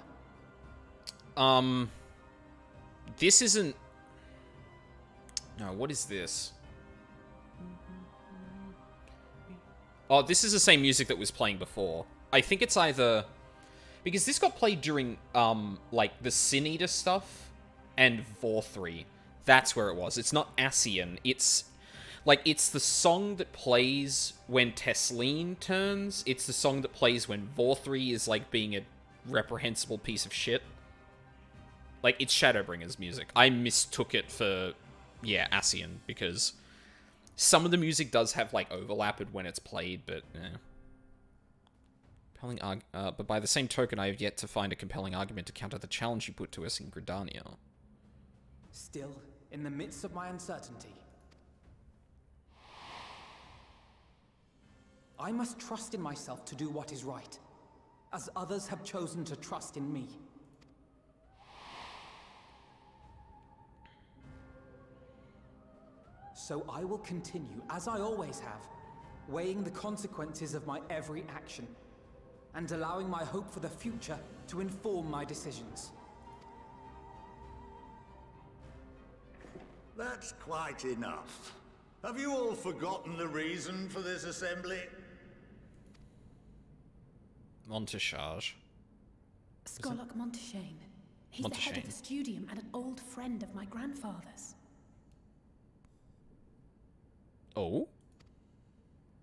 Speaker 1: This isn't... No, what is this? Oh, this is the same music that was playing before. I think it's either... Because this got played during, like, the Sin Eater stuff and Vorthri. That's where it was. It's not Ascian. It's... Like, it's the song that plays when Tesleen turns. It's the song that plays when Vorthri is, like, being a reprehensible piece of shit. Like, it's Shadowbringers music. I mistook it for, yeah, Ascian, because some of the music does have, like, overlapped when it's played, but, but by the same token, I have yet to find a compelling argument to counter the challenge you put to us in Gridania.
Speaker 6: Still, in the midst of my uncertainty, I must trust in myself to do what is right, as others have chosen to trust in me. So I will continue, as I always have, weighing the consequences of my every action, and allowing my hope for the future to inform my decisions.
Speaker 15: That's quite enough. Have you all forgotten the reason for this assembly?
Speaker 1: Monteshage.
Speaker 2: Skolok Monteshane. He's the head of the studium and an old friend of my grandfather's.
Speaker 1: Oh?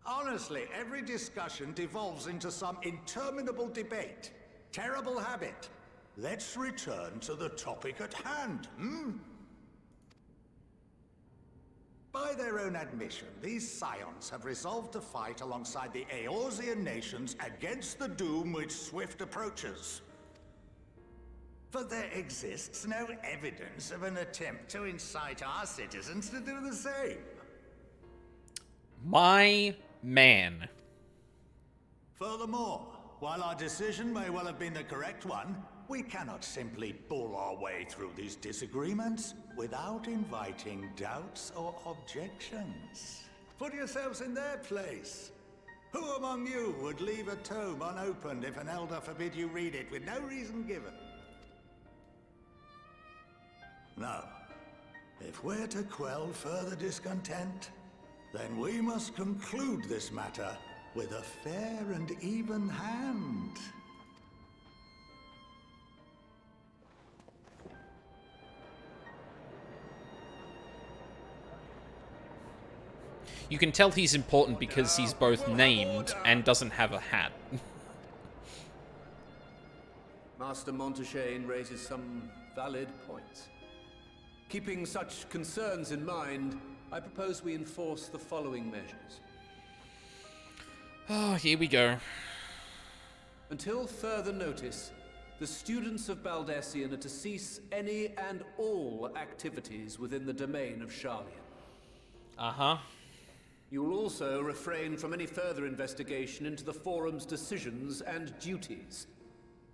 Speaker 15: Honestly, every discussion devolves into some interminable debate. Terrible habit. Let's return to the topic at hand, hmm? By their own admission, these scions have resolved to fight alongside the Eorzean nations against the doom which swift approaches. But there exists no evidence of an attempt to incite our citizens to do the same.
Speaker 1: My man.
Speaker 15: Furthermore, while our decision may well have been the correct one, we cannot simply bull our way through these disagreements without inviting doubts or objections. Put yourselves in their place. Who among you would leave a tome unopened if an elder forbid you read it with no reason given? No. If we're to quell further discontent, then we must conclude this matter with a fair and even hand.
Speaker 1: You can tell he's important because he's both named and doesn't have a hat.
Speaker 13: Master Monteshane raises some valid points. Keeping such concerns in mind, I propose we enforce the following measures.
Speaker 1: Oh, here we go.
Speaker 13: Until further notice, the students of Baldessian are to cease any and all activities within the domain of Sharlayan.
Speaker 1: Uh-huh.
Speaker 13: You will also refrain from any further investigation into the Forum's decisions and duties.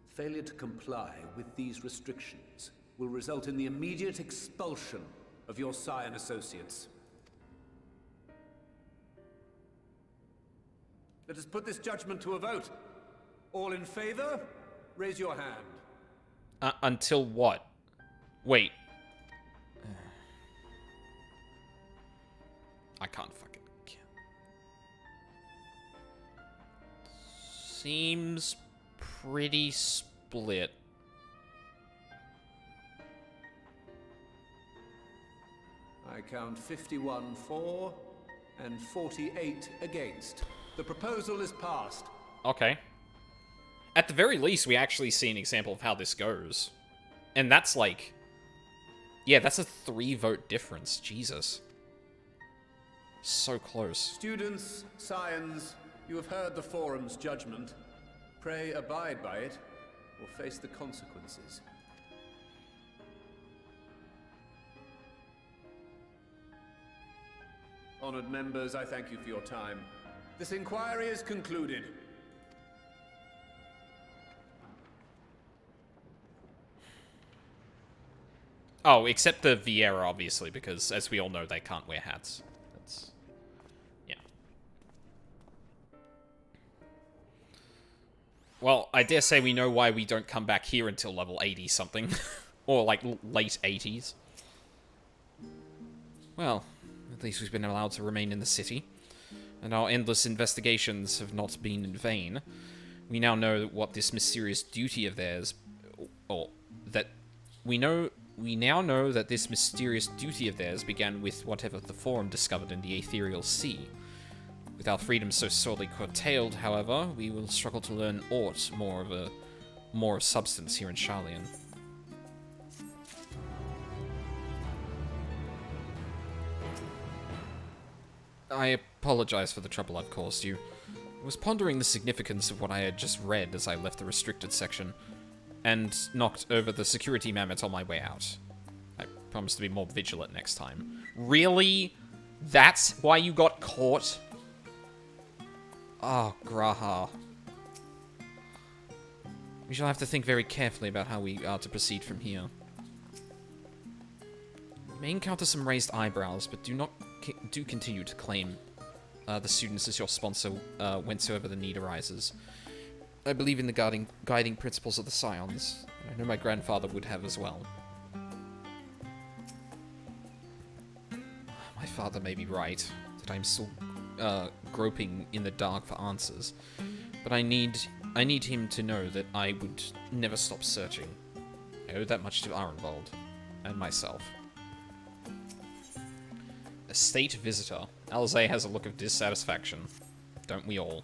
Speaker 13: Failure to comply with these restrictions will result in the immediate expulsion of your Scion associates. Let us put this judgment to a vote. All in favor, raise your hand.
Speaker 1: Until what? Wait. I can't fucking... Seems pretty split.
Speaker 13: I count 51 for and 48 against. The proposal is passed.
Speaker 1: Okay. At the very least, we actually see an example of how this goes. And that's like... Yeah, that's a 3-vote difference. Jesus. So close.
Speaker 13: Students, scions, you have heard the Forum's judgment. Pray abide by it, or face the consequences. Honored members, I thank you for your time. This inquiry is concluded.
Speaker 1: Oh, except the Viera, obviously, because as we all know, they can't wear hats. That's... yeah. Well, I dare say we know why we don't come back here until level 80-something. Or, like, late 80s. Well, at least we've been allowed to remain in the city. And our endless investigations have not been in vain. We now know what this mysterious duty of theirs... or that... we know We now know that this mysterious duty of theirs began with whatever the Forum discovered in the ethereal sea. With our freedom so sorely curtailed, however, we will struggle to learn aught more of substance here in Sharlayan. I apologize for the trouble I've caused you. I was pondering the significance of what I had just read as I left the restricted section, and knocked over the security mammoth on my way out. I promise to be more vigilant next time. Really? That's why you got caught? Oh, Graha. We shall have to think very carefully about how we are to proceed from here. You may encounter some raised eyebrows, but do continue to claim the students as your sponsor whensoever the need arises. I believe in the guiding principles of the Scions, and I know my grandfather would have as well. My father may be right, that I'm still groping in the dark for answers, but I need him to know that I would never stop searching. I owe that much to Arenvald, and myself. A state visitor. Alzay has a look of dissatisfaction. Don't we all?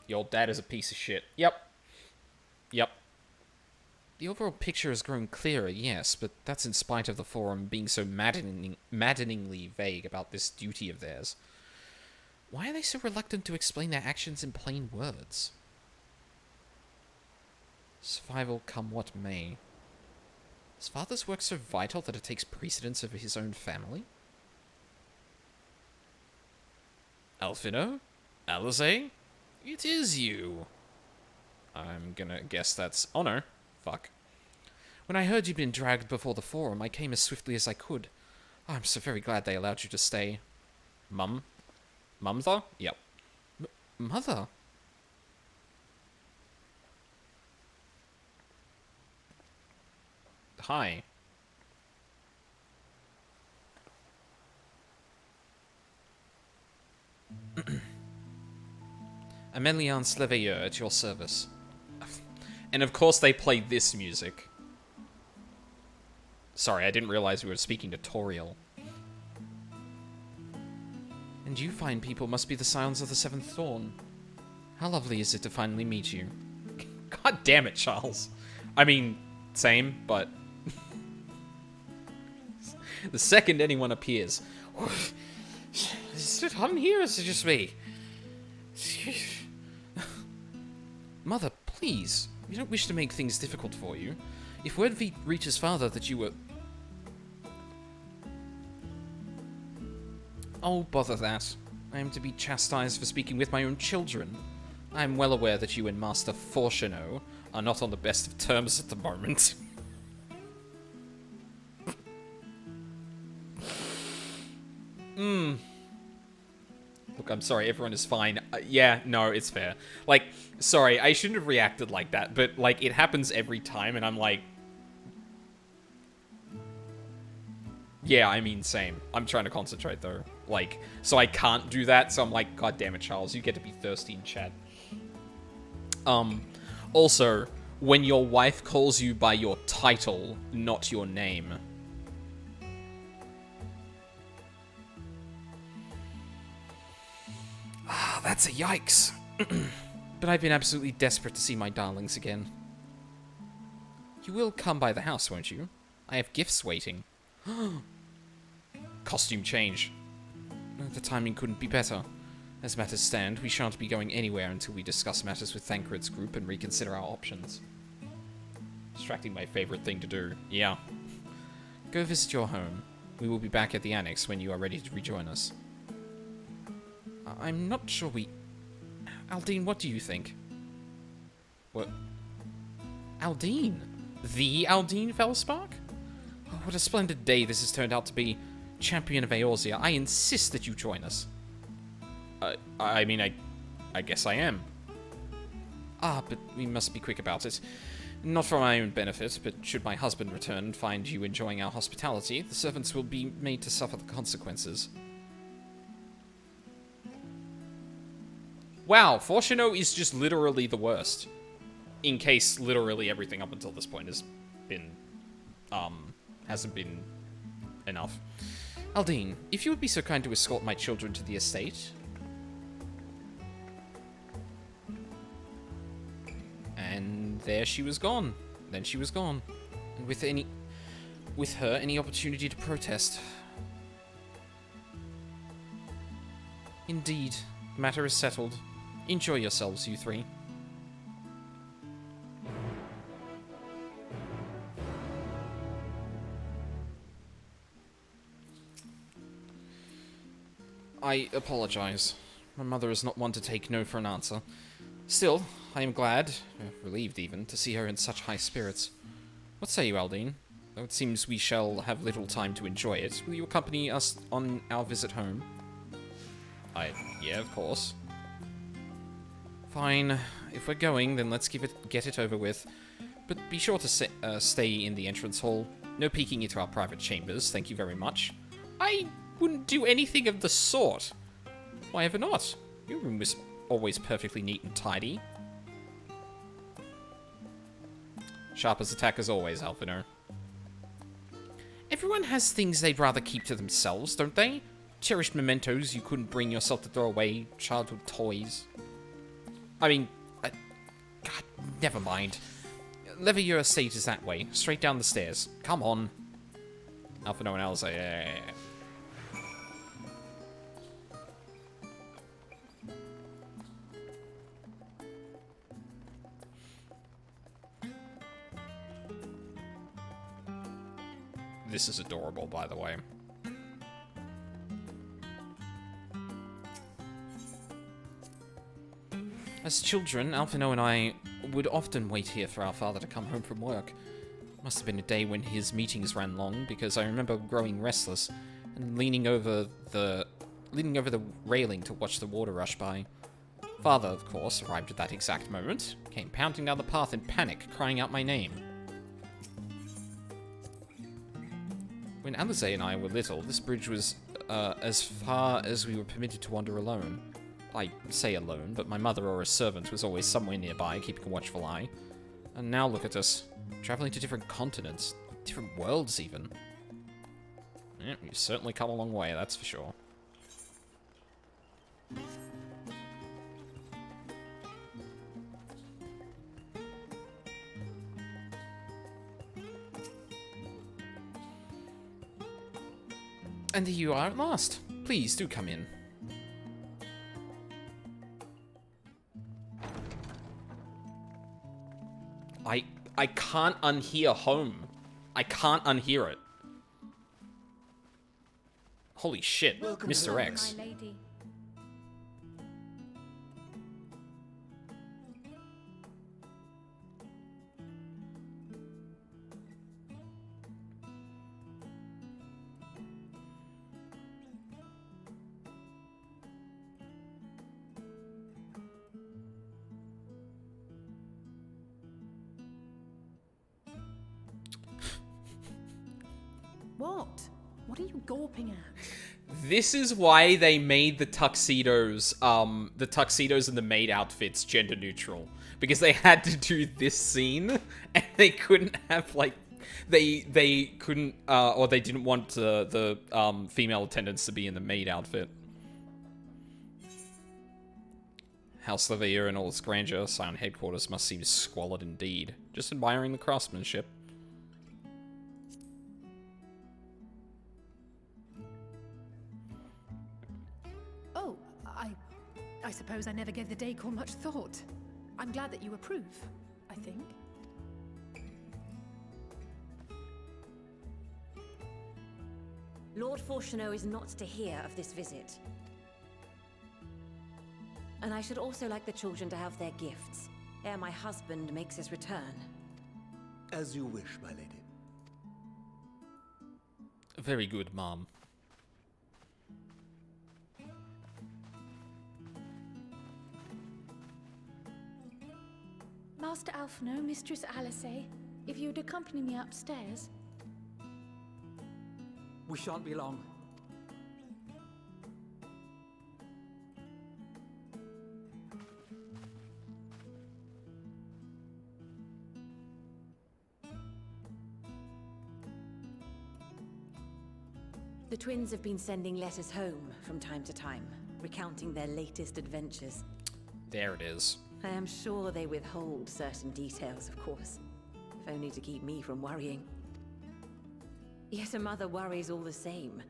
Speaker 1: Your dad is a piece of shit. Yep. Yep. The overall picture has grown clearer, yes, but that's in spite of the Forum being so maddeningly vague about this duty of theirs. Why are they so reluctant to explain their actions in plain words? Survival come what may. Is father's work so vital that it takes precedence over his own family? Alfino? Alizé? It is you. I'm gonna guess that's... Oh no. Fuck. When I heard you'd been dragged before the Forum, I came as swiftly as I could. Oh, I'm so very glad they allowed you to stay. Mum? Mumther? Yep. Mother? Hi. Amélian Sleveilleur at your service. And of course they played this music. Sorry, I didn't realize we were speaking to Toriel. And you fine people must be the Scions of the Seventh Dawn. How lovely is it to finally meet you. God damn it, Charles. I mean, same, but... the second anyone appears... Is it on here or is it just me? Mother, please. We don't wish to make things difficult for you. If word reaches father that you were... Oh, bother that. I am to be chastised for speaking with my own children. I am well aware that you and Master Fortuno are not on the best of terms at the moment. Look, I'm sorry, everyone is fine. Yeah, no, it's fair. Like, sorry, I shouldn't have reacted like that, but, like, it happens every time, and I'm like... Yeah, I mean, same. I'm trying to concentrate, though. Like, so I can't do that, so I'm like, God damn it, Charles, you get to be thirsty in chat. Also, when your wife calls you by your title, not your name... Ah, that's a yikes. But I've been absolutely desperate to see my darlings again. You will come by the house, won't you? I have gifts waiting. Costume change. The timing couldn't be better. As matters stand, we shan't be going anywhere until we discuss matters with Thancred's group and reconsider our options. Distracting my favorite thing to do. Yeah. Go visit your home. We will be back at the annex when you are ready to rejoin us. I'm not sure we... Aldine, what do you think? What? Aldine? The Aldine Fellspark? Oh, what a splendid day this has turned out to be. Champion of Eorzea, I insist that you join us. I mean, I guess I am. Ah, but we must be quick about it. Not for my own benefit, but should my husband return and find you enjoying our hospitality, the servants will be made to suffer the consequences. Wow, Fortuno is just literally the worst. In case literally everything up until this point has been hasn't been enough. Aldine, if you would be so kind to escort my children to the estate. And there she was gone. Then she was gone. And with her, any opportunity to protest. Indeed, the matter is settled. Enjoy yourselves, you three. I apologize. My mother is not one to take no for an answer. Still, I am glad, relieved even, to see her in such high spirits. What say you, Aldine? Though it seems we shall have little time to enjoy it, will you accompany us on our visit home? Yeah, of course. Fine. If we're going, then let's get it over with. But be sure to stay in the entrance hall. No peeking into our private chambers, thank you very much. I wouldn't do anything of the sort. Why ever not? Your room was always perfectly neat and tidy. Sharp as attack as always, Alphino. Everyone has things they'd rather keep to themselves, don't they? Cherished mementos you couldn't bring yourself to throw away, childhood toys. I mean, God, never mind. Levier Estate is that way, straight down the stairs. Come on. Alphino and Elsa, yeah. This is adorable, by the way. As children, Alphino and I would often wait here for our father to come home from work. Must have been a day when his meetings ran long, because I remember growing restless and leaning over the railing to watch the water rush by. Father, of course, arrived at that exact moment, came pounding down the path in panic, crying out my name. When Alize and I were little, this bridge was as far as we were permitted to wander alone. I say alone, but my mother or a servant was always somewhere nearby, keeping a watchful eye. And now look at us, traveling to different continents, different worlds even. Yeah, we've certainly come a long way, that's for sure. And here you are at last. Please, do come in. I can't unhear home. I can't unhear it. Holy shit,
Speaker 2: Welcome
Speaker 1: Mr.
Speaker 2: home,
Speaker 1: X.
Speaker 2: my lady. What? What are you gawping at?
Speaker 1: This is why they made the tuxedos and the maid outfits gender neutral. Because they had to do this scene, and they couldn't have, like, they couldn't, or they didn't want the female attendants to be in the maid outfit. House Levier and all its grandeur, Scion headquarters must seem squalid indeed. Just admiring the craftsmanship.
Speaker 2: Oh, I suppose I never gave the decor much thought. I'm glad that you approve, I think.
Speaker 16: Lord Fortuneau is not to hear of this visit. And I should also like the children to have their gifts, ere my husband makes his return.
Speaker 15: As you wish, my lady.
Speaker 1: Very good, Mom.
Speaker 4: Master Alphino, Mistress Alice, if you would accompany me upstairs.
Speaker 6: We shan't be long.
Speaker 16: The twins have been sending letters home from time to time, recounting their latest adventures.
Speaker 1: There it is.
Speaker 16: I am sure they withhold certain details, of course, if only to keep me from worrying. Yet a mother worries all the same.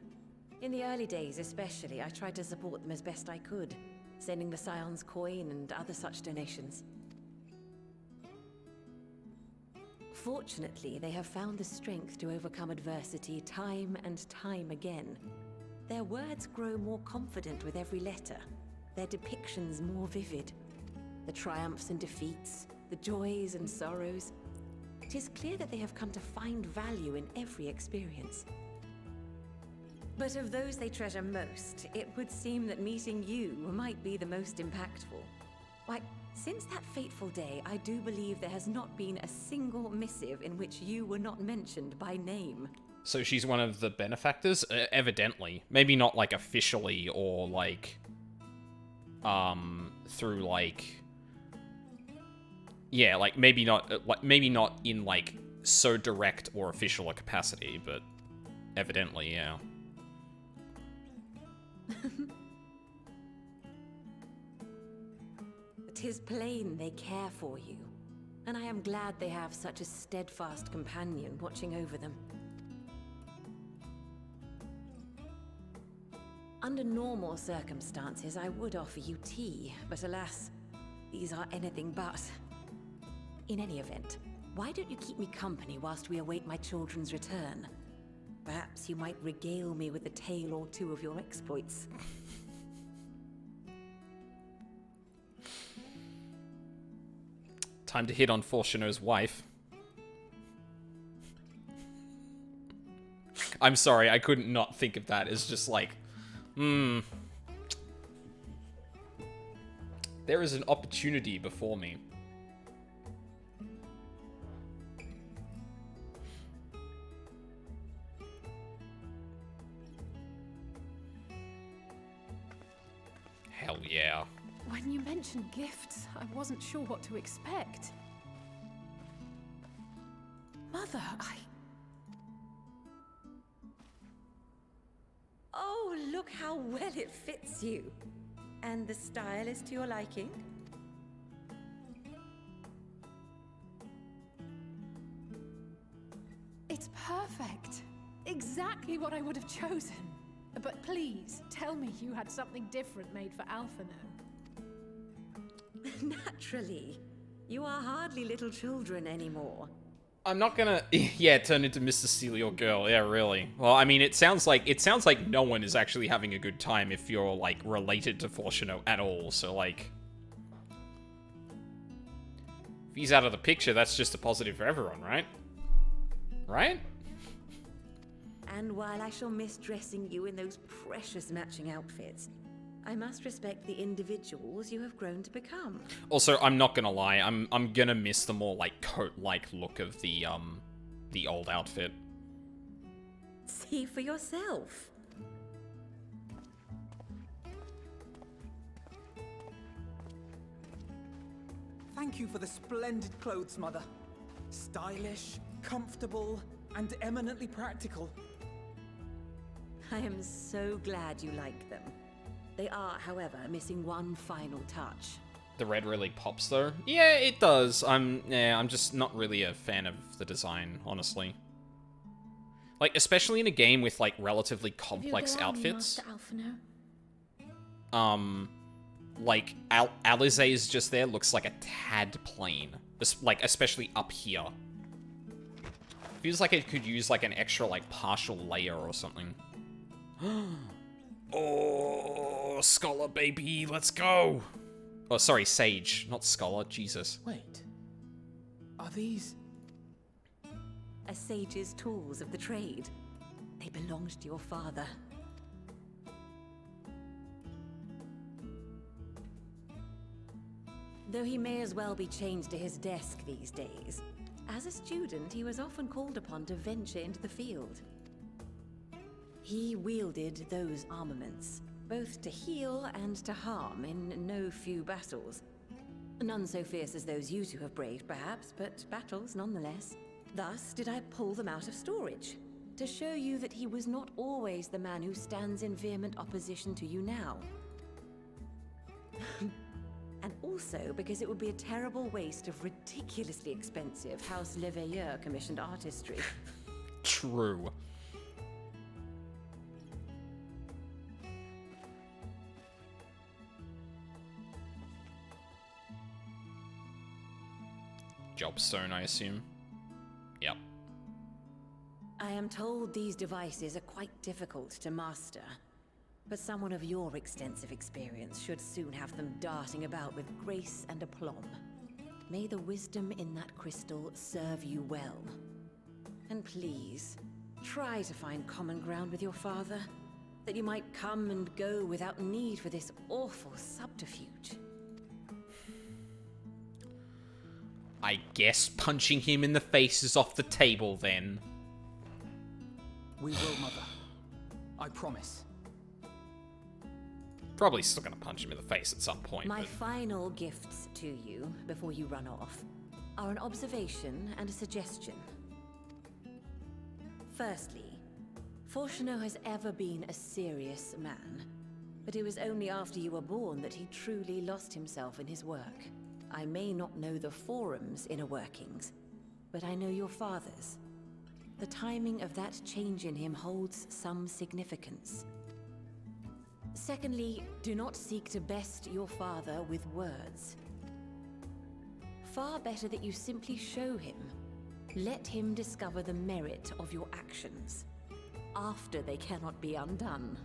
Speaker 16: In the early days especially, I tried to support them as best I could, sending the Scion's coin and other such donations. Fortunately, they have found the strength to overcome adversity time and time again. Their words grow more confident with every letter, their depictions more vivid. The triumphs and defeats, the joys and sorrows. It is clear that they have come to find value in every experience. But of those they treasure most, it would seem that meeting you might be the most impactful. Why, since that fateful day, I do believe there has not been a single missive in which you were not mentioned by name.
Speaker 1: So she's one of the benefactors? Evidently. Maybe not, like, officially or, like, through, like... Yeah, like, maybe not in, like, so direct or official a capacity, but evidently, yeah.
Speaker 16: 'Tis plain they care for you, and I am glad they have such a steadfast companion watching over them. Under normal circumstances, I would offer you tea, but alas, these are anything but. In any event, why don't you keep me company whilst we await my children's return? Perhaps you might regale me with a tale or two of your exploits.
Speaker 1: Time to hit on Fortuno's wife. I'm sorry, I couldn't not think of that as just like, There is an opportunity before me. Hell yeah.
Speaker 2: When you mentioned gifts, I wasn't sure what to expect. Mother,
Speaker 16: Oh, look how well it fits you. And the style is to your liking?
Speaker 2: It's perfect. Exactly what I would have chosen. But please, tell me you had something different made for Alphino.
Speaker 16: Naturally. You are hardly little children anymore.
Speaker 1: I'm not gonna, yeah, turn into Mr. Steal Your Girl. Yeah, really. Well, I mean, it sounds like no one is actually having a good time if you're, like, related to Fortuno at all, so, like... If he's out of the picture, that's just a positive for everyone, right? Right?
Speaker 16: And while I shall miss dressing you in those precious matching outfits, I must respect the individuals you have grown to become.
Speaker 1: Also, I'm not gonna lie, I'm gonna miss the more, like, coat-like look of the old outfit.
Speaker 16: See for yourself.
Speaker 6: Thank you for the splendid clothes, Mother. Stylish, comfortable, and eminently practical.
Speaker 16: I am so glad you like them. They are, however, missing one final touch.
Speaker 1: The red really pops, though. Yeah, it does. I'm just not really a fan of the design, honestly. Like, especially in a game with, like, relatively complex outfits. Like, Alize's just there looks like a tad plain. Like, especially up here. Feels like it could use, like, an extra, like, partial layer or something. Oh, Scholar, baby, let's go! Oh, sorry, Sage, not Scholar, Jesus.
Speaker 6: Wait. Are these...
Speaker 16: A sage's tools of the trade. They belonged to your father. Though he may as well be chained to his desk these days, as a student he was often called upon to venture into the field. He wielded those armaments, both to heal and to harm in no few battles. None so fierce as those you two have braved, perhaps, but battles nonetheless. Thus did I pull them out of storage. To show you that he was not always the man who stands in vehement opposition to you now. And also because it would be a terrible waste of ridiculously expensive House Le Veilleur commissioned artistry.
Speaker 1: True. Jobstone, I assume. Yep.
Speaker 16: I am told these devices are quite difficult to master, but someone of your extensive experience should soon have them darting about with grace and aplomb. May the wisdom in that crystal serve you well. And please, try to find common ground with your father, that you might come and go without need for this awful subterfuge.
Speaker 1: I guess punching him in the face is off the table then.
Speaker 6: We will, Mother. I promise.
Speaker 1: Probably still gonna punch him in the face at some point.
Speaker 16: My
Speaker 1: but...
Speaker 16: final gifts to you, before you run off, are an observation and a suggestion. Firstly, Fortunato has ever been a serious man, but it was only after you were born that he truly lost himself in his work. I may not know the Forum's inner workings, but I know your father's. The timing of that change in him holds some significance. Secondly, do not seek to best your father with words. Far better that you simply show him. Let him discover the merit of your actions, after they cannot be undone.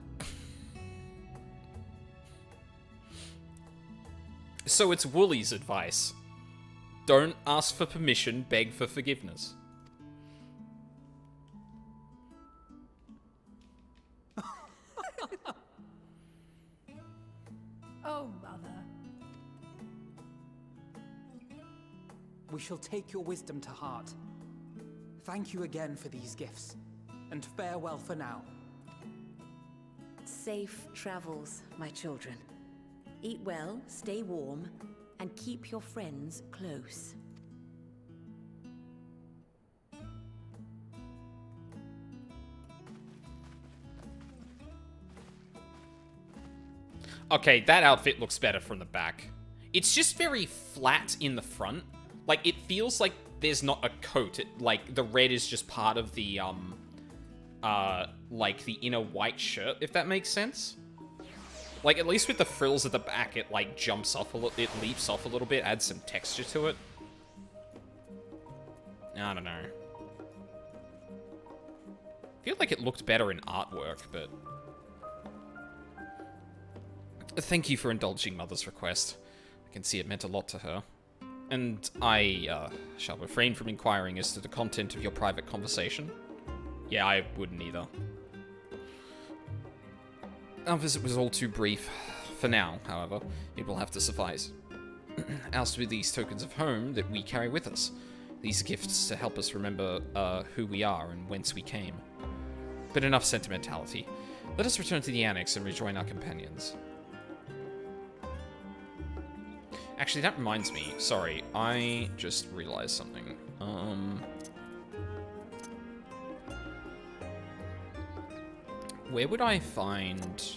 Speaker 1: So it's Wooly's advice. Don't ask for permission, beg for forgiveness.
Speaker 2: Oh, Mother.
Speaker 6: We shall take your wisdom to heart. Thank you again for these gifts, and farewell for now.
Speaker 16: Safe travels, my children. Eat well, stay warm, and keep your friends close.
Speaker 1: Okay, that outfit looks better from the back. It's just very flat in the front. Like, it feels like there's not a coat. Like, the red is just part of the, like, the inner white shirt, if that makes sense. Like, at least with the frills at the back, it, like, jumps off a little, it leaps off a little bit, adds some texture to it. I don't know. I feel like it looked better in artwork, but... Thank you for indulging Mother's request. I can see it meant a lot to her. And I, shall refrain from inquiring as to the content of your private conversation. Yeah, I wouldn't either. Our visit was all too brief. For now, however, it will have to suffice. Ours with these tokens of home that we carry with us. These gifts to help us remember, who we are and whence we came. But enough sentimentality. Let us return to the annex and rejoin our companions. Actually, that reminds me. Sorry, I just realized something. Where would I find...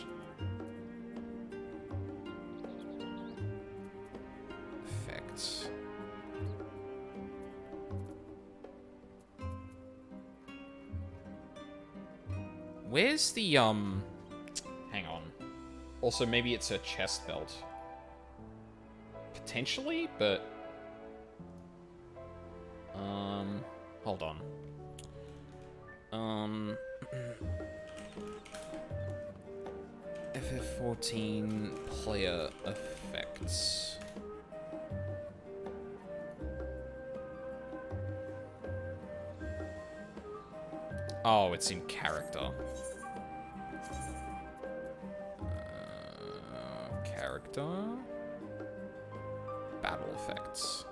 Speaker 1: effects? Where's the, hang on. Also, maybe it's a chest belt. Potentially, but... hold on. FF14 player effects. Oh, it's in character. Character? Battle effects.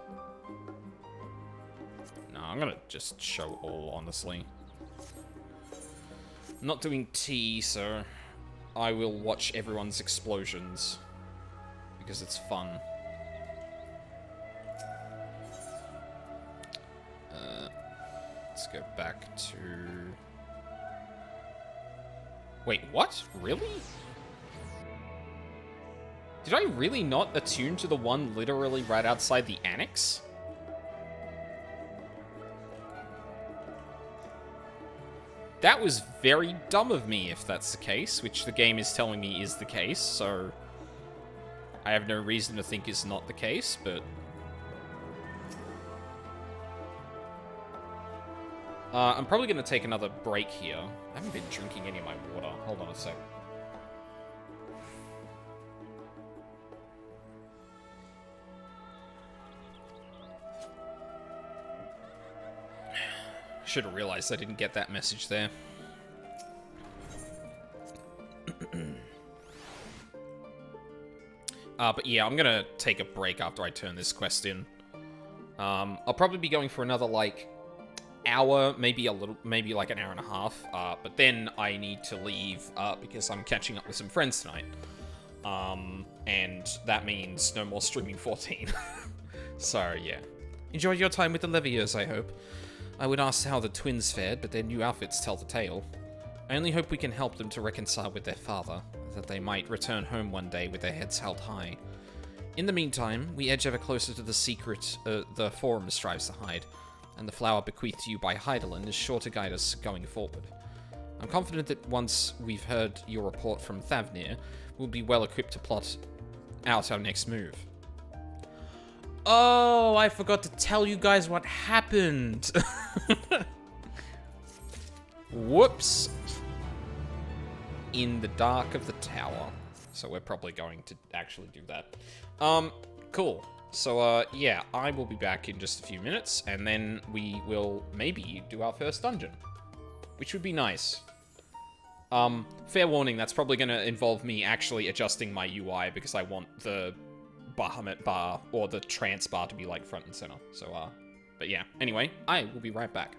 Speaker 1: No, I'm gonna just show all, honestly. I'm not doing T, so I will watch everyone's explosions. Because it's fun. Let's go back to Wait, what? Really? Did I really not attune to the one literally right outside the annex? That was very dumb of me, if that's the case, which the game is telling me is the case, so I have no reason to think it's not the case, but... I'm probably going to take another break here. I haven't been drinking any of my water. Hold on a sec. Should have realized I didn't get that message there. But yeah, I'm gonna take a break after I turn this quest in. I'll probably be going for another, like, hour, maybe like an hour and a half. But then I need to leave, because I'm catching up with some friends tonight. And that means no more streaming 14. So, yeah. Enjoy your time with the Leviers, I hope. I would ask how the twins fared, but their new outfits tell the tale. I only hope we can help them to reconcile with their father, that they might return home one day with their heads held high. In the meantime, we edge ever closer to the secret the Forum strives to hide, and the flower bequeathed to you by Heidelin is sure to guide us going forward. I'm confident that once we've heard your report from Thavnir, we'll be well equipped to plot out our next move. Oh, I forgot to tell you guys what happened. Whoops. In the dark of the tower. So we're probably going to actually do that. Cool. So, yeah, I will be back in just a few minutes, and then we will maybe do our first dungeon, which would be nice. Fair warning, that's probably going to involve me actually adjusting my UI, because I want the Bahamut bar, or the trance bar, to be, like, front and center. So, but yeah. Anyway, I will be right back.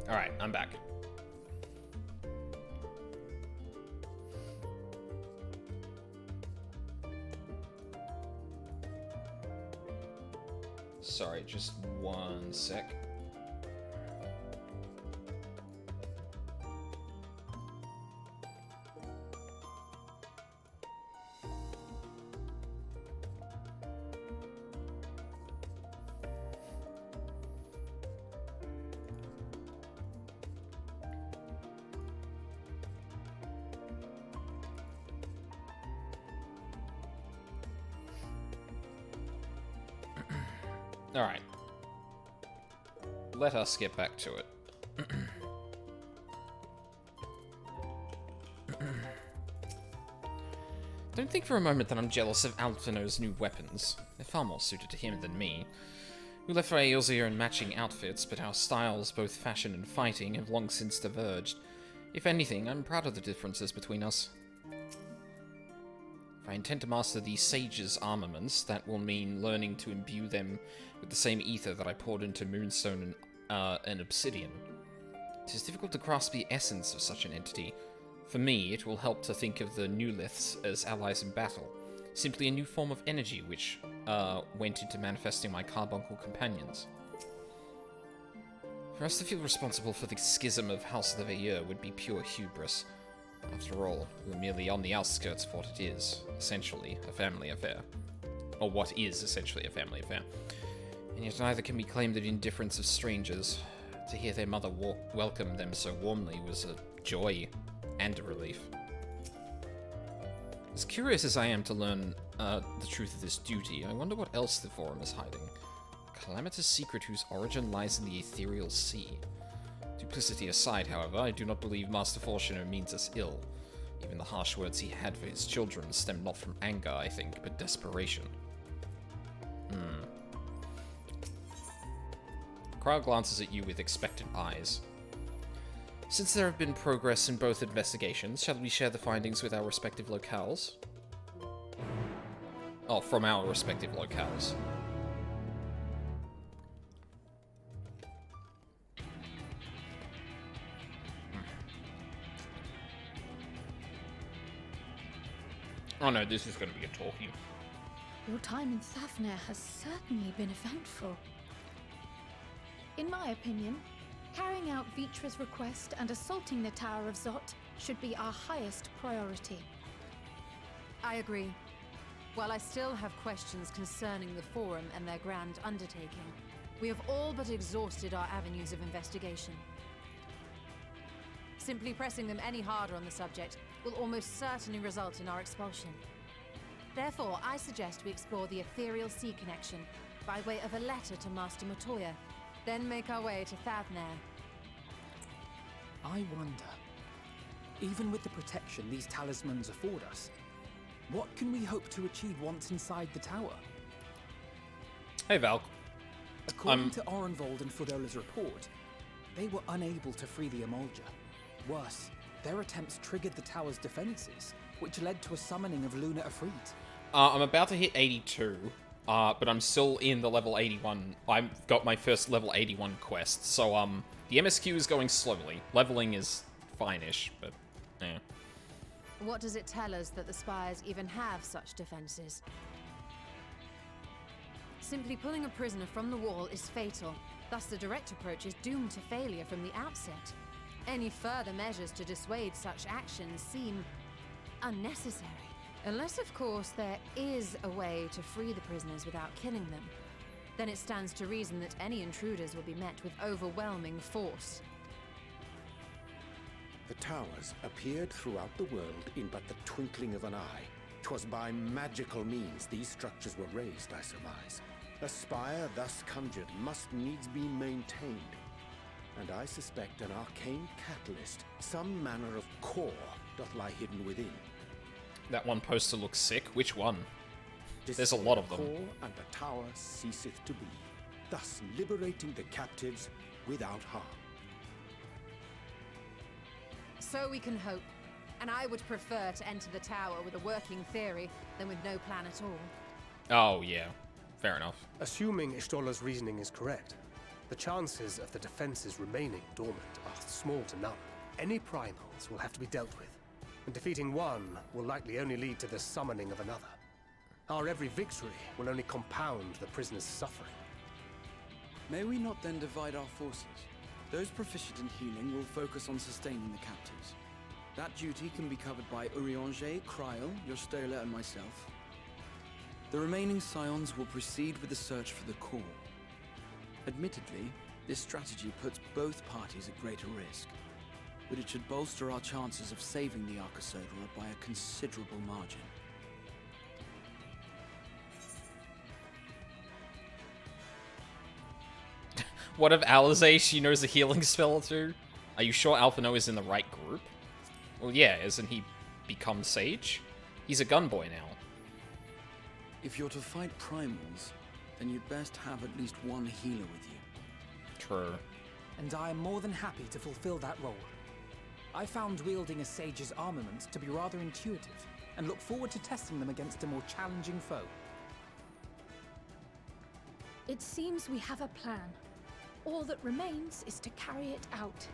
Speaker 1: Alright, I'm back. Sorry, just one sec. Alright. Let us get back to it. Don't think for a moment that I'm jealous of Alphino's new weapons. They're far more suited to him than me. We left Eorzea in matching outfits, but our styles, both fashion and fighting, have long since diverged. If anything, I'm proud of the differences between us. If I intend to master the Sage's armaments, that will mean learning to imbue them with the same ether that I poured into Moonstone and Obsidian. It is difficult to grasp the essence of such an entity. For me, it will help to think of the new Liths as allies in battle, simply a new form of energy which went into manifesting my carbuncle companions. For us to feel responsible for the schism of House of the Veilleur would be pure hubris. After all, we're merely on the outskirts of what it is, essentially a family affair. Or what is essentially a family affair. And yet neither can be claimed the indifference of strangers. To hear their mother welcome them so warmly was a joy and a relief. As curious as I am to learn the truth of this duty, I wonder what else the Forum is hiding. A calamitous secret whose origin lies in the ethereal sea. Duplicity aside, however, I do not believe Master Fortuner means us ill. Even the harsh words he had for his children stemmed not from anger, I think, but desperation. Crowd glances at you with expectant eyes. Since there have been progress in both investigations, shall we share the findings with our respective locales? Oh, from our respective locales. Oh no, this is going to be a talkie.
Speaker 4: Your time in Thafnir has certainly been eventful. In my opinion, carrying out Vitra's request and assaulting the Tower of Zot should be our highest priority.
Speaker 5: I agree. While I still have questions concerning the Forum and their grand undertaking, we have all but exhausted our avenues of investigation. Simply pressing them any harder on the subject will almost certainly result in our expulsion. Therefore, I suggest we explore the ethereal sea connection by way of a letter to Master Matoya, then make our way to Thafnir.
Speaker 6: I wonder, even with the protection these talismans afford us, what can we hope to achieve once inside the tower?
Speaker 1: Hey, Val.
Speaker 6: According to Orenvold and Fodola's report, they were unable to free the Emulger. Worse, their attempts triggered the tower's defenses, which led to a summoning of Luna Ifrit.
Speaker 1: I'm about to hit 82, but I'm still in the level 81. I've got my first level 81 quest, so the MSQ is going slowly. Leveling is fine-ish, but yeah.
Speaker 5: What does it tell us that the Spires even have such defenses? Simply pulling a prisoner from the wall is fatal, thus the direct approach is doomed to failure from the outset. Any further measures to dissuade such actions seem unnecessary. Unless, of course, there is a way to free the prisoners without killing them. Then it stands to reason that any intruders will be met with overwhelming force.
Speaker 3: The towers appeared throughout the world in but the twinkling of an eye. 'Twas by magical means these structures were raised, I surmise. A spire thus conjured must needs be maintained. and I suspect an arcane catalyst, some manner of core, doth lie hidden within.
Speaker 1: That one poster looks sick. Which one? There's a lot of them.
Speaker 3: Core and the tower ceaseth to be, thus liberating the captives without harm.
Speaker 5: So we can hope. And I would prefer to enter the tower with a working theory than with no plan at all.
Speaker 1: Oh, yeah. Fair enough.
Speaker 17: Assuming Ishtola's reasoning is correct, the chances of the defenses remaining dormant are small to none. Any primals will have to be dealt with, and defeating one will likely only lead to the summoning of another. Our every victory will only compound the prisoner's suffering.
Speaker 12: May we not then divide our forces? Those proficient in healing will focus on sustaining the captives. That duty can be covered by Urianger, Kryl, Yostola, and myself. The remaining scions will proceed with the search for the core. Admittedly, this strategy puts both parties at greater risk, but it should bolster our chances of saving the Arcosodra by a considerable margin.
Speaker 1: What of Alizé? She knows a healing spell or two? Are you sure Alphino is in the right group? Well, yeah, isn't he become Sage? He's a gunboy now.
Speaker 12: If you're to fight primals, then you'd best have at least one healer with you.
Speaker 1: True.
Speaker 6: And I am more than happy to fulfill that role. I found wielding a sage's armament to be rather intuitive, and look forward to testing them against a more challenging foe.
Speaker 4: It seems we have a plan. All that remains is to carry it out.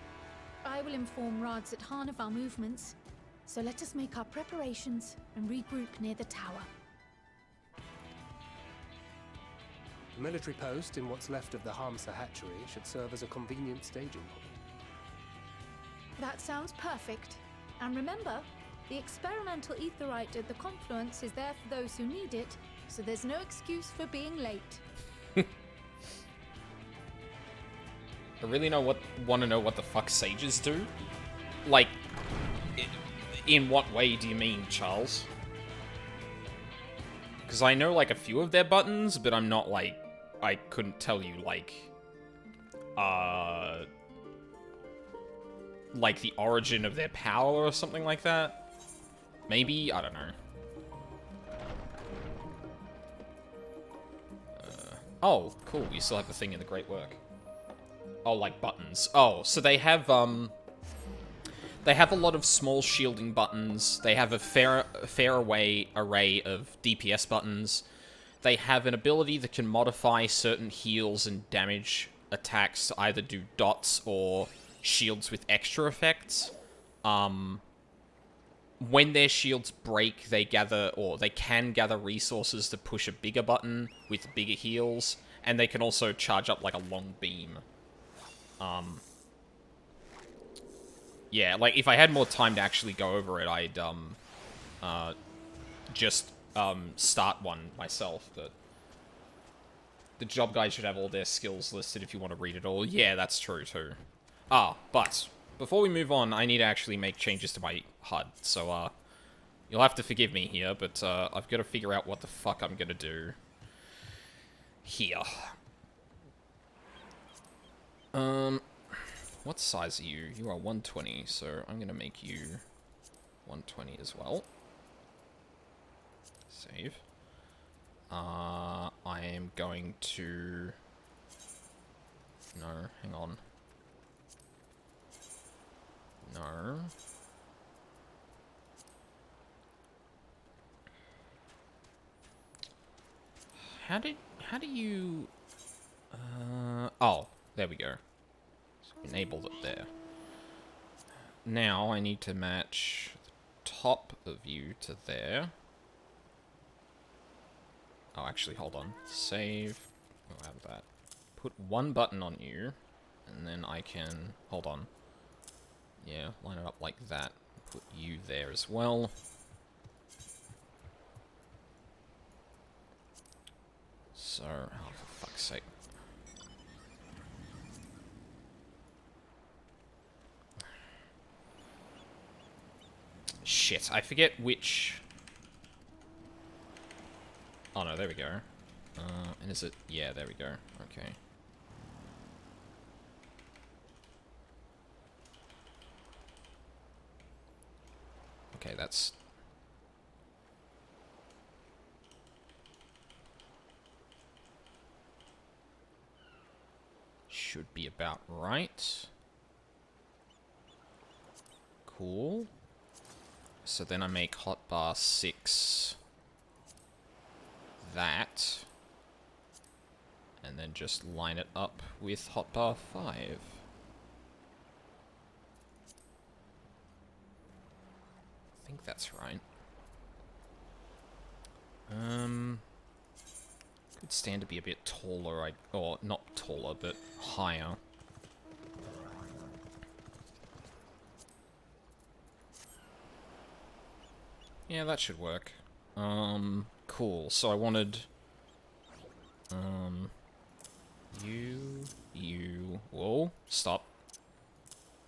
Speaker 4: I will inform Rads at Han of our movements, so let us make our preparations and regroup near the tower.
Speaker 17: The military post in what's left of the Hamsa hatchery should serve as a convenient staging point.
Speaker 4: That sounds perfect. And remember, the experimental aetherite at the confluence is there for those who need it, so there's no excuse for being late.
Speaker 1: I really want to know what the fuck sages do. Like, in what way do you mean, Charles? Because I know, like, a few of their buttons, but I'm not, like, I couldn't tell you, like the origin of their power or something like that. Maybe? I don't know. Oh, cool. You still have the thing in the great work. Oh, like buttons. Oh, so they have a lot of small shielding buttons. They have a fair array of DPS buttons. They have an ability that can modify certain heals and damage attacks to either do dots or shields with extra effects. When their shields break, they can gather resources to push a bigger button with bigger heals, and they can also charge up like a long beam. Yeah, like if I had more time to actually go over it, I'd just start one myself, but the job guide should have all their skills listed if you want to read it all. Yeah, that's true too. But before we move on, I need to actually make changes to my HUD, so you'll have to forgive me here, but I've got to figure out what the fuck I'm gonna do here. What size are you? You are 120, so I'm gonna make you 120 as well. Save. I am going to... No, hang on. No. How do you... Oh, there we go. So enable it there. Now I need to match the top of you to there. Oh, actually, hold on. Save. We'll have that. Put one button on you, and then I can... Hold on. Yeah, line it up like that. Put you there as well. So, oh, for fuck's sake. Shit, I forget which... Oh no, there we go. And is it... Yeah, there we go. Okay. Okay, that's... should be about right. Cool. So then I make hotbar 6 that. And then just line it up with hotbar 5. I think that's right. Could stand to be a bit taller, or not taller, but higher. Yeah, that should work. Cool. So I wanted, whoa, stop.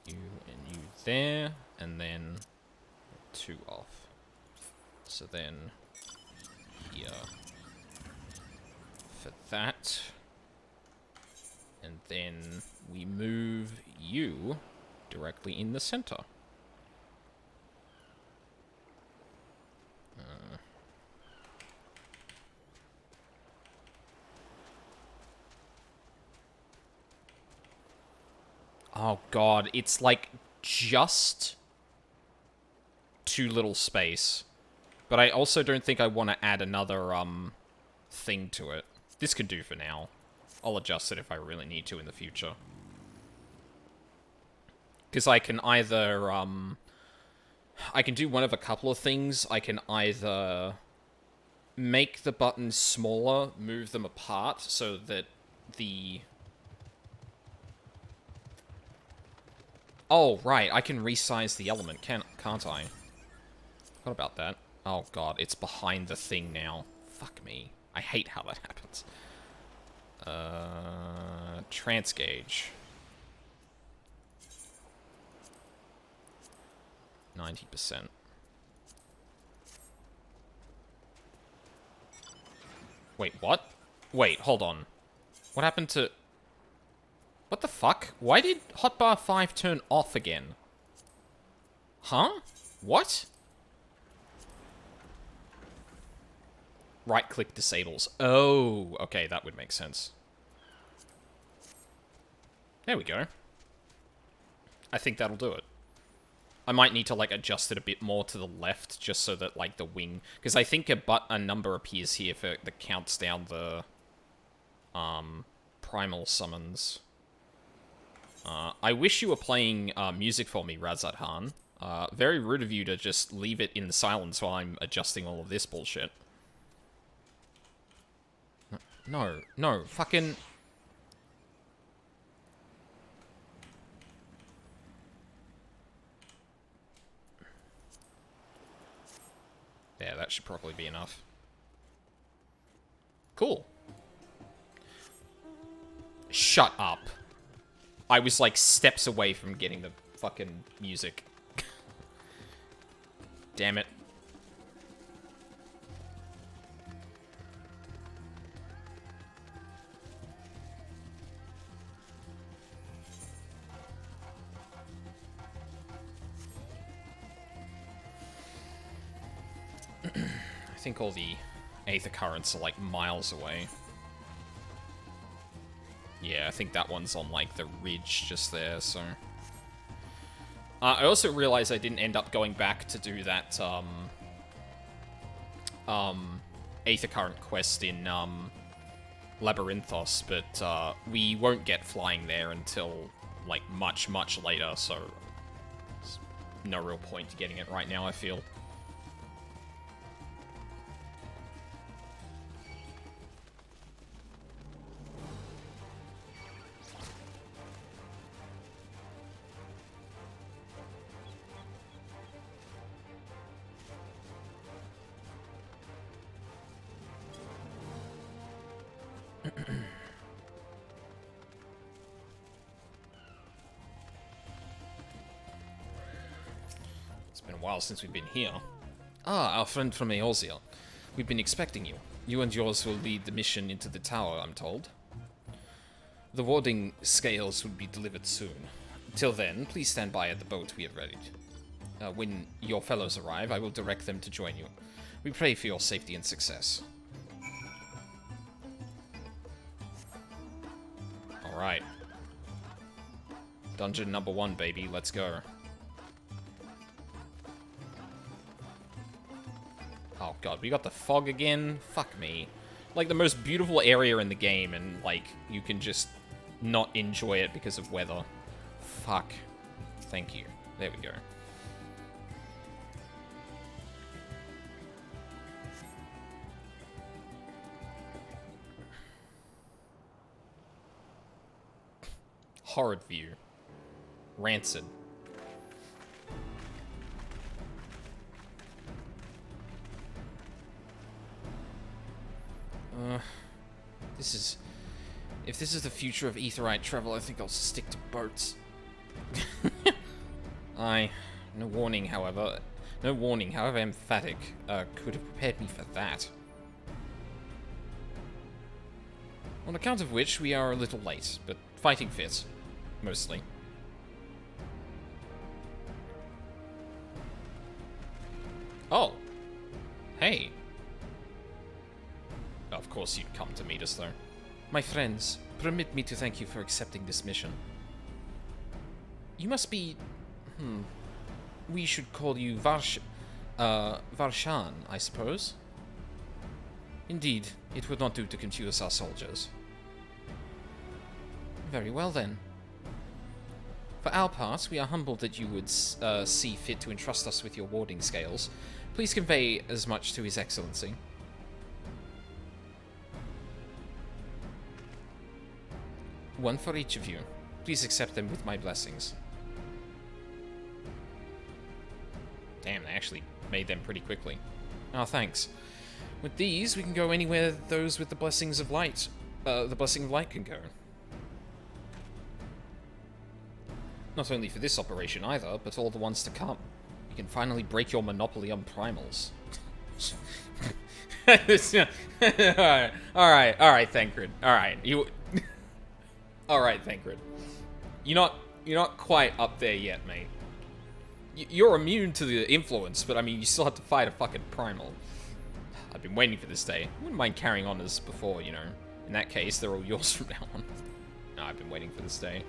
Speaker 1: You and you there, and then 2 off. So then, here. For that. And then we move you directly in the center. Oh god, it's like just too little space. But I also don't think I want to add another thing to it. This could do for now. I'll adjust it if I really need to in the future. Because I can either I can do one of a couple of things. I can either make the buttons smaller, move them apart so that the... Oh, right, I can resize the element, can't I? What about that? Oh god, it's behind the thing now. Fuck me. I hate how that happens. Trance gauge. 90%. Wait, what? Wait, hold on. What happened to... What the fuck? Why did hotbar 5 turn off again? Huh? What? Right-click disables. Oh, okay, that would make sense. There we go. I think that'll do it. I might need to, like, adjust it a bit more to the left, just so that, like, the wing... Because I think a number appears here for that counts down the... primal summons. I wish you were playing music for me, Razat Han. Very rude of you to just leave it in silence while I'm adjusting all of this bullshit. No, no, fucking... Yeah, that should probably be enough. Cool. Shut up. I was like steps away from getting the fucking music. Damn it. I think all the Aether Currents are like miles away. Yeah, I think that one's on like the ridge just there, so... I also realized I didn't end up going back to do that, Aether Current quest in, Labyrinthos, but, we won't get flying there until, like, much, much later, so... There's no real point to getting it right now, I feel. It's been a while since we've been here. Ah, our friend from Eorzea. We've been expecting you. You and yours will lead the mission into the tower, I'm told. The warding scales will be delivered soon. Till then, please stand by at the boat we have readied. when your fellows arrive, I will direct them to join you. We pray for your safety and success. Alright. Dungeon number 1, baby. Let's go. Oh god, we got the fog again? Fuck me. Like, the most beautiful area in the game, and, like, you can just not enjoy it because of weather. Fuck. Thank you. There we go. Horrid view. Rancid. This is... If this is the future of Aetheryte travel, I think I'll stick to boats. No warning, however emphatic, could have prepared me for that. On account of which, we are a little late, but fighting fit. Mostly. Oh. Hey. Of course you'd come to meet us, though. My friends, permit me to thank you for accepting this mission. You must be... We should call you Varshan, I suppose? Indeed, it would not do to confuse our soldiers. Very well, then. For our part, we are humbled that you would see fit to entrust us with your warding scales. Please convey as much to His Excellency. One for each of you. Please accept them with my blessings. Damn, they actually made them pretty quickly. Ah, thanks. With these, we can go anywhere those with the blessings of light, the blessing of light can go. Not only for this operation either, but all the ones to come. You can finally break your monopoly on primals. Alright, Thancred. Alright, you... Alright, Thancred. You're not quite up there yet, mate. You're immune to the influence, but I mean, you still have to fight a fucking primal. I've been waiting for this day. I wouldn't mind carrying on as before, you know. In that case, they're all yours from now on. No, I've been waiting for this day.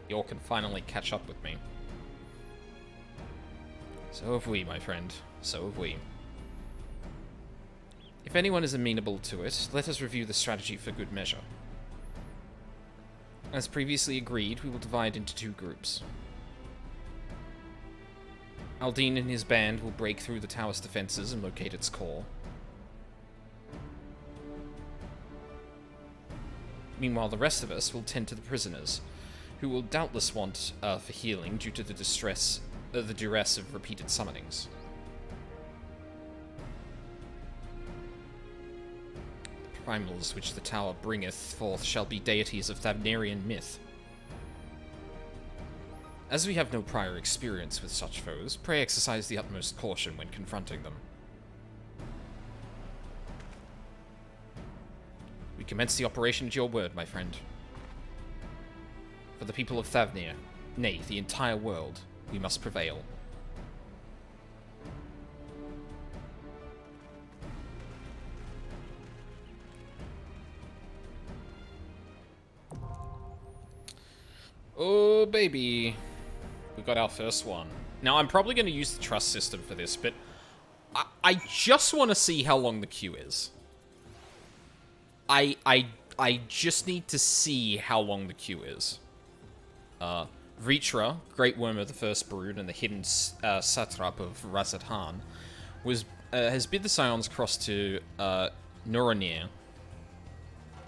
Speaker 1: You all can finally catch up with me. So have we, my friend. So have we. If anyone is amenable to it, let us review the strategy for good measure. As previously agreed, we will divide into 2 groups. Aldine and his band will break through the tower's defenses and locate its core. Meanwhile, the rest of us will tend to the prisoners, who will doubtless want for healing due to the duress of repeated summonings. The primals which the tower bringeth forth shall be deities of Thavnarian myth. As we have no prior experience with such foes, pray exercise the utmost caution when confronting them. We commence the operation at your word, my friend. For the people of Thavnir, nay, the entire world, we must prevail. Oh, baby. We got our first one. Now, I'm probably going to use the trust system for this, but I just want to see how long the queue is. I just need to see how long the queue is. Vritra, Great Worm of the First Brood and the hidden satrap of Razathan, has bid the Scions cross to Noronir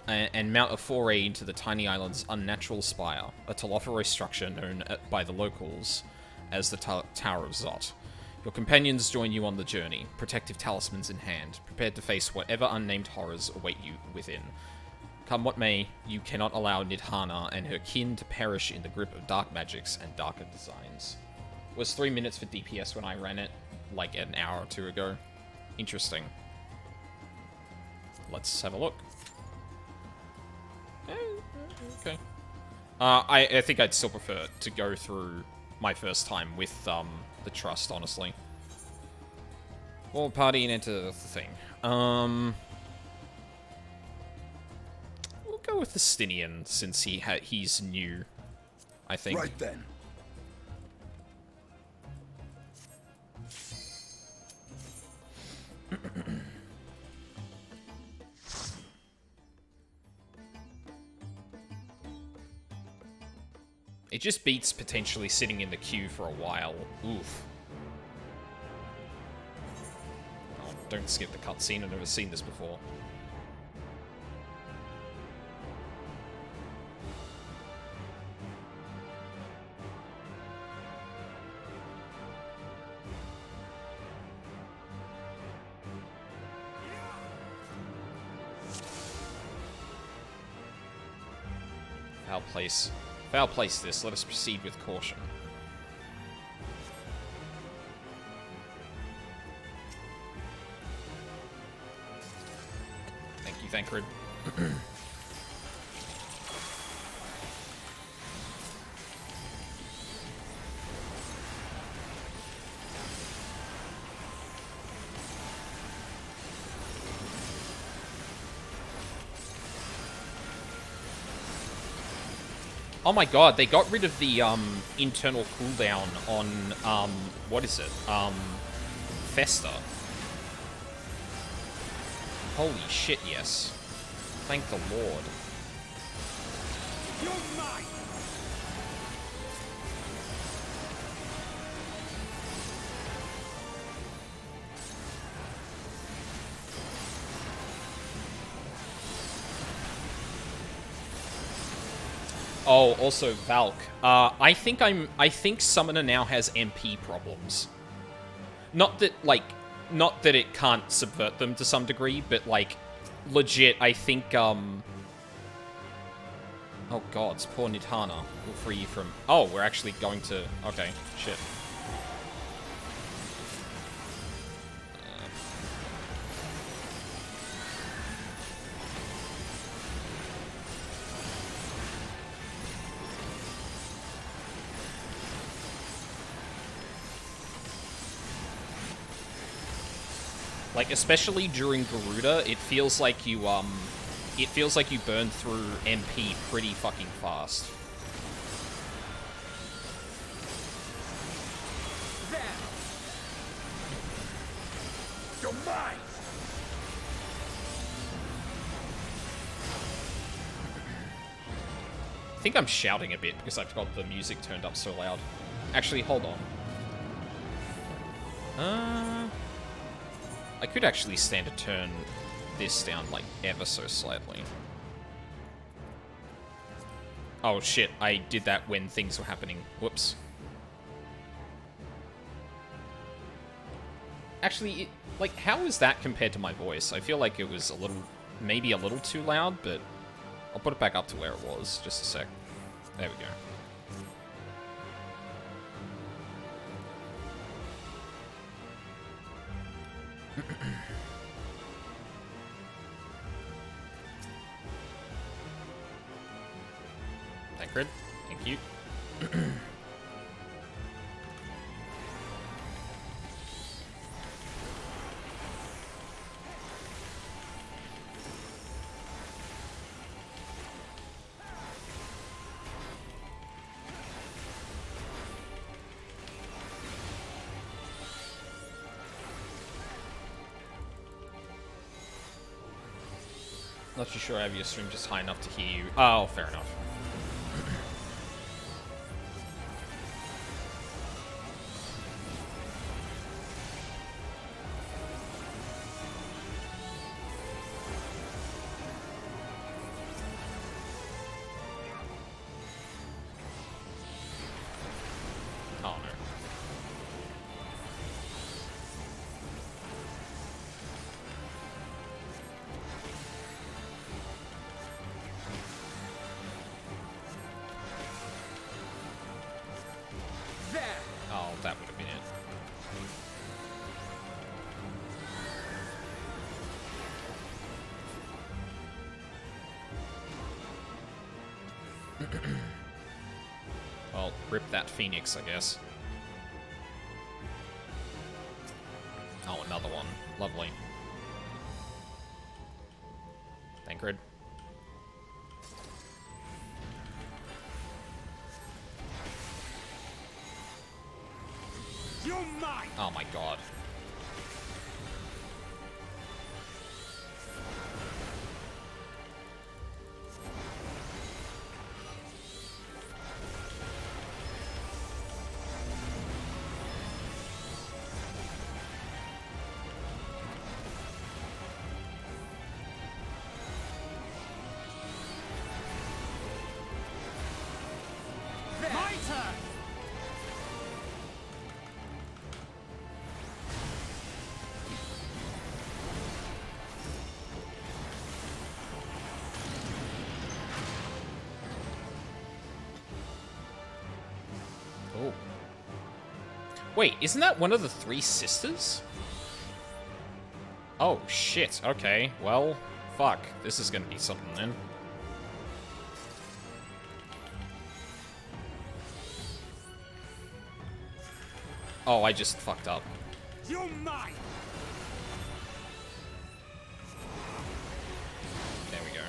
Speaker 1: and mount a foray into the tiny island's unnatural spire, a Telophoroi structure known by the locals as the Tower of Zot. Your companions join you on the journey, protective talismans in hand, prepared to face whatever unnamed horrors await you within. Come what may, you cannot allow Nidhana and her kin to perish in the grip of dark magics and darker designs. It was 3 minutes for DPS when I ran it, like an hour or 2 ago. Interesting. Let's have a look. Okay. I think I'd still prefer to go through my first time with the Trust, honestly. Well, party and enter the thing. We'll go with the Stinian since he's new, I think.
Speaker 11: Right then.
Speaker 1: It just beats potentially sitting in the queue for a while. Oof. Oh, don't skip the cutscene. I've never seen this before. Foul place. Foul place this. Let us proceed with caution. Thank you, Thancred. Oh my god, they got rid of the internal cooldown on what is it? Festa. Holy shit, yes. Thank the Lord.
Speaker 15: You're mine!
Speaker 1: Oh, also Valk. I think Summoner now has MP problems. Not that it can't subvert them to some degree, but like legit, I think oh gods, poor Nidhana. We'll free you from we're actually going to okay, shit. Like, especially during Garuda, it feels like you burn through MP pretty fucking fast.
Speaker 15: There! You're mine!
Speaker 1: I think I'm shouting a bit because I've got the music turned up so loud. Actually, hold on. I could actually stand to turn this down, like, ever so slightly. Oh, shit. I did that when things were happening. Whoops. Actually, like, how is that compared to my voice? I feel like it was maybe a little too loud, but I'll put it back up to where it was. Just a sec. There we go. Thancred, thank you. Not too sure I have your stream just high enough to hear you. Oh, fair enough. Oh, no. Oh, that would have been it. Well, Rip that phoenix, I guess. Oh, another one. Lovely. Thancred.
Speaker 15: You're mine!
Speaker 1: Oh my god.
Speaker 15: My turn!
Speaker 1: Oh. Wait, isn't that one of the three sisters? Oh, shit. Okay, well, fuck. This is gonna be something then. Oh, I just fucked up.
Speaker 15: You're mine!
Speaker 1: There we go.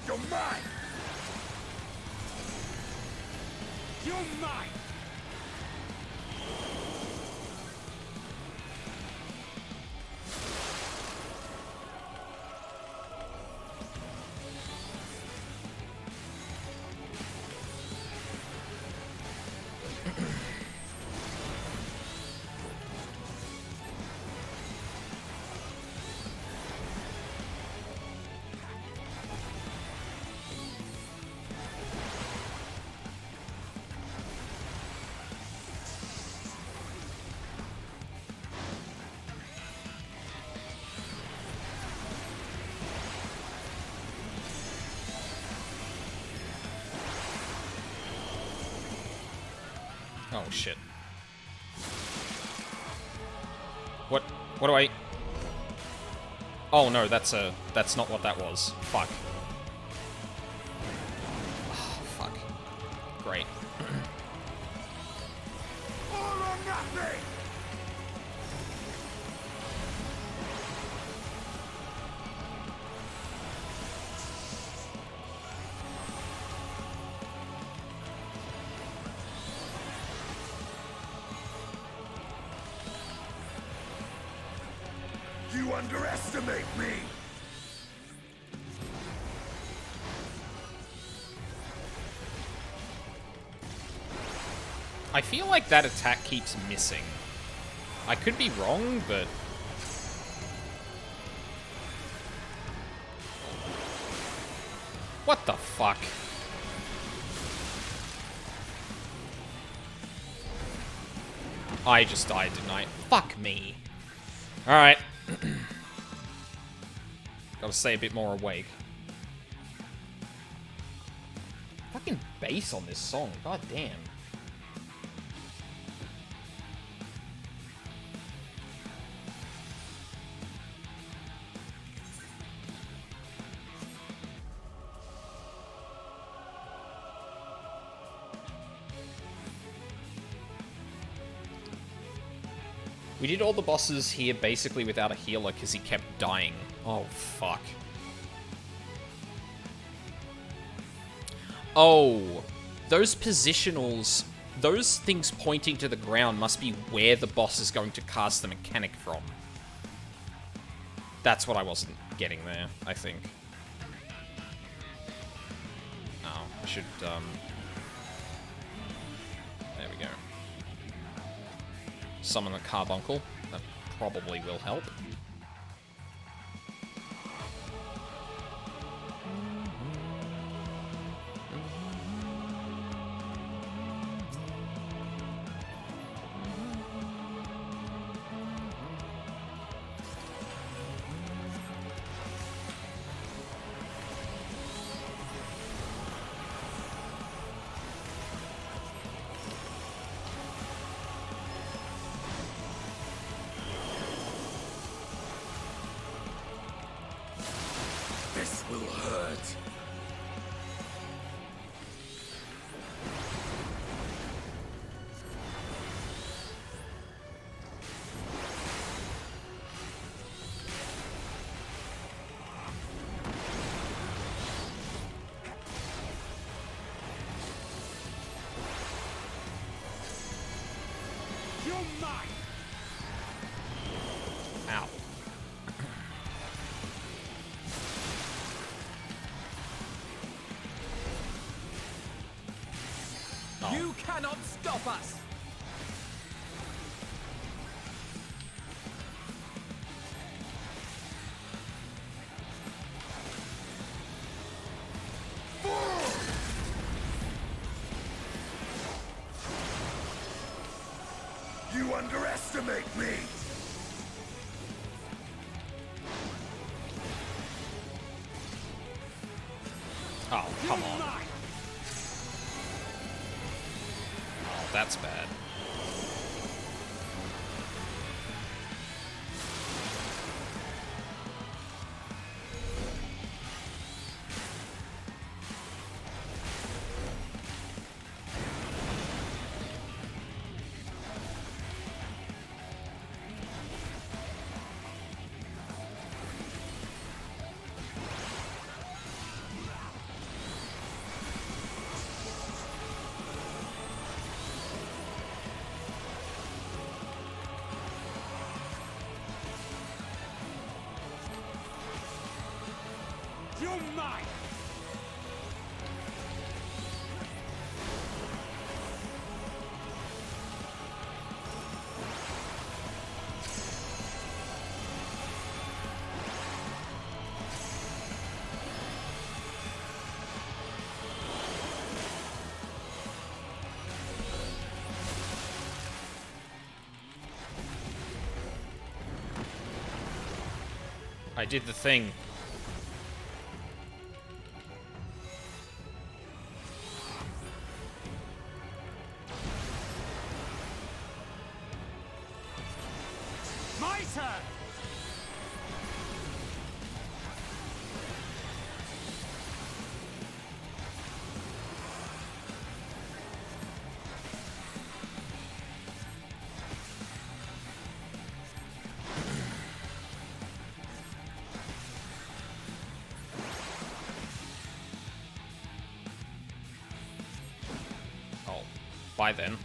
Speaker 15: You're mine! You're mine!
Speaker 1: Oh, shit. What do I... Oh, no, that's not what that was. Fuck. Oh, fuck. Great.
Speaker 15: All or nothing! You underestimate me!
Speaker 1: I feel like that attack keeps missing. I could be wrong, but... What the fuck? I just died, didn't I? Fuck me. Alright. Gotta stay a bit more awake. Fucking bass on this song, god damn. We did all the bosses here basically without a healer because he kept dying. Oh, fuck. Oh, those positionals, those things pointing to the ground must be where the boss is going to cast the mechanic from. That's what I wasn't getting there, I think. Oh, I should, there we go. Summon the carbuncle. That probably will help.
Speaker 15: it!
Speaker 12: You're mine!
Speaker 1: Ow. Oh.
Speaker 12: You cannot stop us!
Speaker 15: You underestimate me!
Speaker 1: Oh, come on. Oh, that's bad.
Speaker 12: You're mine!
Speaker 1: I did the thing.
Speaker 12: My turn!
Speaker 1: Oh, bye then.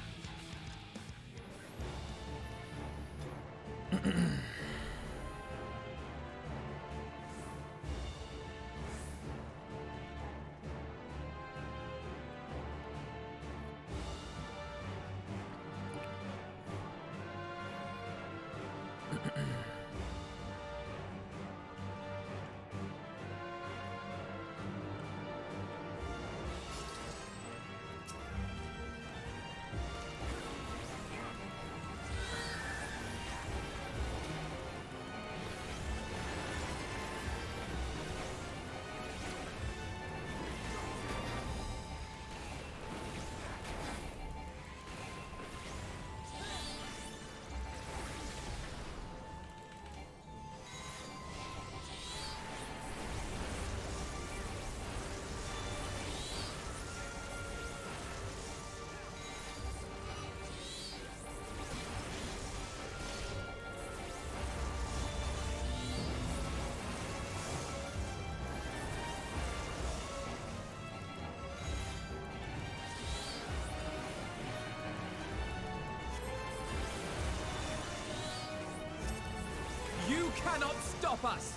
Speaker 12: You cannot stop us!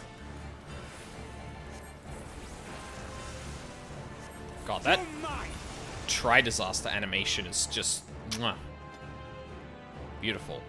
Speaker 1: God, that tri-disaster animation is just mwah, beautiful.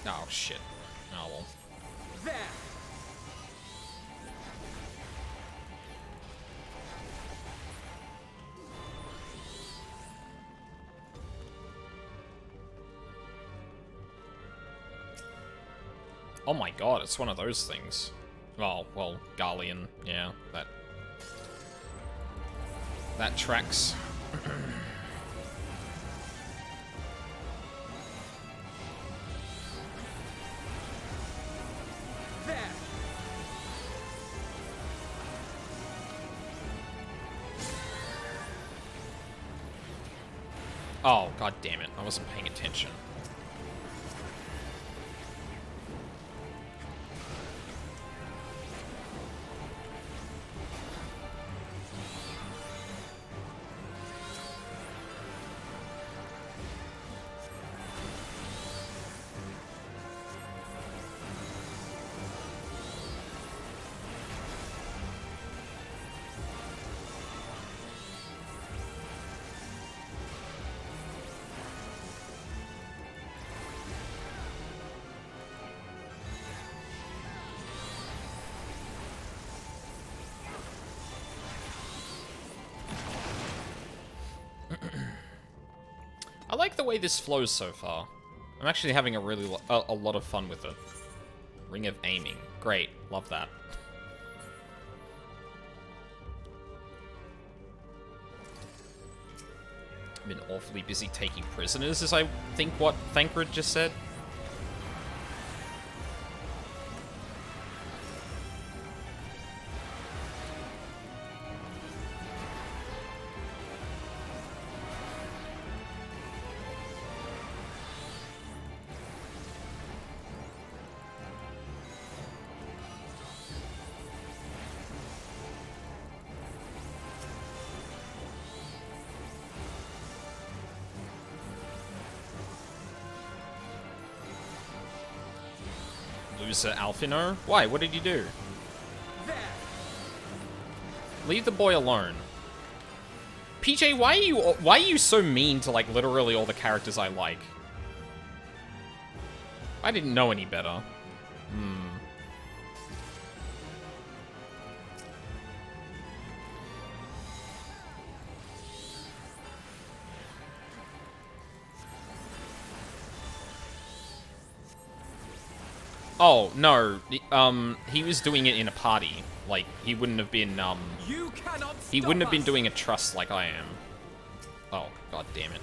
Speaker 1: Oh shit. Oh well.
Speaker 12: There!
Speaker 1: Oh my god, it's one of those things. Oh, well, Garlean, yeah, that tracks. Oh, god damn it, I wasn't paying attention. I like the way this flows so far. I'm actually having a really a lot of fun with it. Ring of Aiming. Great. Love that. I've been awfully busy taking prisoners, is I think what Thancred just said. Loser Alfino? Why? What did you do? Leave the boy alone. PJ, why are you so mean to, like, literally all the characters I like? I didn't know any better. Oh, no. He was doing it in a party. Like, he wouldn't have been, he wouldn't have been doing a trust like I am. Oh, god damn it.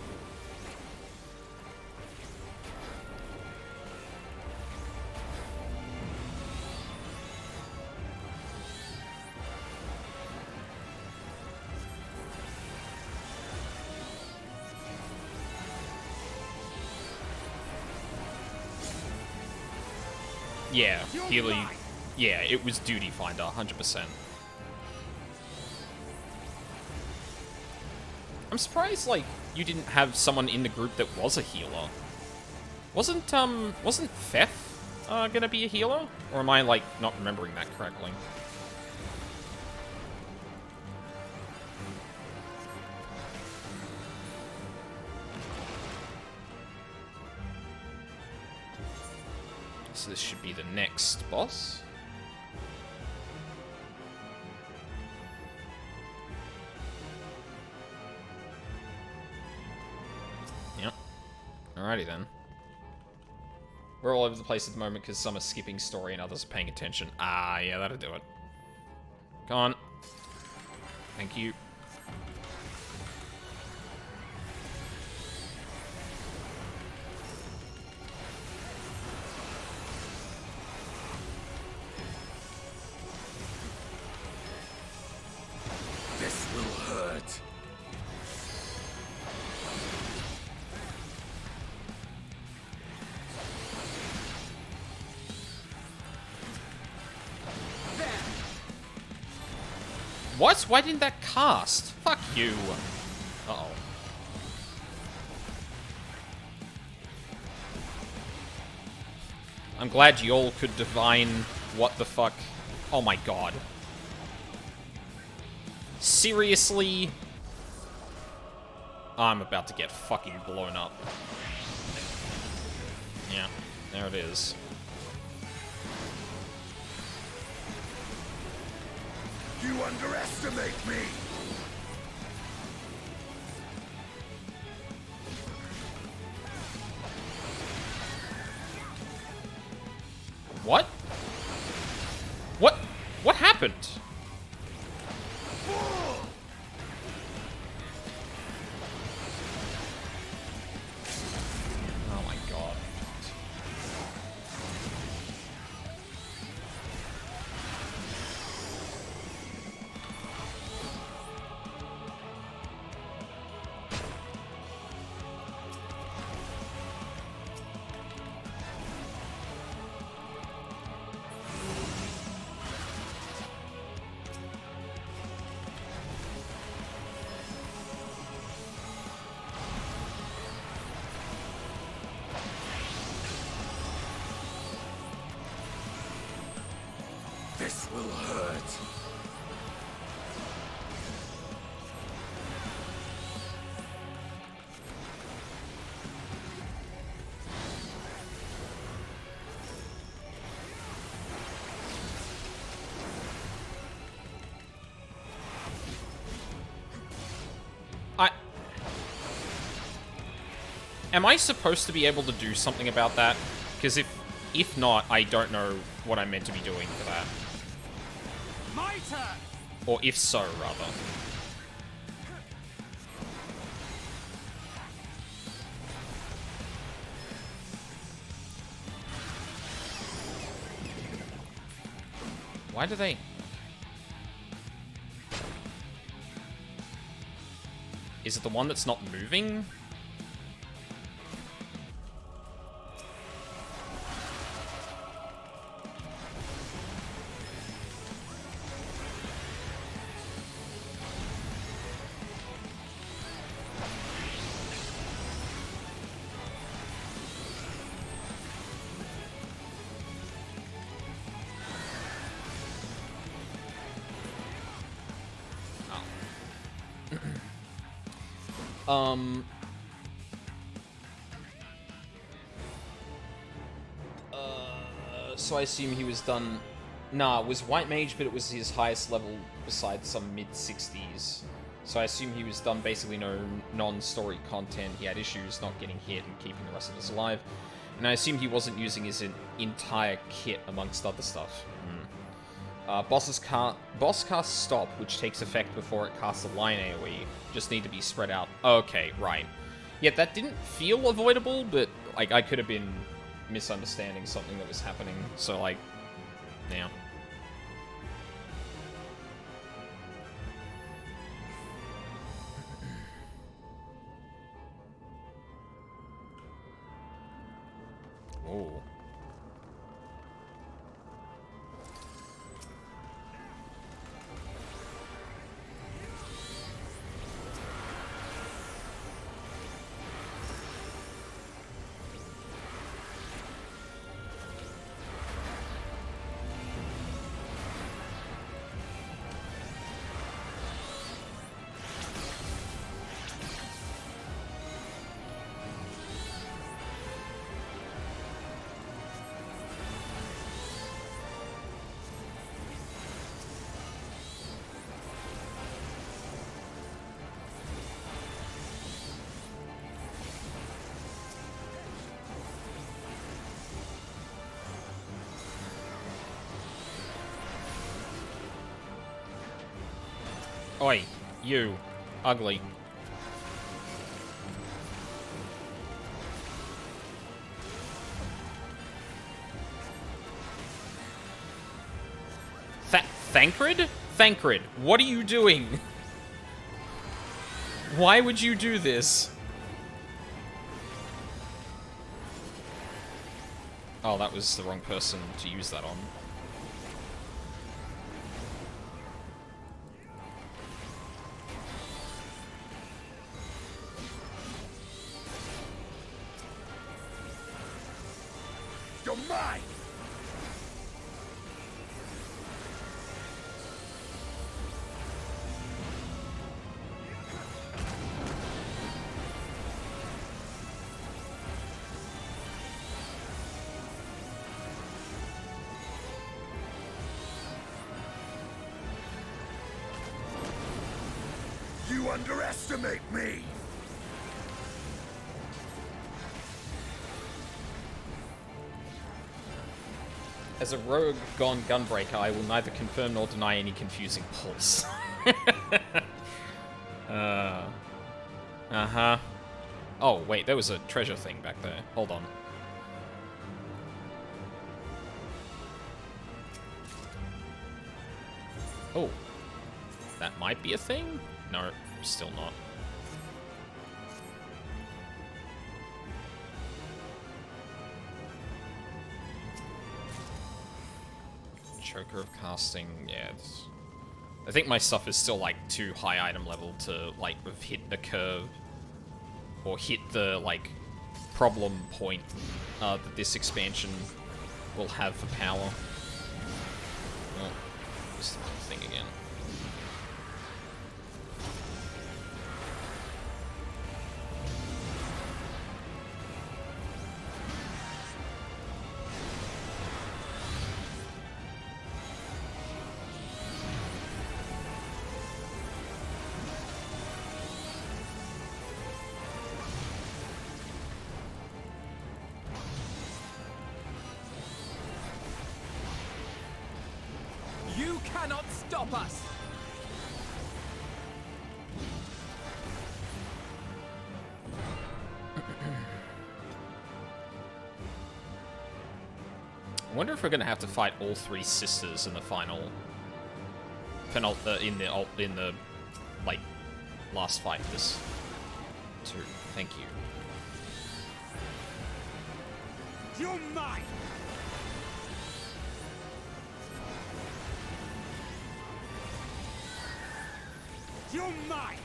Speaker 1: Yeah, Healy. Yeah, it was Duty Finder, 100%. I'm surprised, like, you didn't have someone in the group that was a healer. Wasn't Fef gonna be a healer? Or am I, like, not remembering that correctly? So this should be the next boss. Yep. Alrighty then. We're all over the place at the moment because some are skipping story and others are paying attention. Ah, yeah, that'll do it. Come on. Thank you. What? Why didn't that cast? Fuck you. Uh-oh. I'm glad you all could divine what the fuck. Oh my god. Seriously? I'm about to get fucking blown up. Yeah, there it is.
Speaker 15: You underestimate me!
Speaker 1: What? What? What happened? Oh my god.
Speaker 8: This will hurt.
Speaker 1: Am I supposed to be able to do something about that? Because if not, I don't know what I'm meant to be doing for that.
Speaker 7: My turn!
Speaker 1: Or if so, rather. Why do they... Is it the one that's not moving? So I assume he was done... Nah, it was White Mage, but it was his highest level besides some mid-60s. So I assume he was done basically no non-story content. He had issues not getting hit and keeping the rest of us alive. And I assume he wasn't using his entire kit amongst other stuff. Boss cast Stop, which takes effect before it casts a line AoE. Just need to be spread out. Okay, right. Yeah, that didn't feel avoidable, but like I could have been misunderstanding something that was happening. So like, yeah. Oh. Oi, you. Ugly. Thancred? Thancred, what are you doing? Why would you do this? Oh, that was the wrong person to use that on.
Speaker 8: You're mine! You underestimate me!
Speaker 1: As a rogue gone gunbreaker, I will neither confirm nor deny any confusing pulse. Uh-huh. Oh, wait, there was a treasure thing back there. Hold on. Oh. That might be a thing? No, still not. Choker of casting, yeah. I think my stuff is still, like, too high item level to, like, have hit the curve. Or hit the, like, problem point that this expansion will have for power. Oh, this thing again.
Speaker 6: You cannot stop us!
Speaker 1: I wonder if we're gonna have to fight all three sisters in the final, in the like last fight. This too. Thank you.
Speaker 15: You're mine! You're mine!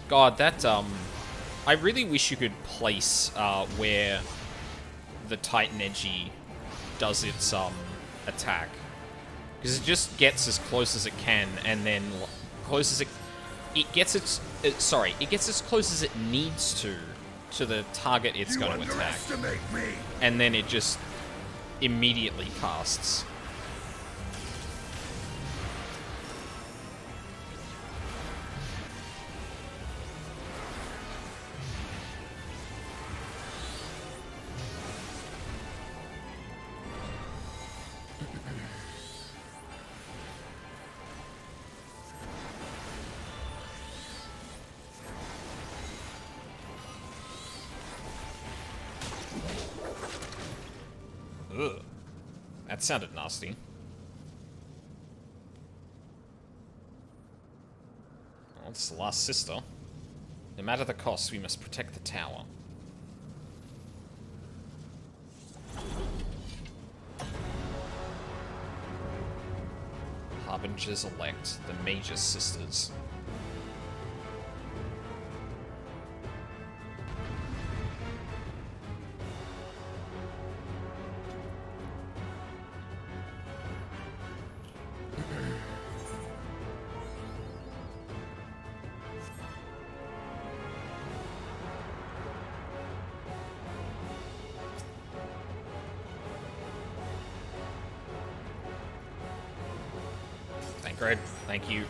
Speaker 1: God, that, I really wish you could place, where the Titan Edgy does its, attack. Because it just gets as close as it can, and then close as it gets it gets as close as it needs to the target it's going to attack. And then it just immediately casts. Ugh. That sounded nasty. Well, it's the last sister. No matter the cost, we must protect the tower. Harbingers elect, the Major Sisters. Great, thank you.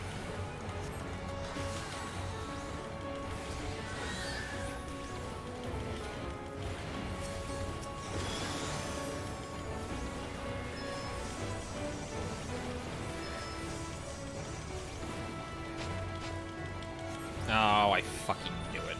Speaker 1: Oh, I fucking knew it.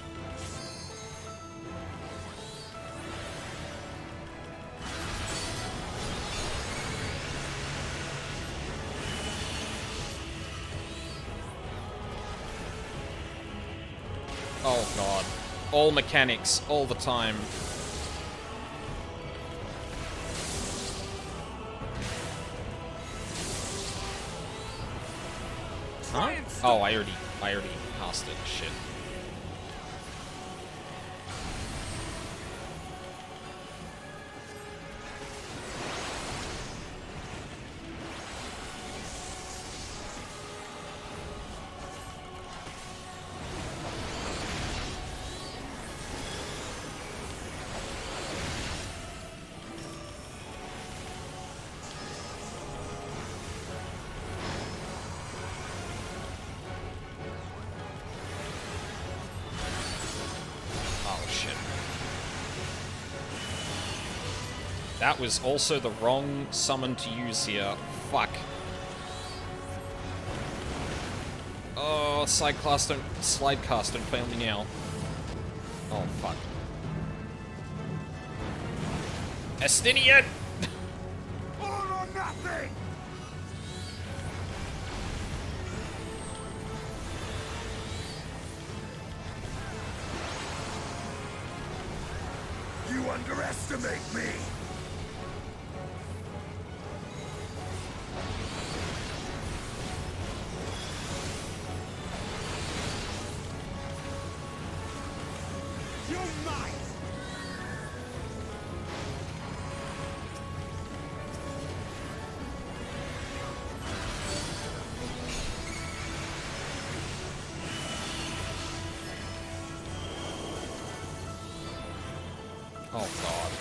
Speaker 1: Oh god. All mechanics, all the time. Huh? Oh, I already I already cast it. Shit. That was also the wrong summon to use here. Fuck. Oh, slide cast don't fail me now. Oh, fuck. Estinian!
Speaker 15: All or nothing! You underestimate me!
Speaker 1: Oh, God.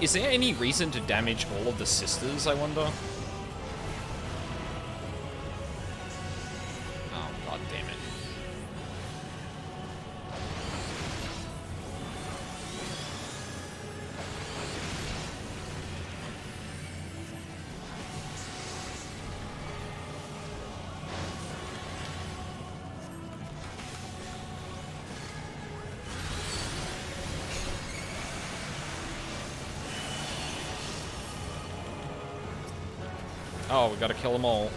Speaker 1: Is there any reason to damage all of the sisters, I wonder? Oh, God damn it. Oh, we gotta kill them all.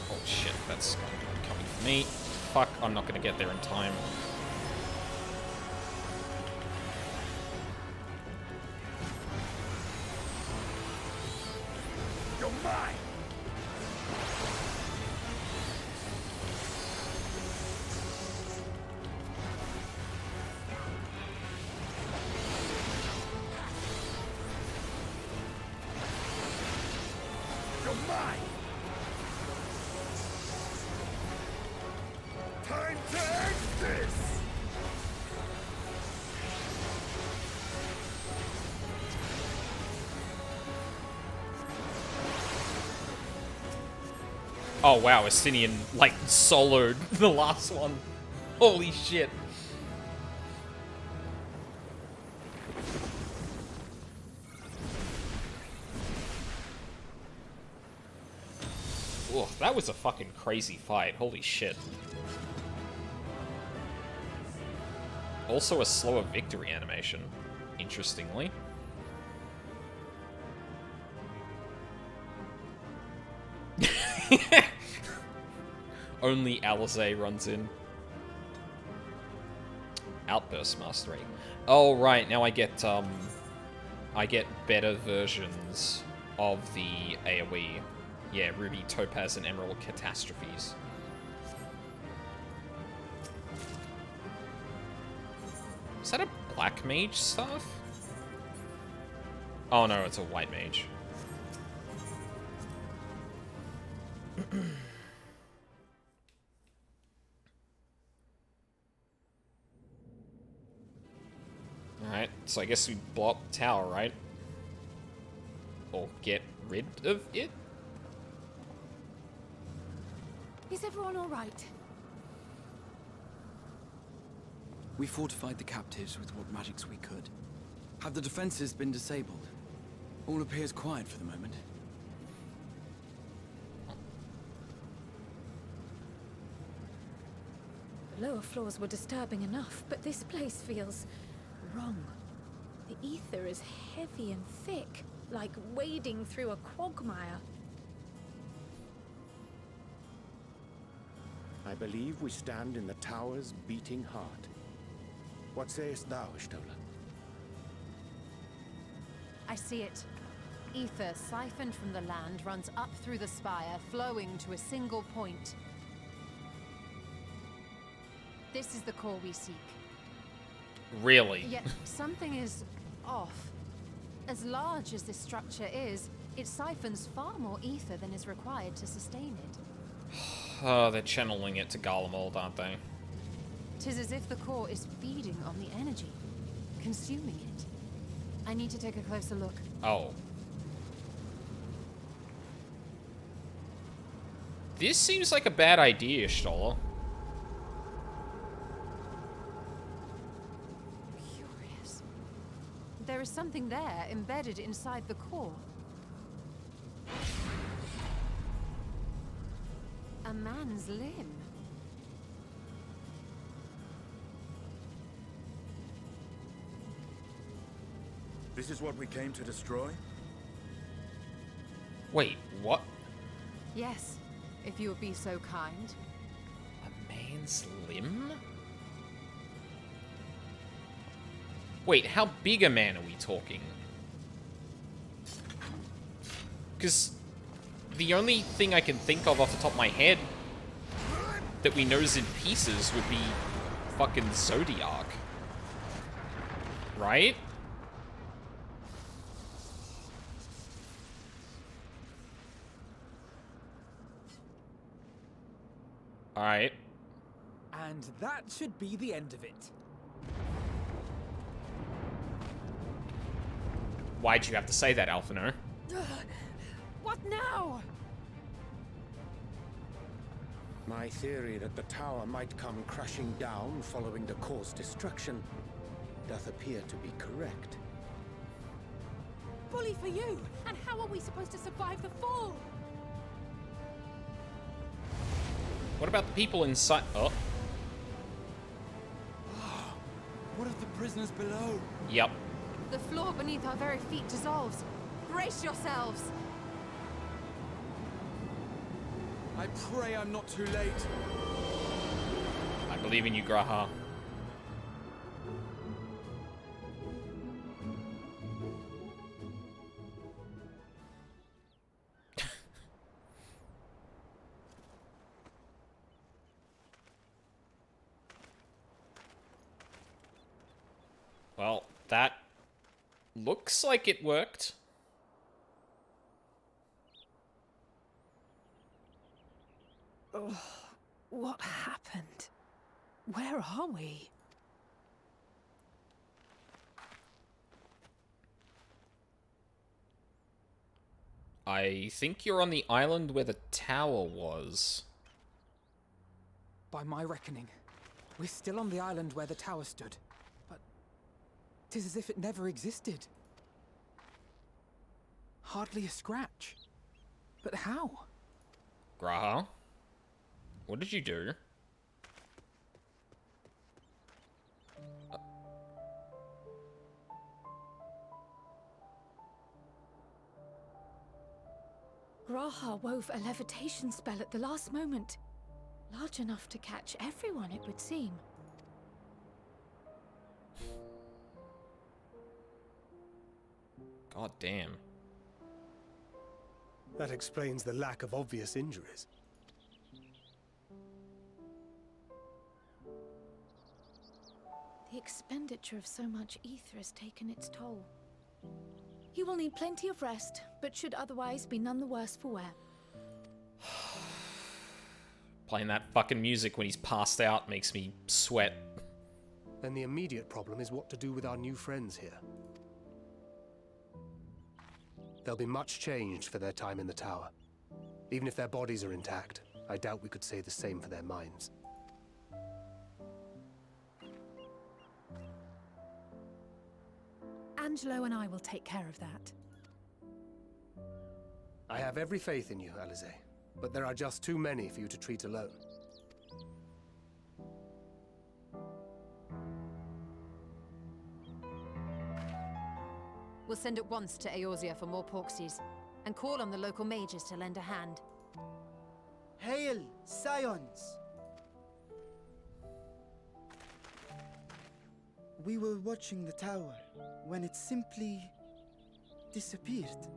Speaker 1: Oh shit, that's gonna be coming for me. Fuck, I'm not gonna get there in time.
Speaker 15: You're mine! Mine! Time to end this!
Speaker 1: Oh wow, Estinian, like, soloed the last one. Holy shit. Oh, that was a fucking crazy fight. Holy shit. Also a slower victory animation, interestingly. Only Alizé runs in. Outburst Mastery. Oh, right, now I get better versions of the AoE. Yeah, Ruby, Topaz, and Emerald Catastrophes. Is that a black mage staff? Oh no, it's a white mage. Alright, so I guess we blow up the tower, right? Or get rid of it?
Speaker 2: Is everyone all right?
Speaker 12: We fortified the captives with what magics we could. Have the defenses been disabled? All appears quiet for the moment.
Speaker 4: The lower floors were disturbing enough, but this place feels wrong. The ether is heavy and thick, like wading through a quagmire.
Speaker 18: I believe we stand in the tower's beating heart. What sayest thou, Stola?
Speaker 5: I see it. Ether siphoned from the land runs up through the spire, flowing to a single point. This is the core we seek.
Speaker 1: Really?
Speaker 5: Yet something is off. As large as this structure is, it siphons far more ether than is required to sustain it.
Speaker 1: Oh, they're channeling it to Garlemald, aren't they?
Speaker 5: 'Tis as if the core is feeding on the energy, consuming it. I need to take a closer look.
Speaker 1: Oh. This seems like a bad idea, Stola.
Speaker 5: Curious. There is something there embedded inside the core. A man's limb.
Speaker 15: This is what we came to destroy?
Speaker 1: Wait, what?
Speaker 5: Yes, if you would be so kind.
Speaker 1: A man's limb? Wait, how big a man are we talking? Because the only thing I can think of off the top of my head that we know is in pieces would be fucking Zodiac. Right? Alright.
Speaker 6: And that should be the end of it.
Speaker 1: Why'd you have to say that, Alphino?
Speaker 2: What now?
Speaker 18: My theory that the tower might come crashing down following the core's destruction doth appear to be correct.
Speaker 2: Bully for you! And how are we supposed to survive the fall?
Speaker 1: What about the people inside? Oh.
Speaker 12: What of the prisoners below?
Speaker 1: Yep.
Speaker 5: The floor beneath our very feet dissolves. Brace yourselves!
Speaker 12: I pray I'm not too late.
Speaker 1: I believe in you, Graha. Well, that looks like it worked.
Speaker 2: Oh, what happened? Where are we?
Speaker 1: I think you're on the island where the tower was.
Speaker 6: By my reckoning, we're still on the island where the tower stood. But 'tis as if it never existed. Hardly a scratch. But how?
Speaker 1: Graha? What did you do?
Speaker 4: Graha wove a levitation spell at the last moment. Large enough to catch everyone, it would seem.
Speaker 1: God damn.
Speaker 17: That explains the lack of obvious injuries.
Speaker 4: The expenditure of so much ether has taken its toll. He will need plenty of rest, but should otherwise be none the worse for wear.
Speaker 1: Playing that fucking music when he's passed out makes me sweat.
Speaker 17: Then the immediate problem is what to do with our new friends here. They'll be much changed for their time in the tower. Even if their bodies are intact, I doubt we could say the same for their minds.
Speaker 2: Angelo and I will take care of that.
Speaker 17: I have every faith in you, Alize, but there are just too many for you to treat alone.
Speaker 5: We'll send at once to Eorzea for more porksies, and call on the local mages to lend a hand.
Speaker 19: Hail, Scions! We were watching the tower when it simply disappeared.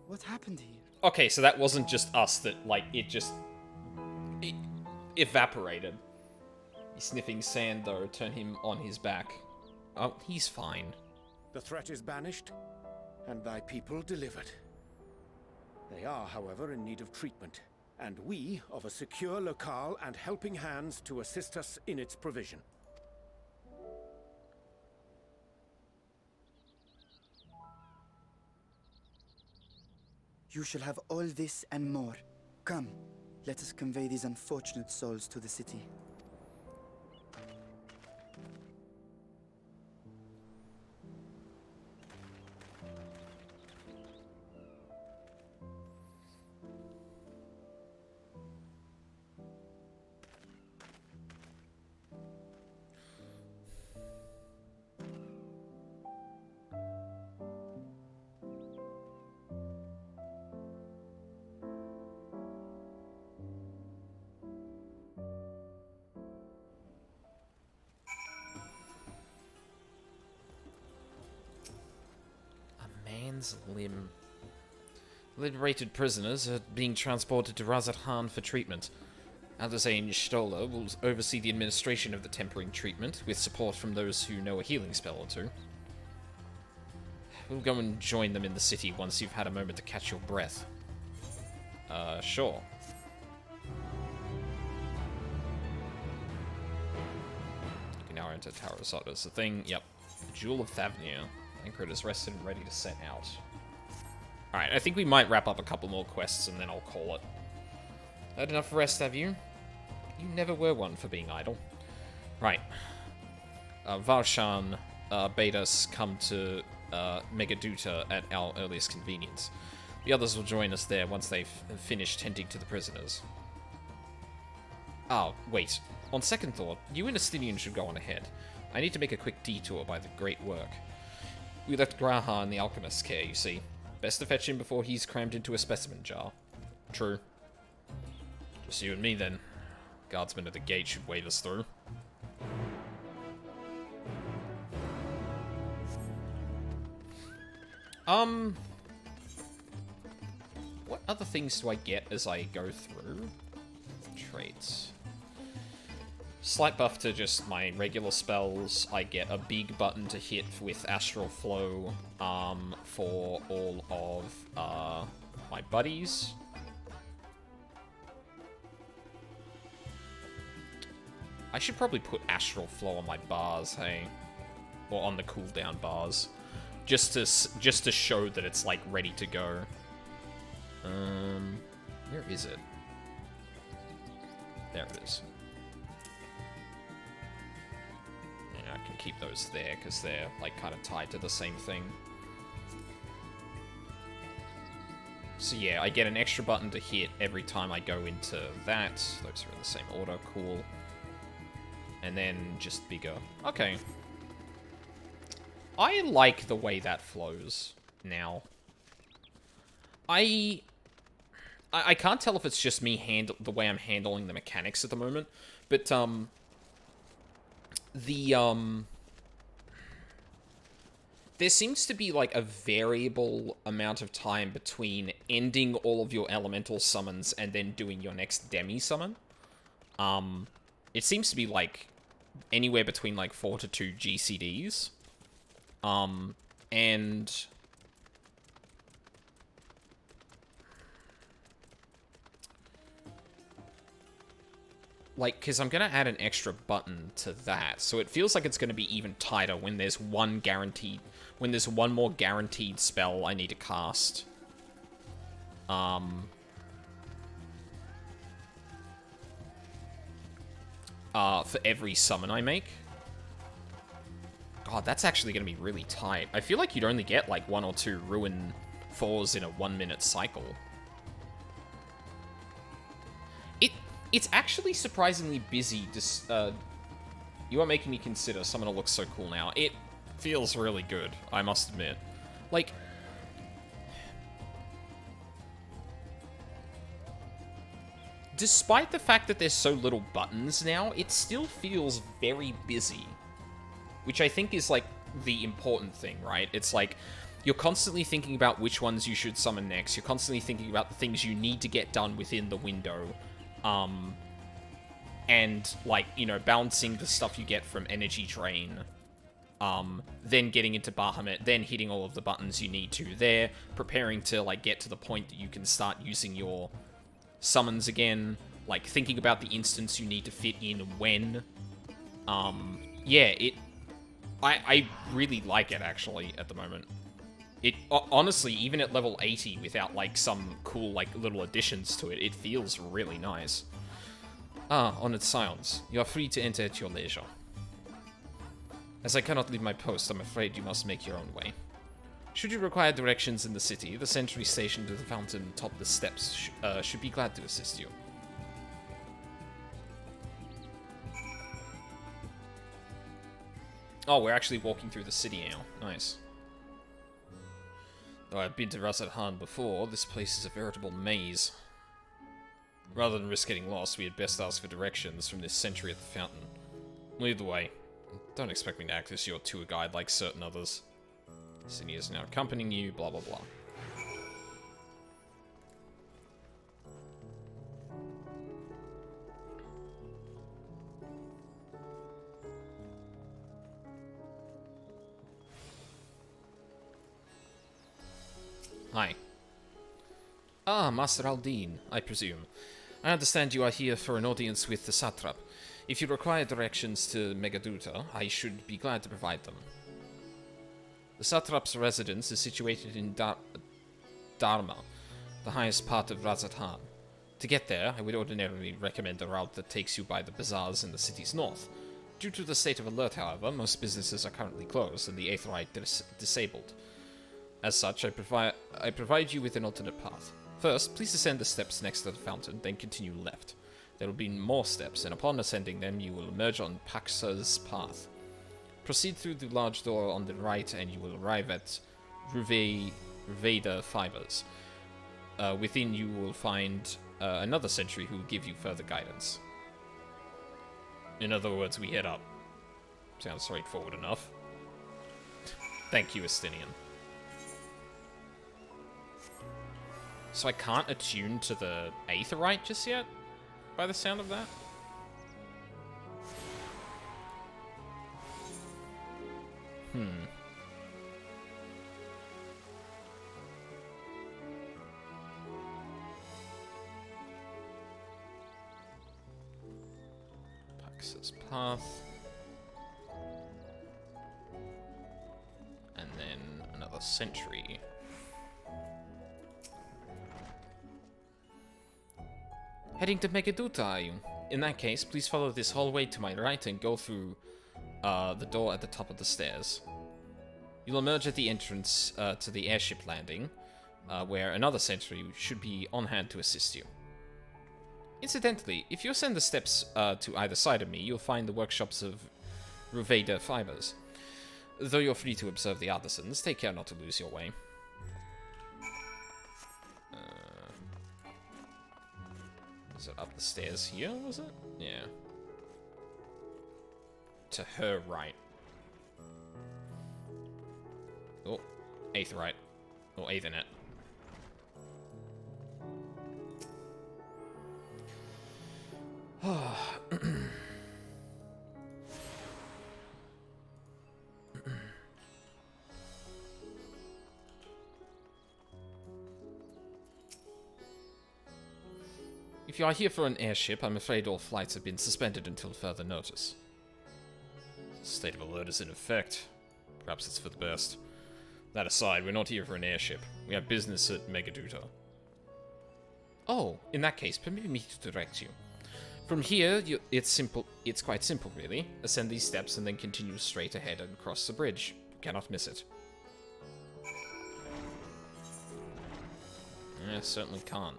Speaker 19: What happened here?
Speaker 1: Okay, so that wasn't just us that, like, it evaporated. He's sniffing sand, though. Turn him on his back. Oh, he's fine.
Speaker 18: The threat is banished, and thy people delivered. They are, however, in need of treatment, and we of a secure locale and helping hands to assist us in its provision.
Speaker 19: You shall have all this and more. Come, let us convey these unfortunate souls to the city.
Speaker 1: Limb. Liberated prisoners are being transported to Razat Han for treatment. Aldazain Stola will oversee the administration of the tempering treatment, with support from those who know a healing spell or two. We'll go and join them in the city once you've had a moment to catch your breath. Sure. You can now enter Tower of Sodus. The thing, yep. The Jewel of Thavnir. Anchored is rested and ready to set out. Alright, I think we might wrap up a couple more quests and then I'll call it. Had enough rest, have you? You never were one for being idle. Right. Varshan bade us come to Megaduta at our earliest convenience. The others will join us there once they've finished tending to the prisoners. Oh, wait. On second thought, you and Astinian should go on ahead. I need to make a quick detour by the great work. We left Graha in the alchemist's care, you see. Best to fetch him before he's crammed into a specimen jar. True. Just you and me, then. Guardsmen at the gate should wave us through. What other things do I get as I go through? Traits. Slight buff to just my regular spells. I get a big button to hit with Astral Flow for all of my buddies. I should probably put Astral Flow on my bars, hey? Or on the cooldown bars. Just to show that it's, like, ready to go. Where is it? There it is. I can keep those there because they're like kind of tied to the same thing. So yeah, I get an extra button to hit every time I go into that. Those are in the same order, cool. And then just bigger. Okay. I like the way that flows now. I can't tell if it's just me the way I'm handling the mechanics at the moment, but there seems to be, like, a variable amount of time between ending all of your elemental summons and then doing your next demi-summon. It seems to be, like, anywhere between, like, 4 to 2 GCDs. And like, because I'm going to add an extra button to that, so it feels like it's going to be even tighter when there's one more guaranteed spell I need to cast. For every summon I make. God, that's actually going to be really tight. I feel like you'd only get, like, 1 or 2 Ruin 4s in a 1-minute cycle. It's actually surprisingly busy. You are making me consider. Summoner looks so cool now. It feels really good, I must admit. Like, despite the fact that there's so little buttons now, it still feels very busy. Which I think is, like, the important thing, right? It's like, you're constantly thinking about which ones you should summon next. You're constantly thinking about the things you need to get done within the window. And, like, you know, balancing the stuff you get from Energy Drain. Then getting into Bahamut, then hitting all of the buttons you need to there. Preparing to, like, get to the point that you can start using your summons again, like thinking about the instance you need to fit in when. Yeah, I really like it actually at the moment. It honestly, even at level 80 without like some cool like little additions to it, it feels really nice. Ah, Honored Scions, you are free to enter at your leisure. As I cannot leave my post, I'm afraid you must make your own way. Should you require directions in the city, the sentry stationed at the fountain atop the steps should be glad to assist you. Oh, we're actually walking through the city now. Nice. Though I've been to Razathan before, this place is a veritable maze. Rather than risk getting lost, we had best ask for directions from this sentry at the fountain. Lead the way. Don't expect me to act as your tour guide like certain others. Cindy is now accompanying you, blah blah blah. Hi. Ah, Master Aldine, I presume. I understand you are here for an audience with the Satrap. If you require directions to Megaduta, I should be glad to provide them. The Satrap's residence is situated in Dharma, the highest part of Razathan. To get there, I would ordinarily recommend a route that takes you by the bazaars in the city's north. Due to the state of alert, however, most businesses are currently closed and the Aetherite disabled. As such, I provide you with an alternate path. First, please ascend the steps next to the fountain, then continue left. There will be more steps, and upon ascending them, you will emerge on Paxa's path. Proceed through the large door on the right and you will arrive at Ruveda Fibers. Within you will find another sentry who will give you further guidance. In other words, we head up. Sounds straightforward enough. Thank you, Estinian. So I can't attune to the Aetherite just yet, by the sound of that? Paxa's path. And then another sentry. Heading to Megaduta, are you? In that case, please follow this hallway to my right and go through the door at the top of the stairs. You'll emerge at the entrance to the airship landing, where another sentry should be on hand to assist you. Incidentally, if you ascend the steps to either side of me, you'll find the workshops of Ruveda Fibers. Though you're free to observe the artisans, take care not to lose your way. Is it up the stairs here, was it? Yeah. To her right. Oh, Aetherite. Or Aethernet. If you are here for an airship, I'm afraid all flights have been suspended until further notice. The state of alert is in effect. Perhaps it's for the best. That aside, we're not here for an airship. We have business at Megaduta. Oh, in that case, permit me to direct you. From here, it's quite simple, really. Ascend these steps and then continue straight ahead and cross the bridge. You cannot miss it. Yeah, certainly can't.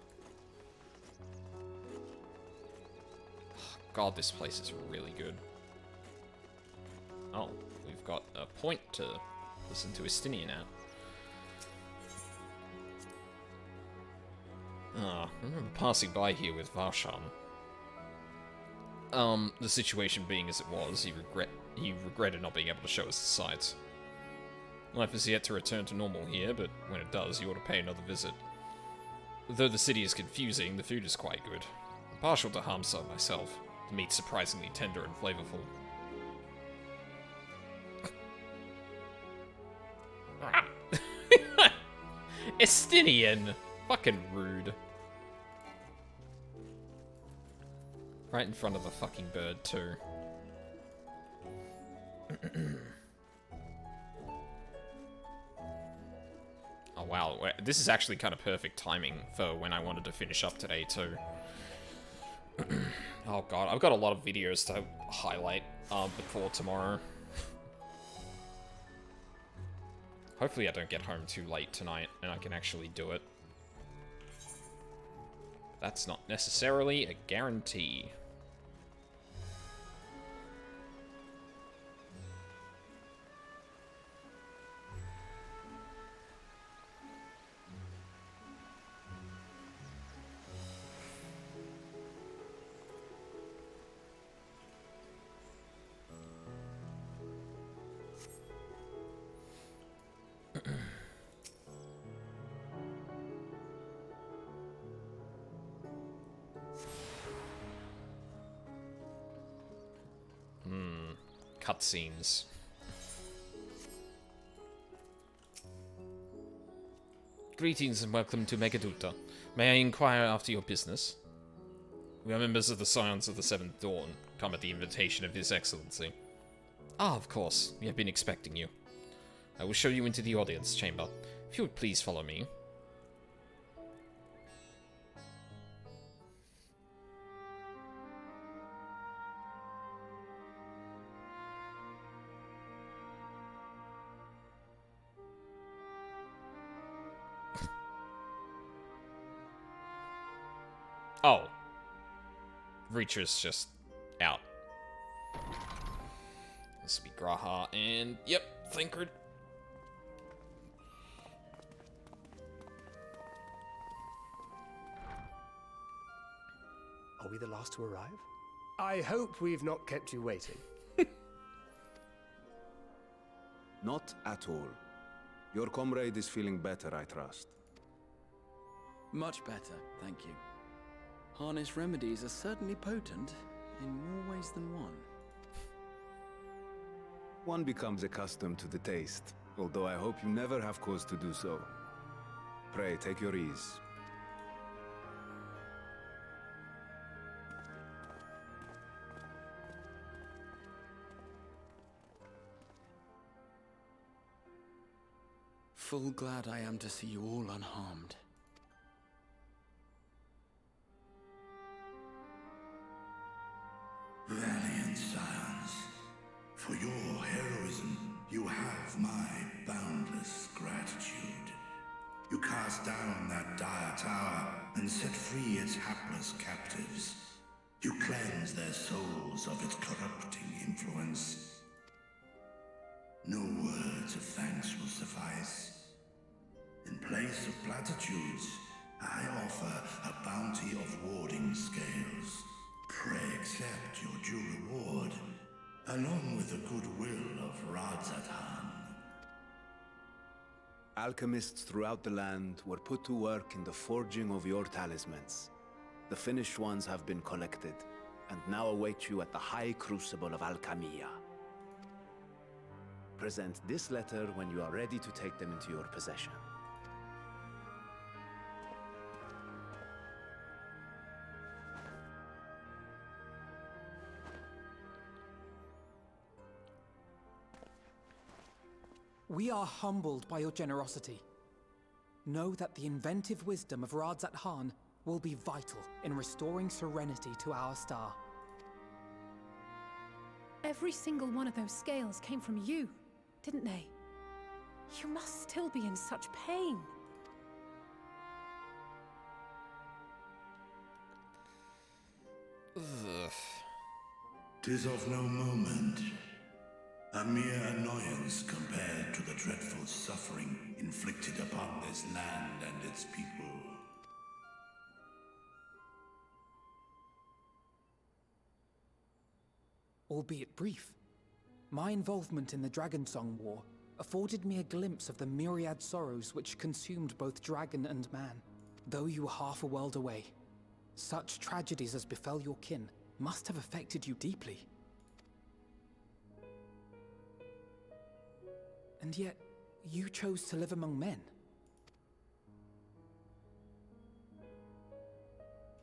Speaker 1: God, this place is really good. Oh, we've got a point to listen to Estinian at. I remember passing by here with Varshan. The situation being as it was, he regretted not being able to show us the sights. Life is yet to return to normal here, but when it does, you ought to pay another visit. Though the city is confusing, the food is quite good. I'm partial to Hamsa myself. The meat's surprisingly tender and flavorful. Estinian! Fucking rude. Right in front of the fucking bird, too. Oh wow, this is actually kind of perfect timing for when I wanted to finish up today, too. Oh god, I've got a lot of videos to highlight before tomorrow. Hopefully I don't get home too late tonight and I can actually do it. That's not necessarily a guarantee. Cutscenes. Greetings and welcome to Megaduta. May I inquire after your business? We are members of the Scions of the Seventh Dawn, come at the invitation of His Excellency. Ah, of course. We have been expecting you. I will show you into the audience chamber. If you would please follow me. Oh. Reacher's just out. This will be Graha and... Yep, Thinker.
Speaker 17: Are we the last to arrive? I hope we've not kept you waiting.
Speaker 20: Not at all. Your comrade is feeling better, I trust.
Speaker 9: Much better, thank you. Harness remedies are certainly potent, in more ways than one.
Speaker 20: One becomes accustomed to the taste, although I hope you never have cause to do so. Pray, take your ease.
Speaker 9: Full glad I am to see you all unharmed.
Speaker 21: Valiant scions, for your heroism, you have my boundless gratitude. You cast down that dire tower and set free its hapless captives. You cleanse their souls of its corrupting influence. No words of thanks will suffice. In place of platitudes, I offer a bounty of warding scales. Pray accept your due reward, along with the goodwill of Radzatan.
Speaker 20: Alchemists throughout the land were put to work in the forging of your talismans. The finished ones have been collected, and now await you at the High Crucible of Alchemia. Present this letter when you are ready to take them into your possession.
Speaker 6: We are humbled by your generosity. Know that the inventive wisdom of Radzat Han will be vital in restoring serenity to our star.
Speaker 2: Every single one of those scales came from you, didn't they? You must still be in such pain.
Speaker 1: Ugh.
Speaker 21: 'Tis of no moment. A mere annoyance compared to the dreadful suffering inflicted upon this land and its people.
Speaker 6: albeit brief. My involvement in the Dragonsong War afforded me a glimpse of the myriad sorrows which consumed both dragon and man. Though you were half a world away, such tragedies as befell your kin must have affected you deeply. And yet, you chose to live among men.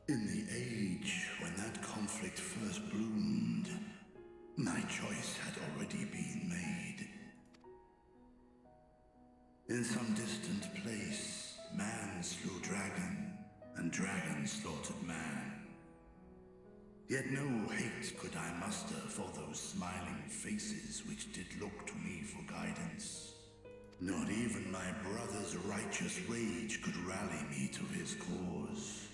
Speaker 21: In the age when that conflict first bloomed, my choice had already been made. In some distant place, man slew dragon, and dragon slaughtered man. Yet no hate could I muster for those smiling faces which did look to me for guidance. Not even my brother's righteous rage could rally me to his cause.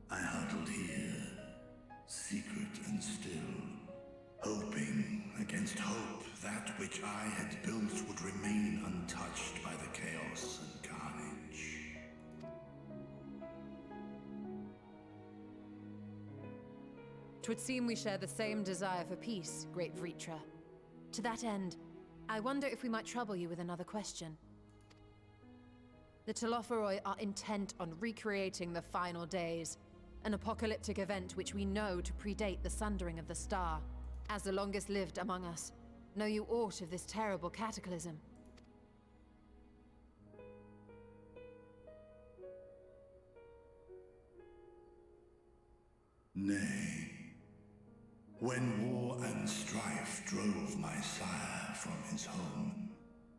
Speaker 21: I huddled here, secret and still, hoping against hope that which I had built would remain untouched by the chaos and carnage.
Speaker 5: Twould seem we share the same desire for peace, great Vritra. To that end, I wonder if we might trouble you with another question. The Telophoroi are intent on recreating the final days, an apocalyptic event which we know to predate the sundering of the star. As the longest lived among us, know you aught of this terrible cataclysm?
Speaker 21: Nay. When war and strife drove my sire from his home,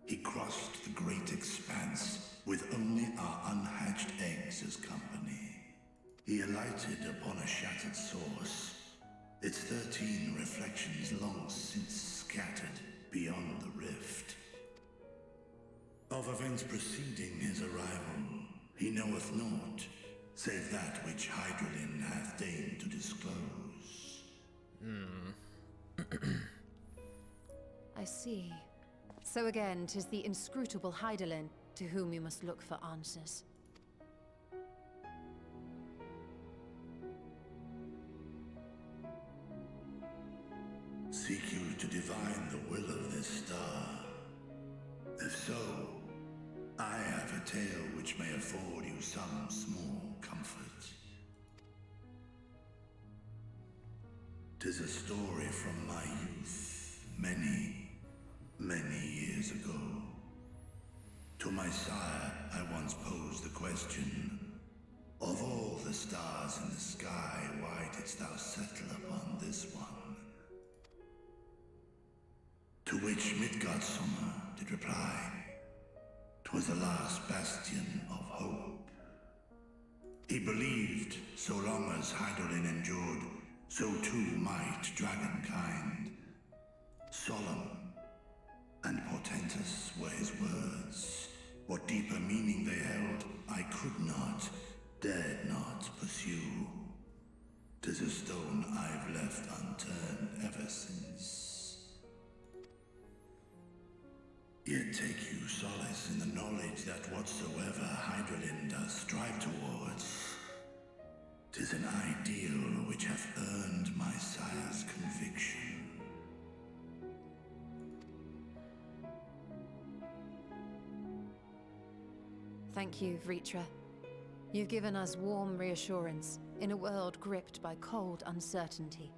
Speaker 21: he crossed the great expanse with only our unhatched eggs as company. He alighted upon a shattered source, its 13 reflections long since scattered beyond the rift. Of events preceding his arrival, he knoweth naught, save that which Hydralin hath deigned to disclose.
Speaker 5: I see. So again, 'tis the inscrutable Hydaelyn to whom you must look for answers.
Speaker 21: Seek you to divine the will of this star? If so, I have a tale which may afford you some small comfort. 'Tis a story from my youth, many, many years ago. To my sire, I once posed the question, of all the stars in the sky, why didst thou settle upon this one? To which Midgardsormr did reply, 'twas the last bastion of hope. He believed so long as Hydaelyn endured, so too might dragonkind. Solemn and portentous were his words. What deeper meaning they held, I could not, dared not pursue. 'Tis a stone I've left unturned ever since. Yet take you solace in the knowledge that whatsoever Hydaelyn does strive towards, 'tis an ideal which hath earned my sire's conviction.
Speaker 5: Thank you, Vritra. You've given us warm reassurance in a world gripped by cold uncertainty.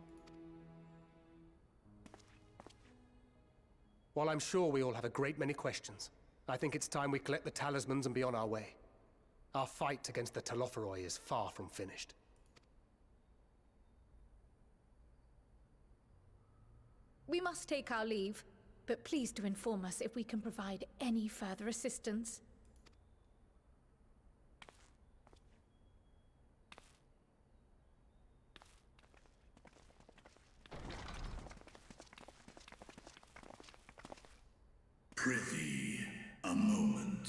Speaker 17: While I'm sure we all have a great many questions, I think it's time we collect the talismans and be on our way. Our fight against the Telophoroi is far from finished.
Speaker 10: We must take our leave, but please do inform us if we can provide any further assistance.
Speaker 21: Prithee, a moment.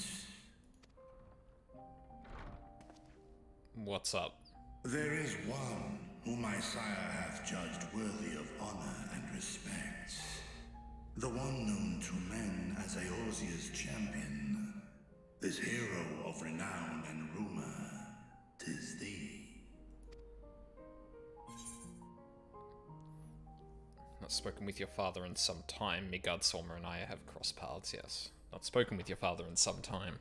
Speaker 1: What's up?
Speaker 21: There is one whom my sire hath judged worthy of honor and respect. The one known to men as Eorzea's champion. This hero of renown and rumor, 'tis thee.
Speaker 1: Not spoken with your father in some time. Midgard Sormer and I have crossed paths, yes. Not spoken with your father in some time.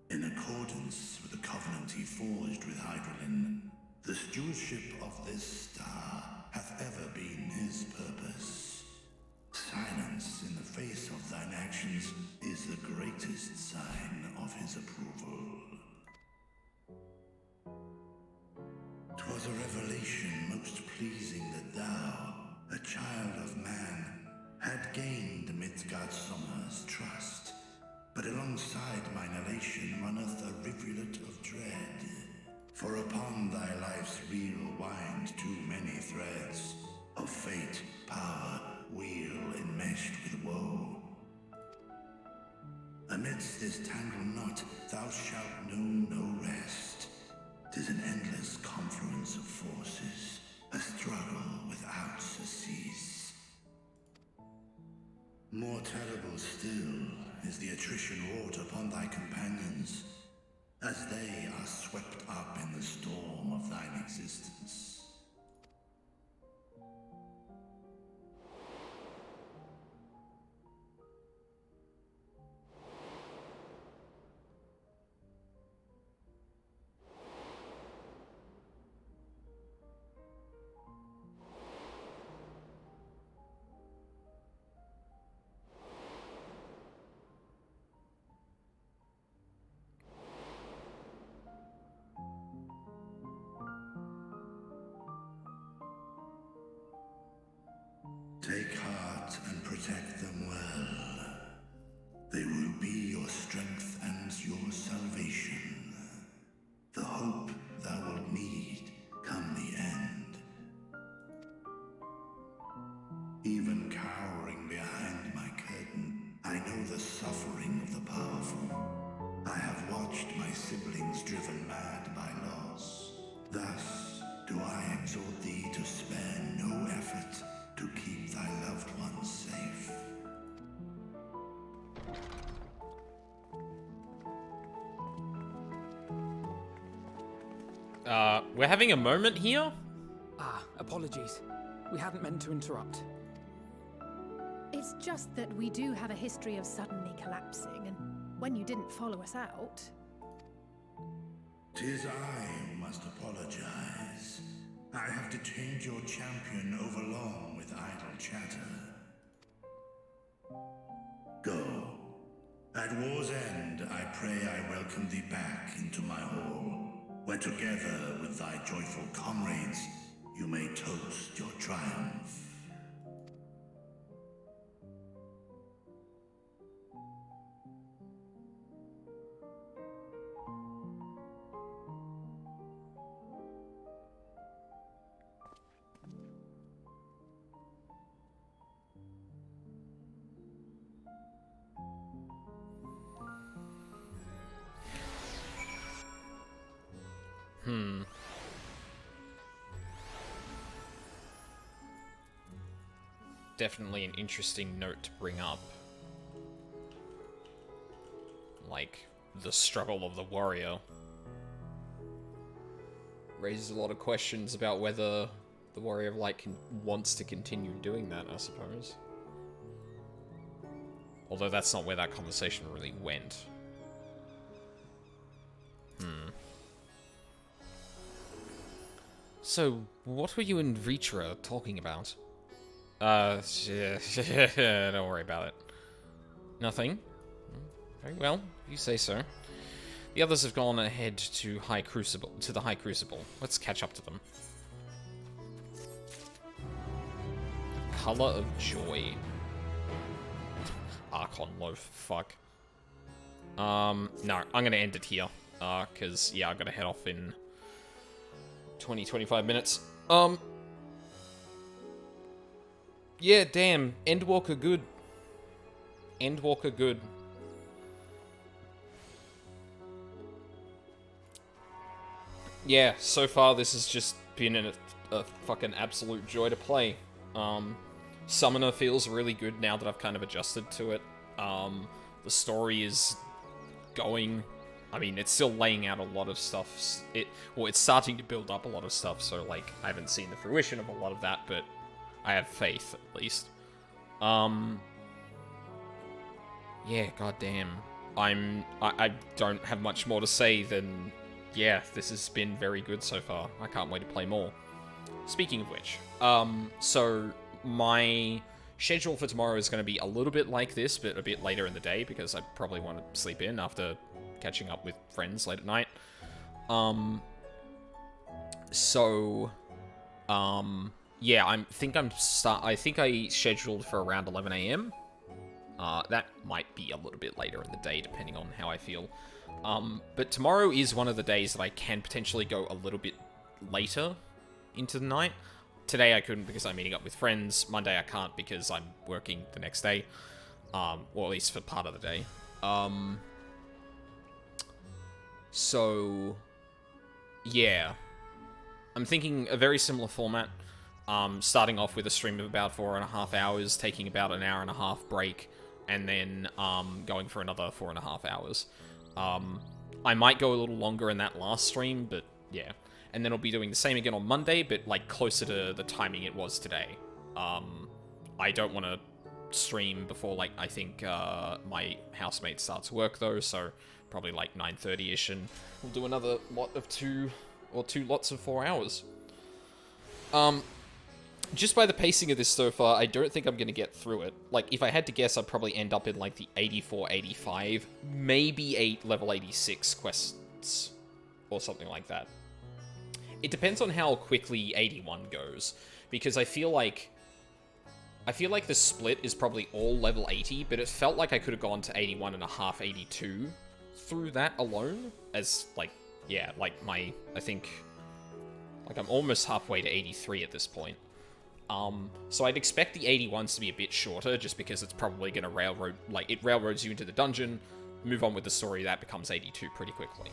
Speaker 21: In accordance with the covenant he forged with Hydralin, the stewardship of this star hath ever been his purpose. Silence in the face of thine actions is the greatest sign of his approval. 'Twas a revelation most pleasing that thou, a child of man, had gained Midgard Sommer's trust. But alongside mine elation runneth a rivulet of dread. For upon thy life's reel wind too many threads of fate, power, wheel enmeshed with woe. Amidst this tangled knot thou shalt know no rest. 'Tis an endless confluence of forces, a struggle without surcease. More terrible still is the attrition wrought upon thy companions, as they are swept up in the storm of thine existence. Take heart and protect them well. They will be your strength and your salvation. The hope thou wilt need come the end. Even cowering behind my curtain, I know the suffering of the powerful. I have watched my siblings driven mad by loss. Thus do I exhort thee to spare no effort to keep thy loved ones safe.
Speaker 1: We're having a moment here?
Speaker 6: Ah, apologies. We hadn't meant to interrupt.
Speaker 2: It's just that we do have a history of suddenly collapsing, and when you didn't follow us out...
Speaker 21: 'Tis I who must apologize. I have detained your champion overlong with idle chatter. Go. At war's end, I pray I welcome thee back into my hall, where together with thy joyful comrades, you may toast your triumph.
Speaker 1: Definitely an interesting note to bring up. Like, the struggle of the warrior. Raises a lot of questions about whether the Warrior of Light wants to continue doing that, I suppose. Although that's not where that conversation really went. So, what were you and Ritra talking about? Don't worry about it. Nothing? Very well, if you say so. The others have gone ahead to the High Crucible. Let's catch up to them. Color of Joy. Archon Loaf, fuck. No, I'm gonna end it here. Cause, yeah, I'm gonna head off in 20-25 minutes. Yeah, damn. Endwalker good. Endwalker good. Yeah, so far this has just been a fucking absolute joy to play. Summoner feels really good now that I've kind of adjusted to it. The story is going. I mean, it's still laying out a lot of stuff. It's starting to build up a lot of stuff, so, like, I haven't seen the fruition of a lot of that, but I have faith, at least. Yeah, goddamn. I don't have much more to say than, yeah, this has been very good so far. I can't wait to play more. Speaking of which, so my schedule for tomorrow is going to be a little bit like this, but a bit later in the day, because I probably want to sleep in after catching up with friends late at night. Yeah, I think I scheduled for around 11 AM. That might be a little bit later in the day, depending on how I feel. But tomorrow is one of the days that I can potentially go a little bit later into the night. Today I couldn't because I'm meeting up with friends. Monday I can't because I'm working the next day. Or at least for part of the day. So, yeah. I'm thinking a very similar format. Starting off with a stream of about 4.5 hours, taking about an hour and a half break, and then going for another 4.5 hours. I might go a little longer in that last stream, but yeah. And then I'll be doing the same again on Monday, but like closer to the timing it was today. I don't want to stream before, like, I think my housemate starts work though, so probably like 9:30ish, and we'll do another lot of two lots of 4 hours. Just by the pacing of this so far, I don't think I'm going to get through it. Like, if I had to guess, I'd probably end up in, like, the 84, 85, maybe level 86 quests, or something like that. It depends on how quickly 81 goes, because I feel like the split is probably all level 80, but it felt like I could have gone to 81 and a half, 82 through that alone, as, like, yeah, like, I think, like, I'm almost halfway to 83 at this point. So I'd expect the 81s to be a bit shorter, just because it's probably going to it railroads you into the dungeon, move on with the story, that becomes 82 pretty quickly.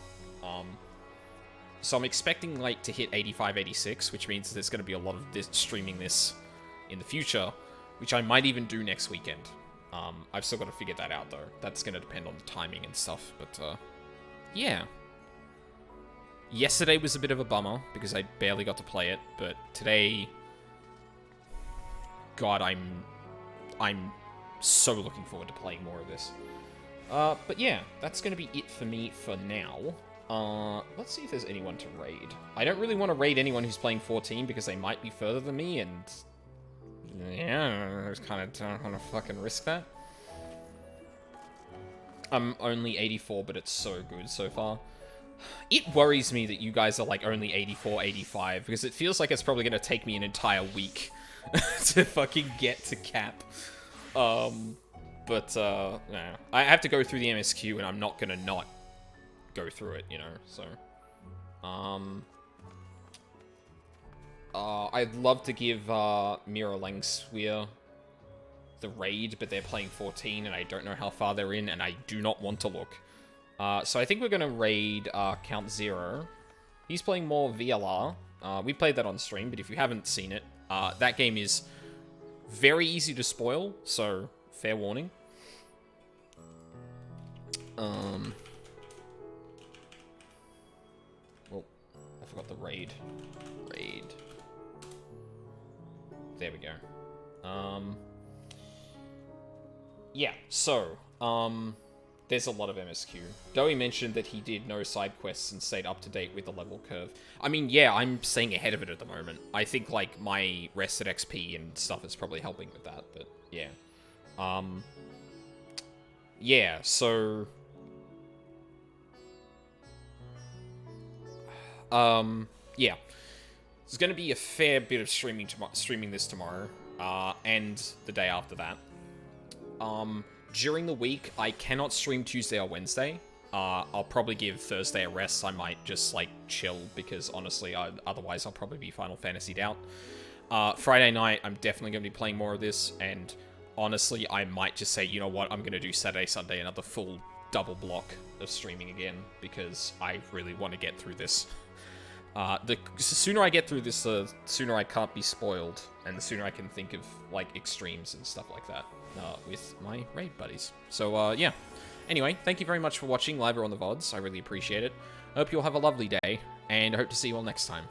Speaker 1: So I'm expecting, like, to hit 85, 86, which means there's going to be a lot of streaming this in the future, which I might even do next weekend. I've still got to figure that out, though. That's going to depend on the timing and stuff, but, yeah. Yesterday was a bit of a bummer, because I barely got to play it, but today... God, I'm so looking forward to playing more of this. But yeah, that's going to be it for me for now. Let's see if there's anyone to raid. I don't really want to raid anyone who's playing 14 because they might be further than me, and yeah, I kind of don't want to fucking risk that. I'm only 84, but it's so good so far. It worries me that you guys are like only 84, 85, because it feels like it's probably going to take me an entire week to fucking get to cap. But yeah. I have to go through the MSQ, and I'm not gonna not go through it, you know, so. I'd love to give Mira Langsweer the raid, but they're playing 14, and I don't know how far they're in, and I do not want to look. So I think we're gonna raid Count Zero. He's playing more VLR. We played that on stream, but if you haven't seen it, that game is very easy to spoil, so fair warning. Oh, I forgot the raid. There we go. Yeah, so, there's a lot of MSQ. Doey mentioned that he did no side quests and stayed up to date with the level curve. I mean, yeah, I'm staying ahead of it at the moment. I think, like, my rested XP and stuff is probably helping with that, but yeah. Yeah, so... yeah. There's gonna be a fair bit of streaming this tomorrow, and the day after that. During the week, I cannot stream Tuesday or Wednesday. I'll probably give Thursday a rest. I might just, like, chill, because, honestly, otherwise I'll probably be Final Fantasy'd out. Friday night, I'm definitely going to be playing more of this, and, honestly, I might just say, you know what, I'm going to do Saturday, Sunday, another full double block of streaming again, because I really want to get through this. The sooner I get through this, the sooner I can't be spoiled, and the sooner I can think of, like, extremes and stuff like that with my raid buddies. So, yeah. Anyway, thank you very much for watching live or on the VODs. I really appreciate it. I hope you all have a lovely day, and I hope to see you all next time.